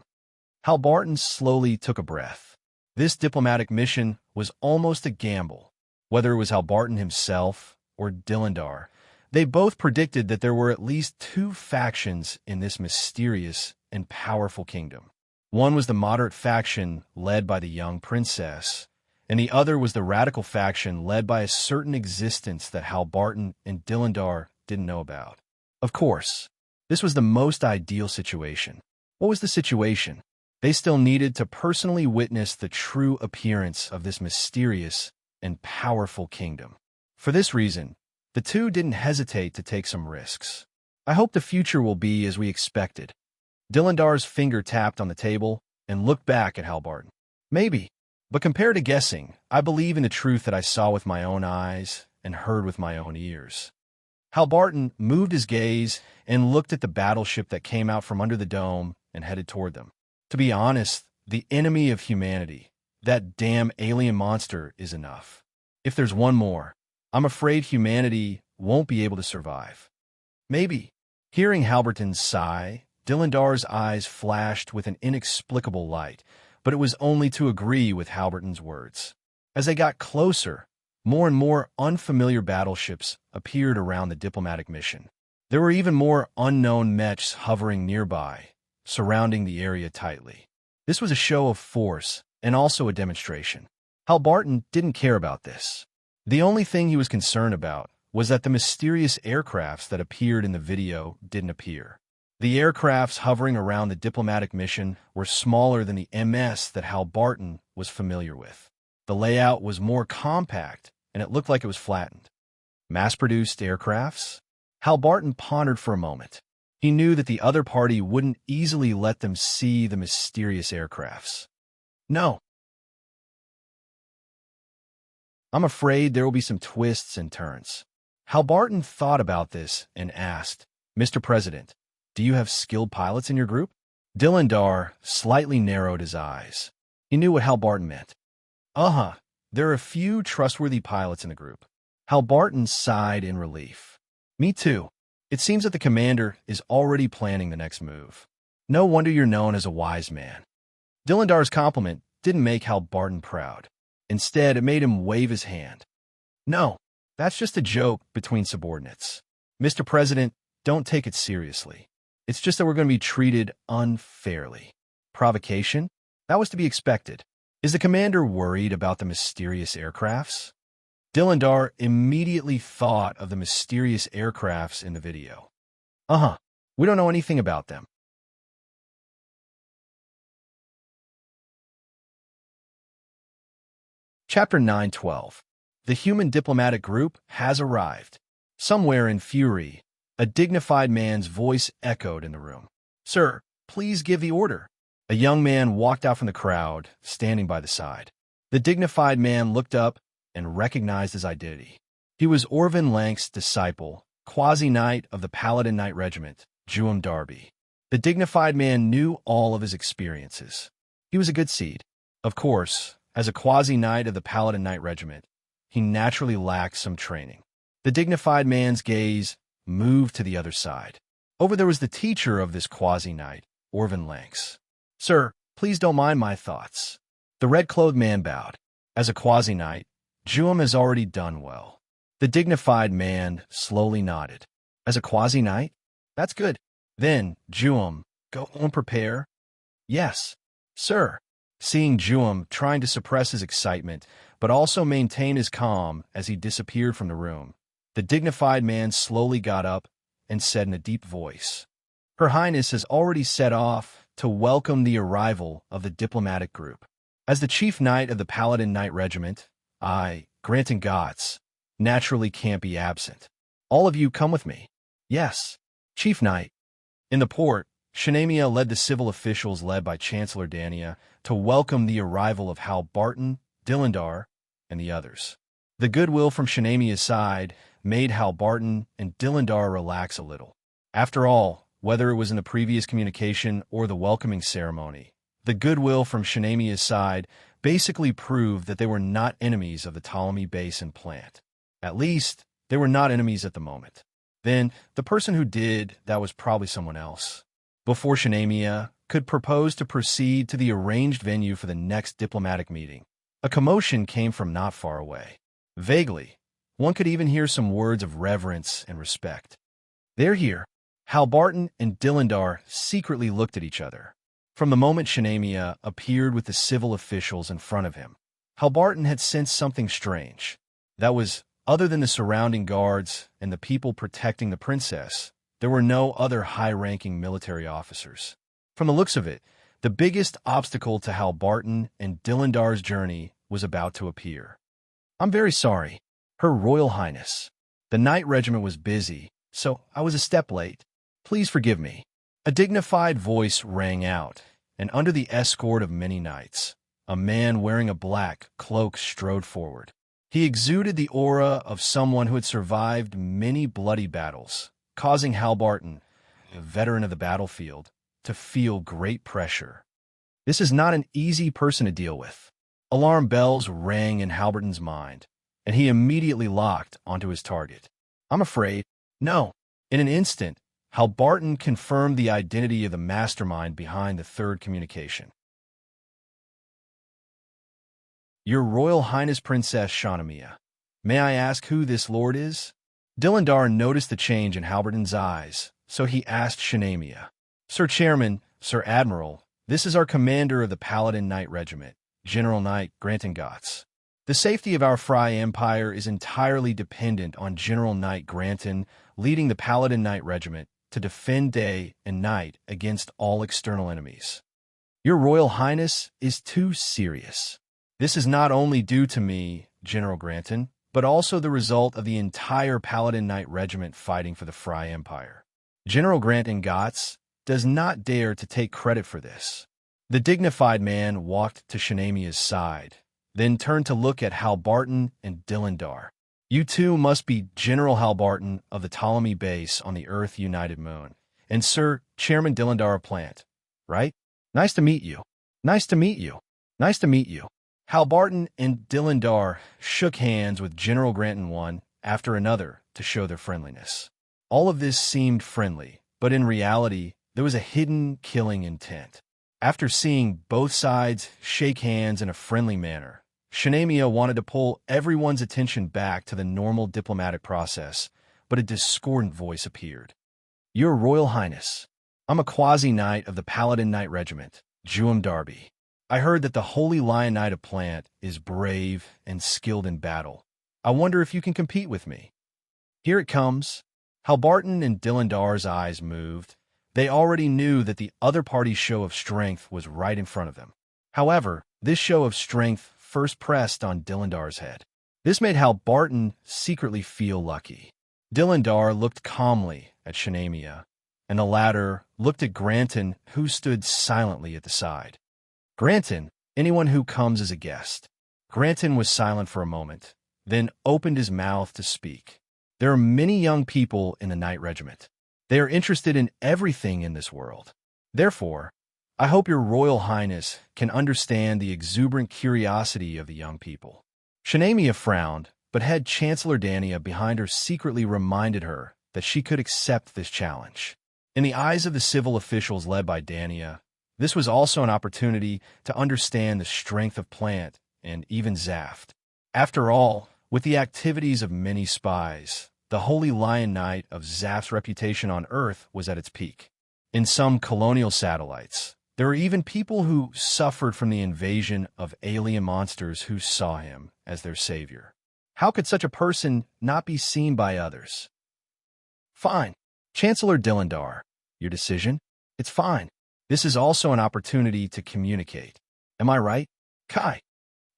Halbarton slowly took a breath. This diplomatic mission was almost a gamble. Whether it was Halbarton himself or Dillandar, they both predicted that there were at least 2 factions in this mysterious and powerful kingdom. One was the moderate faction led by the young princess, and the other was the radical faction led by a certain existence that Halbarton and Dillandar didn't know about. Of course, this was the most ideal situation. What was the situation? They still needed to personally witness the true appearance of this mysterious and powerful kingdom. For this reason, the two didn't hesitate to take some risks. I hope the future will be as we expected. Dillandar's finger tapped on the table and looked back at Halbarton. Maybe, but compared to guessing, I believe in the truth that I saw with my own eyes and heard with my own ears. Halbarton moved his gaze and looked at the battleship that came out from under the dome and headed toward them. To be honest, the enemy of humanity, that damn alien monster, is enough. If there's one more, I'm afraid humanity won't be able to survive. Maybe, Hearing Halberton's sigh, Dylandar's eyes flashed with an inexplicable light, but it was only to agree with Halberton's words. As they got closer, more and more unfamiliar battleships appeared around the diplomatic mission. There were even more unknown mechs hovering nearby, surrounding the area tightly. This was a show of force and also a demonstration. Halbarton didn't care about this. The only thing he was concerned about was that the mysterious aircrafts that appeared in the video didn't appear. The aircrafts hovering around the diplomatic mission were smaller than the MS that Halbarton was familiar with. The layout was more compact, and it looked like it was flattened. Mass-produced aircrafts? Halbarton pondered for a moment. He knew that the other party wouldn't easily let them see the mysterious aircrafts. No. I'm afraid there will be some twists and turns. Halbarton thought about this and asked, Mr. President, do you have skilled pilots in your group? Dylandar slightly narrowed his eyes. He knew what Halbarton meant. There are a few trustworthy pilots in the group. Halbarton sighed in relief. Me too. It seems that the commander is already planning the next move. No wonder you're known as a wise man. Dylandar's compliment didn't make Halbarton proud. Instead, it made him wave his hand. No, that's just a joke between subordinates. Mr. President, don't take it seriously. It's just that we're going to be treated unfairly. Provocation? That was to be expected. Is the commander worried about the mysterious aircrafts? Dylandar immediately thought of the mysterious aircrafts in the video. We don't know anything about them. Chapter 9:12. The human diplomatic group has arrived. Somewhere in fury, a dignified man's voice echoed in the room. Sir, please give the order. A young man walked out from the crowd, standing by the side. The dignified man looked up and recognized his identity. He was Orvin Lank's disciple, quasi-knight of the Paladin Knight Regiment, Juam Darby. The dignified man knew all of his experiences. He was a good seed. Of course, as a quasi-knight of the Paladin Knight Regiment, he naturally lacked some training. The dignified man's gaze moved to the other side. Over there was the teacher of this quasi-knight, Orvin Lanks. Sir, please don't mind my thoughts. The red-clothed man bowed. As a quasi-knight, Juam has already done well. The dignified man slowly nodded. As a quasi-knight? That's good. Then, Juam, go and prepare. Yes, sir. Seeing Juam trying to suppress his excitement, but also maintain his calm as he disappeared from the room, the dignified man slowly got up and said in a deep voice, Her Highness has already set off to welcome the arrival of the diplomatic group. As the chief knight of the Paladin Knight Regiment, I, Granton Gotts, naturally can't be absent. All of you come with me. Yes, Chief Knight. In the port, Shanamia led the civil officials led by Chancellor Dania to welcome the arrival of Halbarton, Dylandar, and the others. The goodwill from Shanamia's side made Halbarton and Dylandar relax a little. After all, whether it was in the previous communication or the welcoming ceremony, the goodwill from Shanamia's side basically proved that they were not enemies of the Ptolemy Basin plant. At least, they were not enemies at the moment. Then, the person who did, that was probably someone else. Before Shanamia could propose to proceed to the arranged venue for the next diplomatic meeting, a commotion came from not far away. Vaguely, one could even hear some words of reverence and respect. They're here. Halbarton and Dylandar secretly looked at each other. From the moment Shanamia appeared with the civil officials in front of him, Halbarton had sensed something strange. That was, other than the surrounding guards and the people protecting the princess, there were no other high-ranking military officers. From the looks of it, the biggest obstacle to Halbarton and Dylandar's journey was about to appear. I'm very sorry, Her Royal Highness. The Knight Regiment was busy, so I was a step late. Please forgive me. A dignified voice rang out, and under the escort of many knights, a man wearing a black cloak strode forward. He exuded the aura of someone who had survived many bloody battles, causing Halbarton, a veteran of the battlefield, to feel great pressure. This is not an easy person to deal with. Alarm bells rang in Halbarton's mind, and he immediately locked onto his target. I'm afraid, no. In an instant, Halbarton confirmed the identity of the mastermind behind the third communication. Your Royal Highness Princess Shahnamia, may I ask who this lord is? Dilindar noticed the change in Halbarton's eyes, so he asked Shahnamia. Sir Chairman, Sir Admiral, this is our commander of the Paladin Knight Regiment, General Knight Granton. The safety of our Fry Empire is entirely dependent on General Knight Granton leading the Paladin Knight Regiment to defend day and night against all external enemies. Your Royal Highness is too serious. This is not only due to me, General Granton, but also the result of the entire Paladin Knight Regiment fighting for the Fry Empire. General Granton does not dare to take credit for this. The dignified man walked to Shahnamia's side, then turned to look at Halbarton and Dilindar. You two must be General Halbarton of the Ptolemy base on the Earth United Moon, and Sir Chairman Dilindar of Plant, right? Nice to meet you. Nice to meet you. Nice to meet you. Halbarton and Dilindar shook hands with General Granton one after another to show their friendliness. All of this seemed friendly, but in reality, there was a hidden killing intent. After seeing both sides shake hands in a friendly manner, Shahnamia wanted to pull everyone's attention back to the normal diplomatic process, but a discordant voice appeared. Your Royal Highness, I'm a quasi-knight of the Paladin Knight Regiment, Juam Darby. I heard that the Holy Lion Knight of Plant is brave and skilled in battle. I wonder if you can compete with me. Here it comes. Halbarton and Dilindar's eyes moved. They already knew that the other party's show of strength was right in front of them. However, this show of strength first pressed on Dilindar's head. This made Halbarton secretly feel lucky. Dilindar looked calmly at Shahnamia, and the latter looked at Granton, who stood silently at the side. Granton, anyone who comes as a guest. Granton was silent for a moment, then opened his mouth to speak. There are many young people in the Knight Regiment. They are interested in everything in this world. Therefore, I hope your Royal Highness can understand the exuberant curiosity of the young people. Shahnamia frowned, but had Chancellor Dania behind her secretly reminded her that she could accept this challenge. In the eyes of the civil officials led by Dania, this was also an opportunity to understand the strength of Plant and even Zaft. After all, with the activities of many spies, the Holy Lion Knight of Zaft's reputation on Earth was at its peak. In some colonial satellites, there were even people who suffered from the invasion of alien monsters who saw him as their savior. How could such a person not be seen by others? Fine. Chancellor Dilindar, your decision? It's fine. This is also an opportunity to communicate. Am I right? Kai.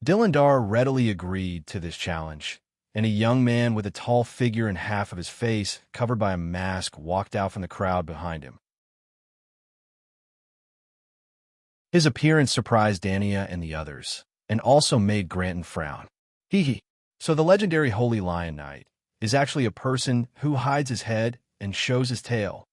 Dilindar readily agreed to this challenge, and a young man with a tall figure and half of his face covered by a mask walked out from the crowd behind him. His appearance surprised Dania and the others, and also made Granton frown. Hee. So the legendary Holy Lion Knight is actually a person who hides his head and shows his tail.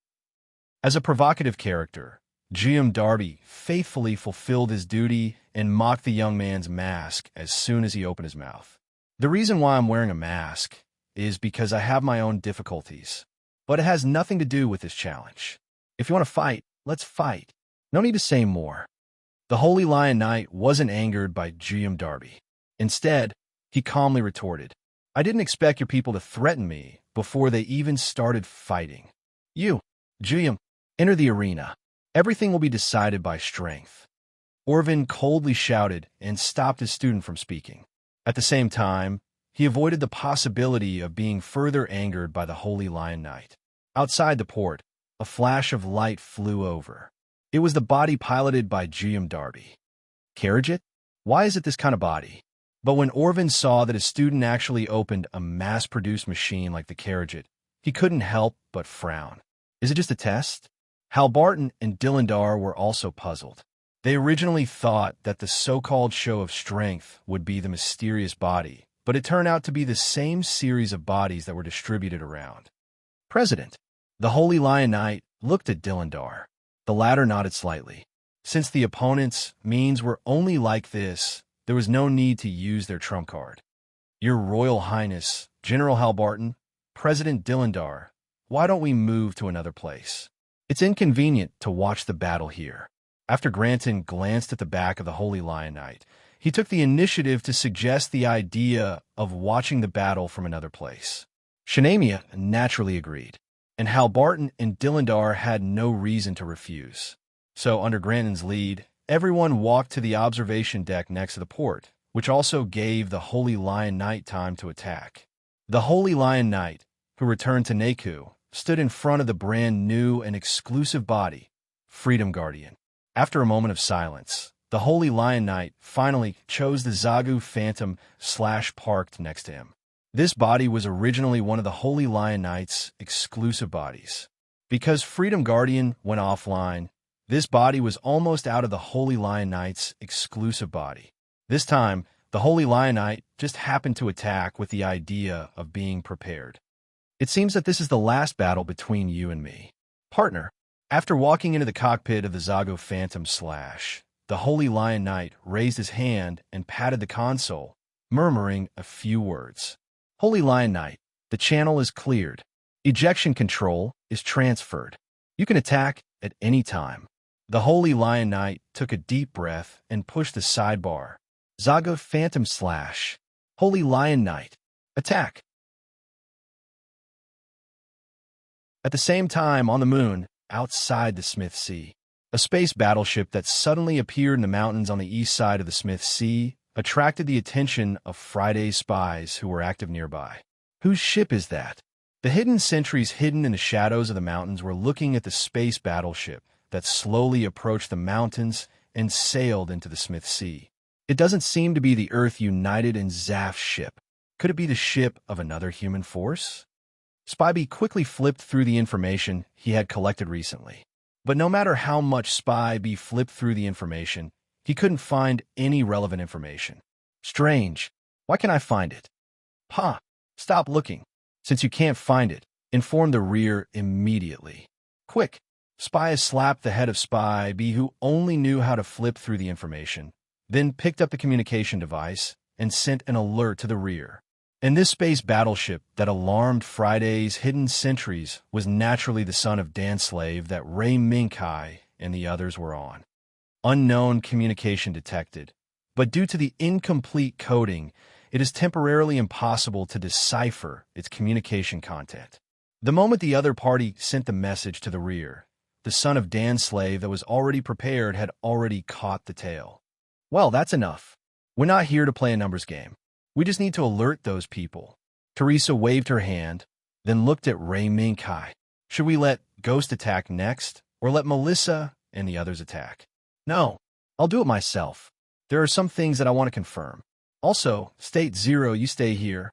As a provocative character, Juam Darby faithfully fulfilled his duty and mocked the young man's mask as soon as he opened his mouth. The reason why I'm wearing a mask is because I have my own difficulties, but it has nothing to do with this challenge. If you want to fight, let's fight. No need to say more. The Holy Lion Knight wasn't angered by Juam Darby. Instead, he calmly retorted, I didn't expect your people to threaten me before they even started fighting. You, Juam, enter the arena. Everything will be decided by strength. Orvin coldly shouted and stopped his student from speaking. At the same time, he avoided the possibility of being further angered by the Holy Lion Knight. Outside the port, a flash of light flew over. It was the body piloted by Juam Darby. Carriage? Why is it this kind of body? But when Orvin saw that his student actually opened a mass-produced machine like the Carriage, he couldn't help but frown. Is it just a test? Halbarton and Dilindar were also puzzled. They originally thought that the so-called show of strength would be the mysterious body, but it turned out to be the same series of bodies that were distributed around. President. The Holy Lion Knight looked at Dilindar. The latter nodded slightly. Since the opponent's means were only like this, there was no need to use their trump card. Your Royal Highness, General Halbarton, President Dilindar, why don't we move to another place? It's inconvenient to watch the battle here. After Granton glanced at the back of the Holy Lion Knight, he took the initiative to suggest the idea of watching the battle from another place. Shanamia naturally agreed, and Hal Barton and Dillandar had no reason to refuse. So, under Granton's lead, everyone walked to the observation deck next to the port, which also gave the Holy Lion Knight time to attack. The Holy Lion Knight, who returned to Neku, stood in front of the brand new and exclusive body, Freedom Guardian. After a moment of silence, the Holy Lion Knight finally chose the Zagu Phantom / parked next to him. This body was originally one of the Holy Lion Knight's exclusive bodies. Because Freedom Guardian went offline, this body was almost out of the Holy Lion Knight's exclusive body. This time, the Holy Lion Knight just happened to attack with the idea of being prepared. It seems that this is the last battle between you and me, partner. After walking into the cockpit of the Zago Phantom / the Holy Lion Knight raised his hand and patted the console, murmuring a few words. Holy Lion Knight, the channel is cleared. Ejection control is transferred. You can attack at any time. The Holy Lion Knight took a deep breath and pushed the sidebar. Zago Phantom / Holy Lion Knight, attack. At the same time, on the moon, outside the Smith Sea, a space battleship that suddenly appeared in the mountains on the east side of the Smith Sea attracted the attention of Friday's spies who were active nearby. Whose ship is that? The hidden sentries hidden in the shadows of the mountains were looking at the space battleship that slowly approached the mountains and sailed into the Smith Sea. It doesn't seem to be the Earth United and Zaf's ship. Could it be the ship of another human force? Spybee quickly flipped through the information he had collected recently. But no matter how much Spybee flipped through the information, he couldn't find any relevant information. Strange. Why can't I find it? Ha! Stop looking. Since you can't find it, inform the rear immediately. Quick! Spy slapped the head of Spybee, who only knew how to flip through the information, then picked up the communication device and sent an alert to the rear. And this space battleship that alarmed Friday's hidden sentries was naturally the son of Dan Slave that Ray Minkai and the others were on. Unknown communication detected, but due to the incomplete coding, it is temporarily impossible to decipher its communication content. The moment the other party sent the message to the rear, the son of Dan Slave that was already prepared had already caught the tail. Well, that's enough. We're not here to play a numbers game. We just need to alert those people. Teresa waved her hand, then looked at Ray Minkai. Should we let Ghost attack next, or let Melissa and the others attack? No, I'll do it myself. There are some things that I want to confirm. Also, State Zero, you stay here.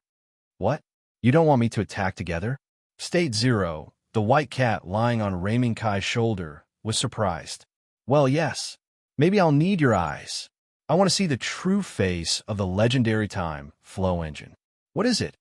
What? You don't want me to attack together? State Zero, the white cat lying on Ray Minkai's shoulder, was surprised. Well, yes. Maybe I'll need your eyes. I want to see the true face of the legendary time flow engine. What is it?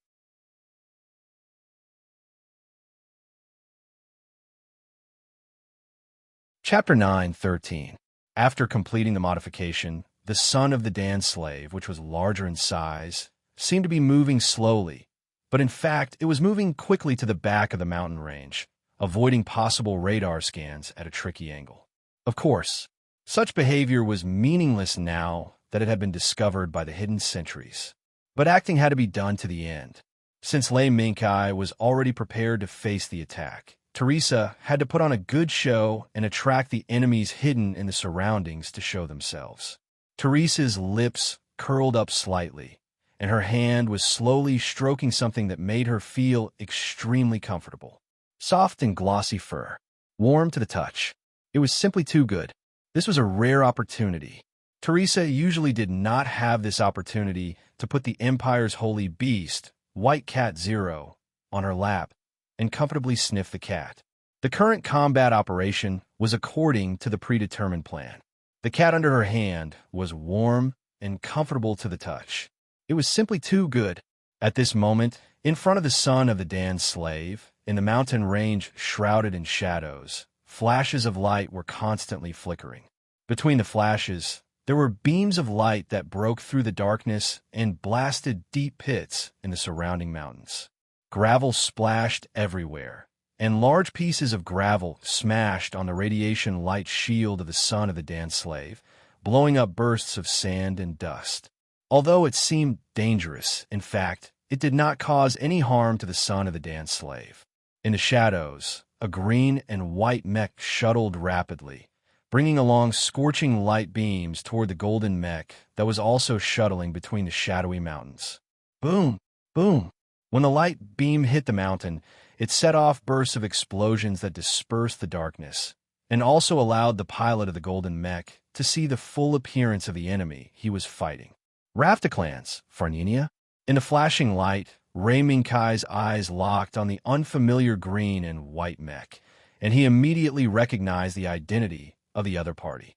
Chapter 9:13. After completing the modification, the son of the Dan Slave, which was larger in size, seemed to be moving slowly, but in fact it was moving quickly to the back of the mountain range, avoiding possible radar scans at a tricky angle. Of course, such behavior was meaningless now that it had been discovered by the hidden sentries. But acting had to be done to the end. Since Lei Minkai was already prepared to face the attack, Teresa had to put on a good show and attract the enemies hidden in the surroundings to show themselves. Teresa's lips curled up slightly, and her hand was slowly stroking something that made her feel extremely comfortable. Soft and glossy fur, warm to the touch. It was simply too good. This was a rare opportunity. Teresa usually did not have this opportunity to put the Empire's holy beast, White Cat Zero, on her lap and comfortably sniff the cat. The current combat operation was according to the predetermined plan. The cat under her hand was warm and comfortable to the touch. It was simply too good. At this moment, in front of the son of the Dan Slave, in the mountain range shrouded in shadows, flashes of light were constantly flickering. Between the flashes, there were beams of light that broke through the darkness and blasted deep pits in the surrounding mountains. Gravel splashed everywhere, and large pieces of gravel smashed on the radiation light shield of the son of the dance slave, blowing up bursts of sand and dust. Although it seemed dangerous, in fact, it did not cause any harm to the son of the dance slave. In the shadows, a green and white mech shuttled rapidly, bringing along scorching light beams toward the golden mech that was also shuttling between the shadowy mountains. Boom! Boom! When the light beam hit the mountain, it set off bursts of explosions that dispersed the darkness, and also allowed the pilot of the golden mech to see the full appearance of the enemy he was fighting. Raftaclans, Farninia? In the flashing light, Rei Minkai's eyes locked on the unfamiliar green and white mech, and he immediately recognized the identity of the other party.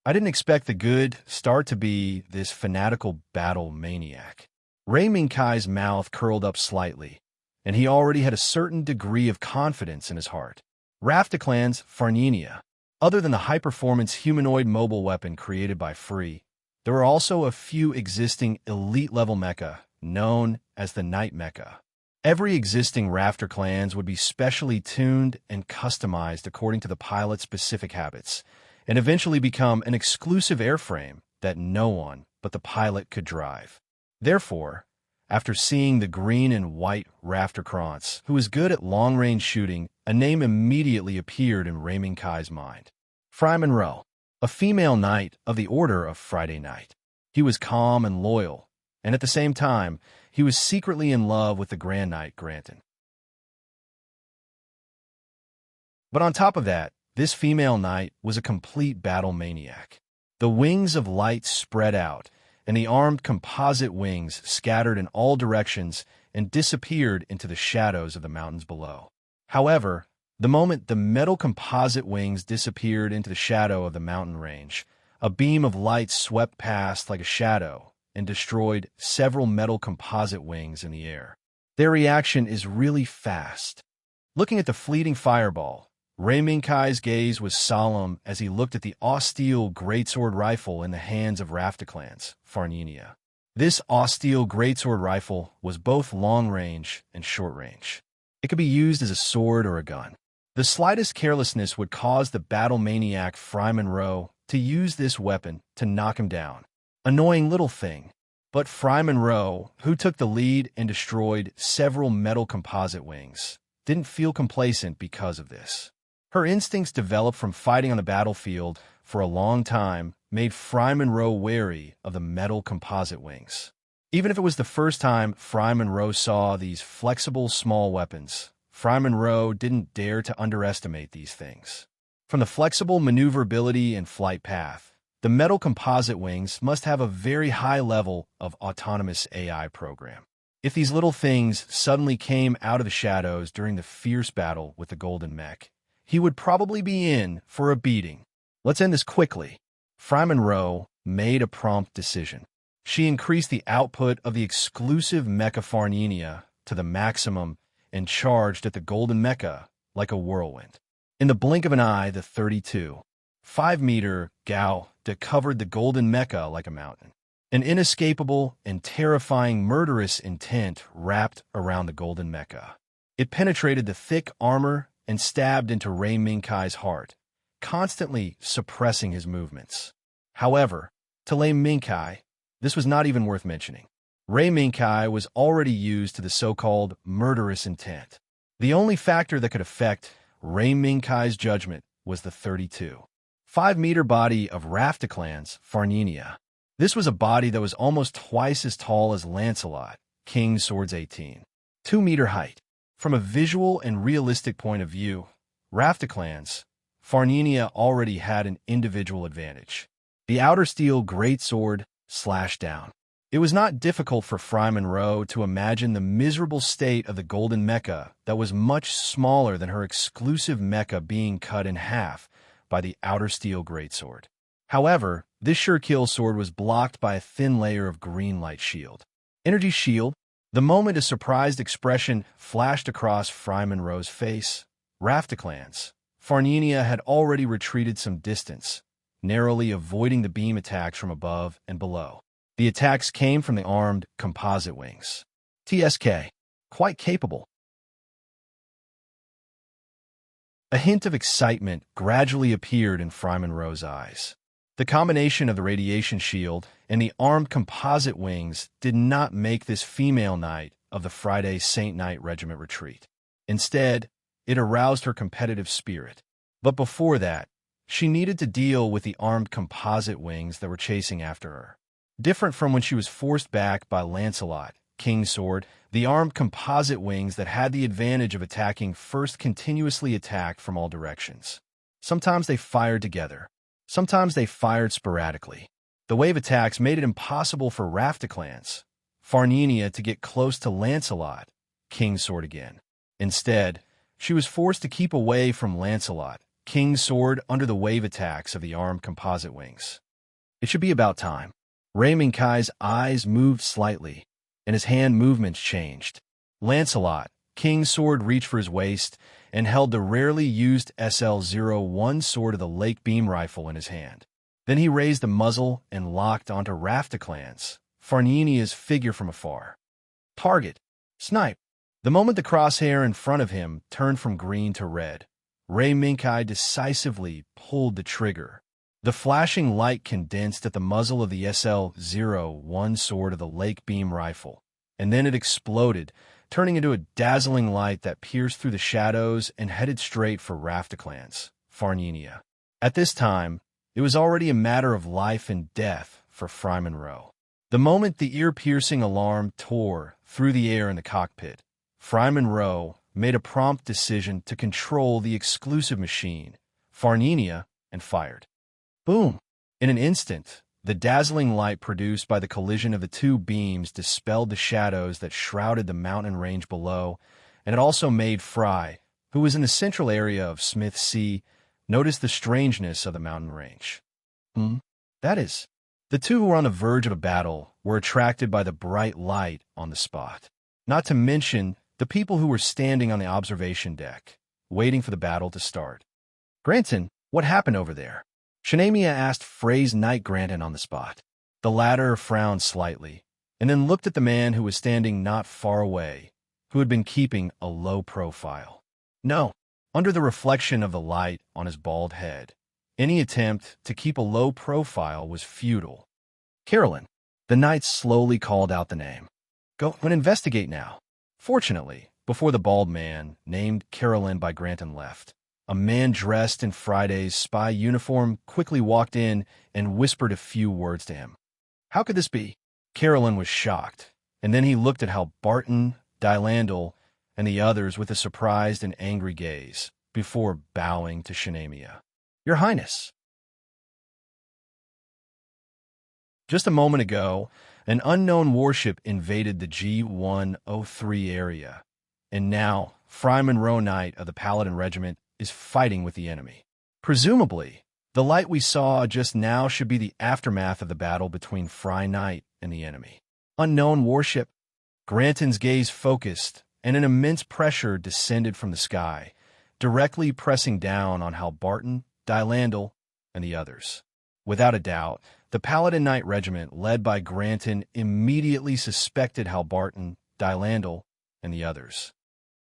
I didn't expect the good start to be this fanatical battle maniac. Rei Minkai's mouth curled up slightly, and he already had a certain degree of confidence in his heart. Raftaclans, Farninia. Other than the high-performance humanoid mobile weapon created by Free, there were also a few existing elite-level mecha, known as the Night Mecha. Every existing Rafter clans would be specially tuned and customized according to the pilot's specific habits, and eventually become an exclusive airframe that no one but the pilot could drive. Therefore, after seeing the green and white Rafterkrantz, who was good at long-range shooting, a name immediately appeared in Rei Minkai's mind. Fry Monroe, a female knight of the Order of Friday Night. He was calm and loyal, and at the same time, he was secretly in love with the Grand Knight Granton. But on top of that, this female knight was a complete battle maniac. The wings of light spread out, and the armed composite wings scattered in all directions and disappeared into the shadows of the mountains below. However, the moment the metal composite wings disappeared into the shadow of the mountain range, a beam of light swept past like a shadow and destroyed several metal composite wings in the air. Their reaction is really fast. Looking at the fleeting fireball, Rei Minkai's gaze was solemn as he looked at the Austeel greatsword rifle in the hands of Raftaclans, Farninia. This Austeel greatsword rifle was both long-range and short-range. It could be used as a sword or a gun. The slightest carelessness would cause the battle maniac Fry Monroe to use this weapon to knock him down. Annoying little thing. But Fry Monroe, who took the lead and destroyed several metal composite wings, didn't feel complacent because of this. Her instincts developed from fighting on the battlefield for a long time made Fry Monroe wary of the metal composite wings. Even if it was the first time Fry Monroe saw these flexible small weapons, Fry Monroe didn't dare to underestimate these things. From the flexible maneuverability and flight path, the metal composite wings must have a very high level of autonomous AI program. If these little things suddenly came out of the shadows during the fierce battle with the Golden Mech, he would probably be in for a beating. Let's end this quickly. Fry Monroe made a prompt decision. She increased the output of the exclusive Mecha Farninia to the maximum and charged at the Golden Mecha like a whirlwind. In the blink of an eye, the 32.5-meter Gao covered the Golden Mecha like a mountain. An inescapable and terrifying murderous intent wrapped around the Golden Mecha. It penetrated the thick armor and stabbed into Rei Minkai's heart, constantly suppressing his movements. However, to Rei Minkai, this was not even worth mentioning. Rei Minkai was already used to the so-called murderous intent. The only factor that could affect Rei Minkai's judgment was the 32.5-meter body of Raftaclans, Farninia. This was a body that was almost twice as tall as Lancelot, King Swords 18. 2-meter height. From a visual and realistic point of view, Raftaclans, Farninia already had an individual advantage. The outer steel greatsword slashed down. It was not difficult for Fry Monroe to imagine the miserable state of the Golden Mecha that was much smaller than her exclusive mecha being cut in half by the outer steel greatsword. However, this sure-kill sword was blocked by a thin layer of green light shield. Energy shield. The moment a surprised expression flashed across Fry Monroe's face, Raftaclans, Farninia had already retreated some distance, narrowly avoiding the beam attacks from above and below. The attacks came from the armed composite wings. TSK. Quite capable. A hint of excitement gradually appeared in Fry Monroe's eyes. The combination of the radiation shield and the armed composite wings did not make this female knight of the Friday Saint Knight Regiment retreat. Instead, it aroused her competitive spirit. But before that, she needed to deal with the armed composite wings that were chasing after her. Different from when she was forced back by Lancelot, King's Sword, the armed composite wings that had the advantage of attacking first continuously attacked from all directions. Sometimes they fired together. Sometimes they fired sporadically. The wave attacks made it impossible for Raftaclans, Farnenia, to get close to Lancelot, King's Sword again. Instead, she was forced to keep away from Lancelot, King's Sword, under the wave attacks of the armed composite wings. It should be about time. Ray Minkai's eyes moved slightly, and his hand movements changed. Lancelot, King's Sword, reached for his waist and held the rarely used SL-01 sword of the Lake Beam rifle in his hand. Then he raised the muzzle and locked onto Raftaclans, Farnenia's figure from afar. Target. Snipe. The moment the crosshair in front of him turned from green to red, Ray Minkai decisively pulled the trigger. The flashing light condensed at the muzzle of the SL-01 sword of the Lake Beam rifle, and then it exploded, turning into a dazzling light that pierced through the shadows and headed straight for Raftaclans, Farnenia. At this time, it was already a matter of life and death for Fry Monroe. The moment the ear-piercing alarm tore through the air in the cockpit, Fry Monroe made a prompt decision to control the exclusive machine, Farnenia, and fired. Boom! In an instant, the dazzling light produced by the collision of the two beams dispelled the shadows that shrouded the mountain range below, and it also made Fry, who was in the central area of Smith Sea, notice the strangeness of the mountain range. That is, the two who were on the verge of a battle were attracted by the bright light on the spot. Not to mention the people who were standing on the observation deck, waiting for the battle to start. Granton, what happened over there? Shanamia asked Frey's Knight Granton on the spot. The latter frowned slightly, and then looked at the man who was standing not far away, who had been keeping a low profile. No, under the reflection of the light on his bald head, any attempt to keep a low profile was futile. Carolyn. The knight slowly called out the name. Go and investigate now. Fortunately, before the bald man, named Carolyn by Granton, left, a man dressed in Friday's spy uniform quickly walked in and whispered a few words to him. How could this be? Carolyn was shocked, and then he looked at Hal Barton, Dylandel, and the others with a surprised and angry gaze, before bowing to Shanamia. Your Highness. Just a moment ago, an unknown warship invaded the G-103 area, and now Fry Monroe Knight of the Paladin Regiment is fighting with the enemy. Presumably, the light we saw just now should be the aftermath of the battle between Fry Knight and the enemy. Unknown warship. Granton's gaze focused, and an immense pressure descended from the sky, directly pressing down on Hal Barton, Dylandel, and the others. Without a doubt, the Paladin Knight Regiment, led by Granton, immediately suspected Hal Barton, Dylandel, and the others.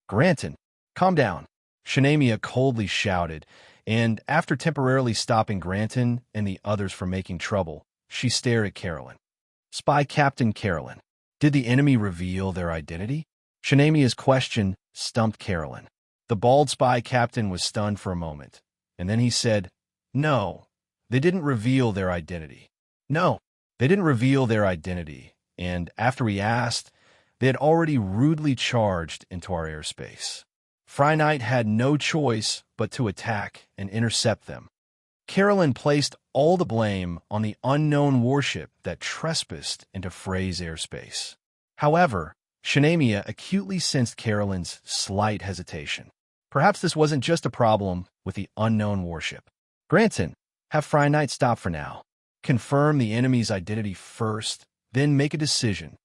Granton, calm down, Shanamia coldly shouted, and after temporarily stopping Granton and the others from making trouble, she stared at Carolyn. Spy Captain Carolyn, did the enemy reveal their identity? Shanamia's question stumped Carolyn. The bald spy captain was stunned for a moment, and then he said, No, they didn't reveal their identity. No, they didn't reveal their identity, and after we asked, they had already rudely charged into our airspace. Fry Knight had no choice but to attack and intercept them. Carolyn placed all the blame on the unknown warship that trespassed into Frey's airspace. However, Shanamia acutely sensed Carolyn's slight hesitation. Perhaps this wasn't just a problem with the unknown warship. Granton, have Fry Knight stop for now. Confirm the enemy's identity first, then make a decision.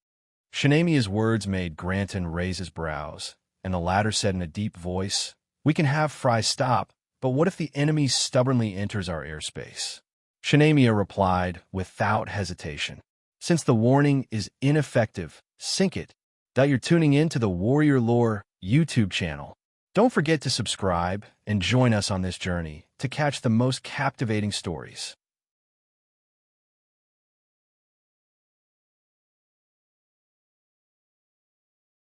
Shanamia's words made Granton raise his brows, and the latter said in a deep voice, We can have Fry stop, but what if the enemy stubbornly enters our airspace? Shanamia replied without hesitation. Since the warning is ineffective, sink it. That you're tuning in to the Warrior Lore YouTube channel. Don't forget to subscribe and join us on this journey to catch the most captivating stories.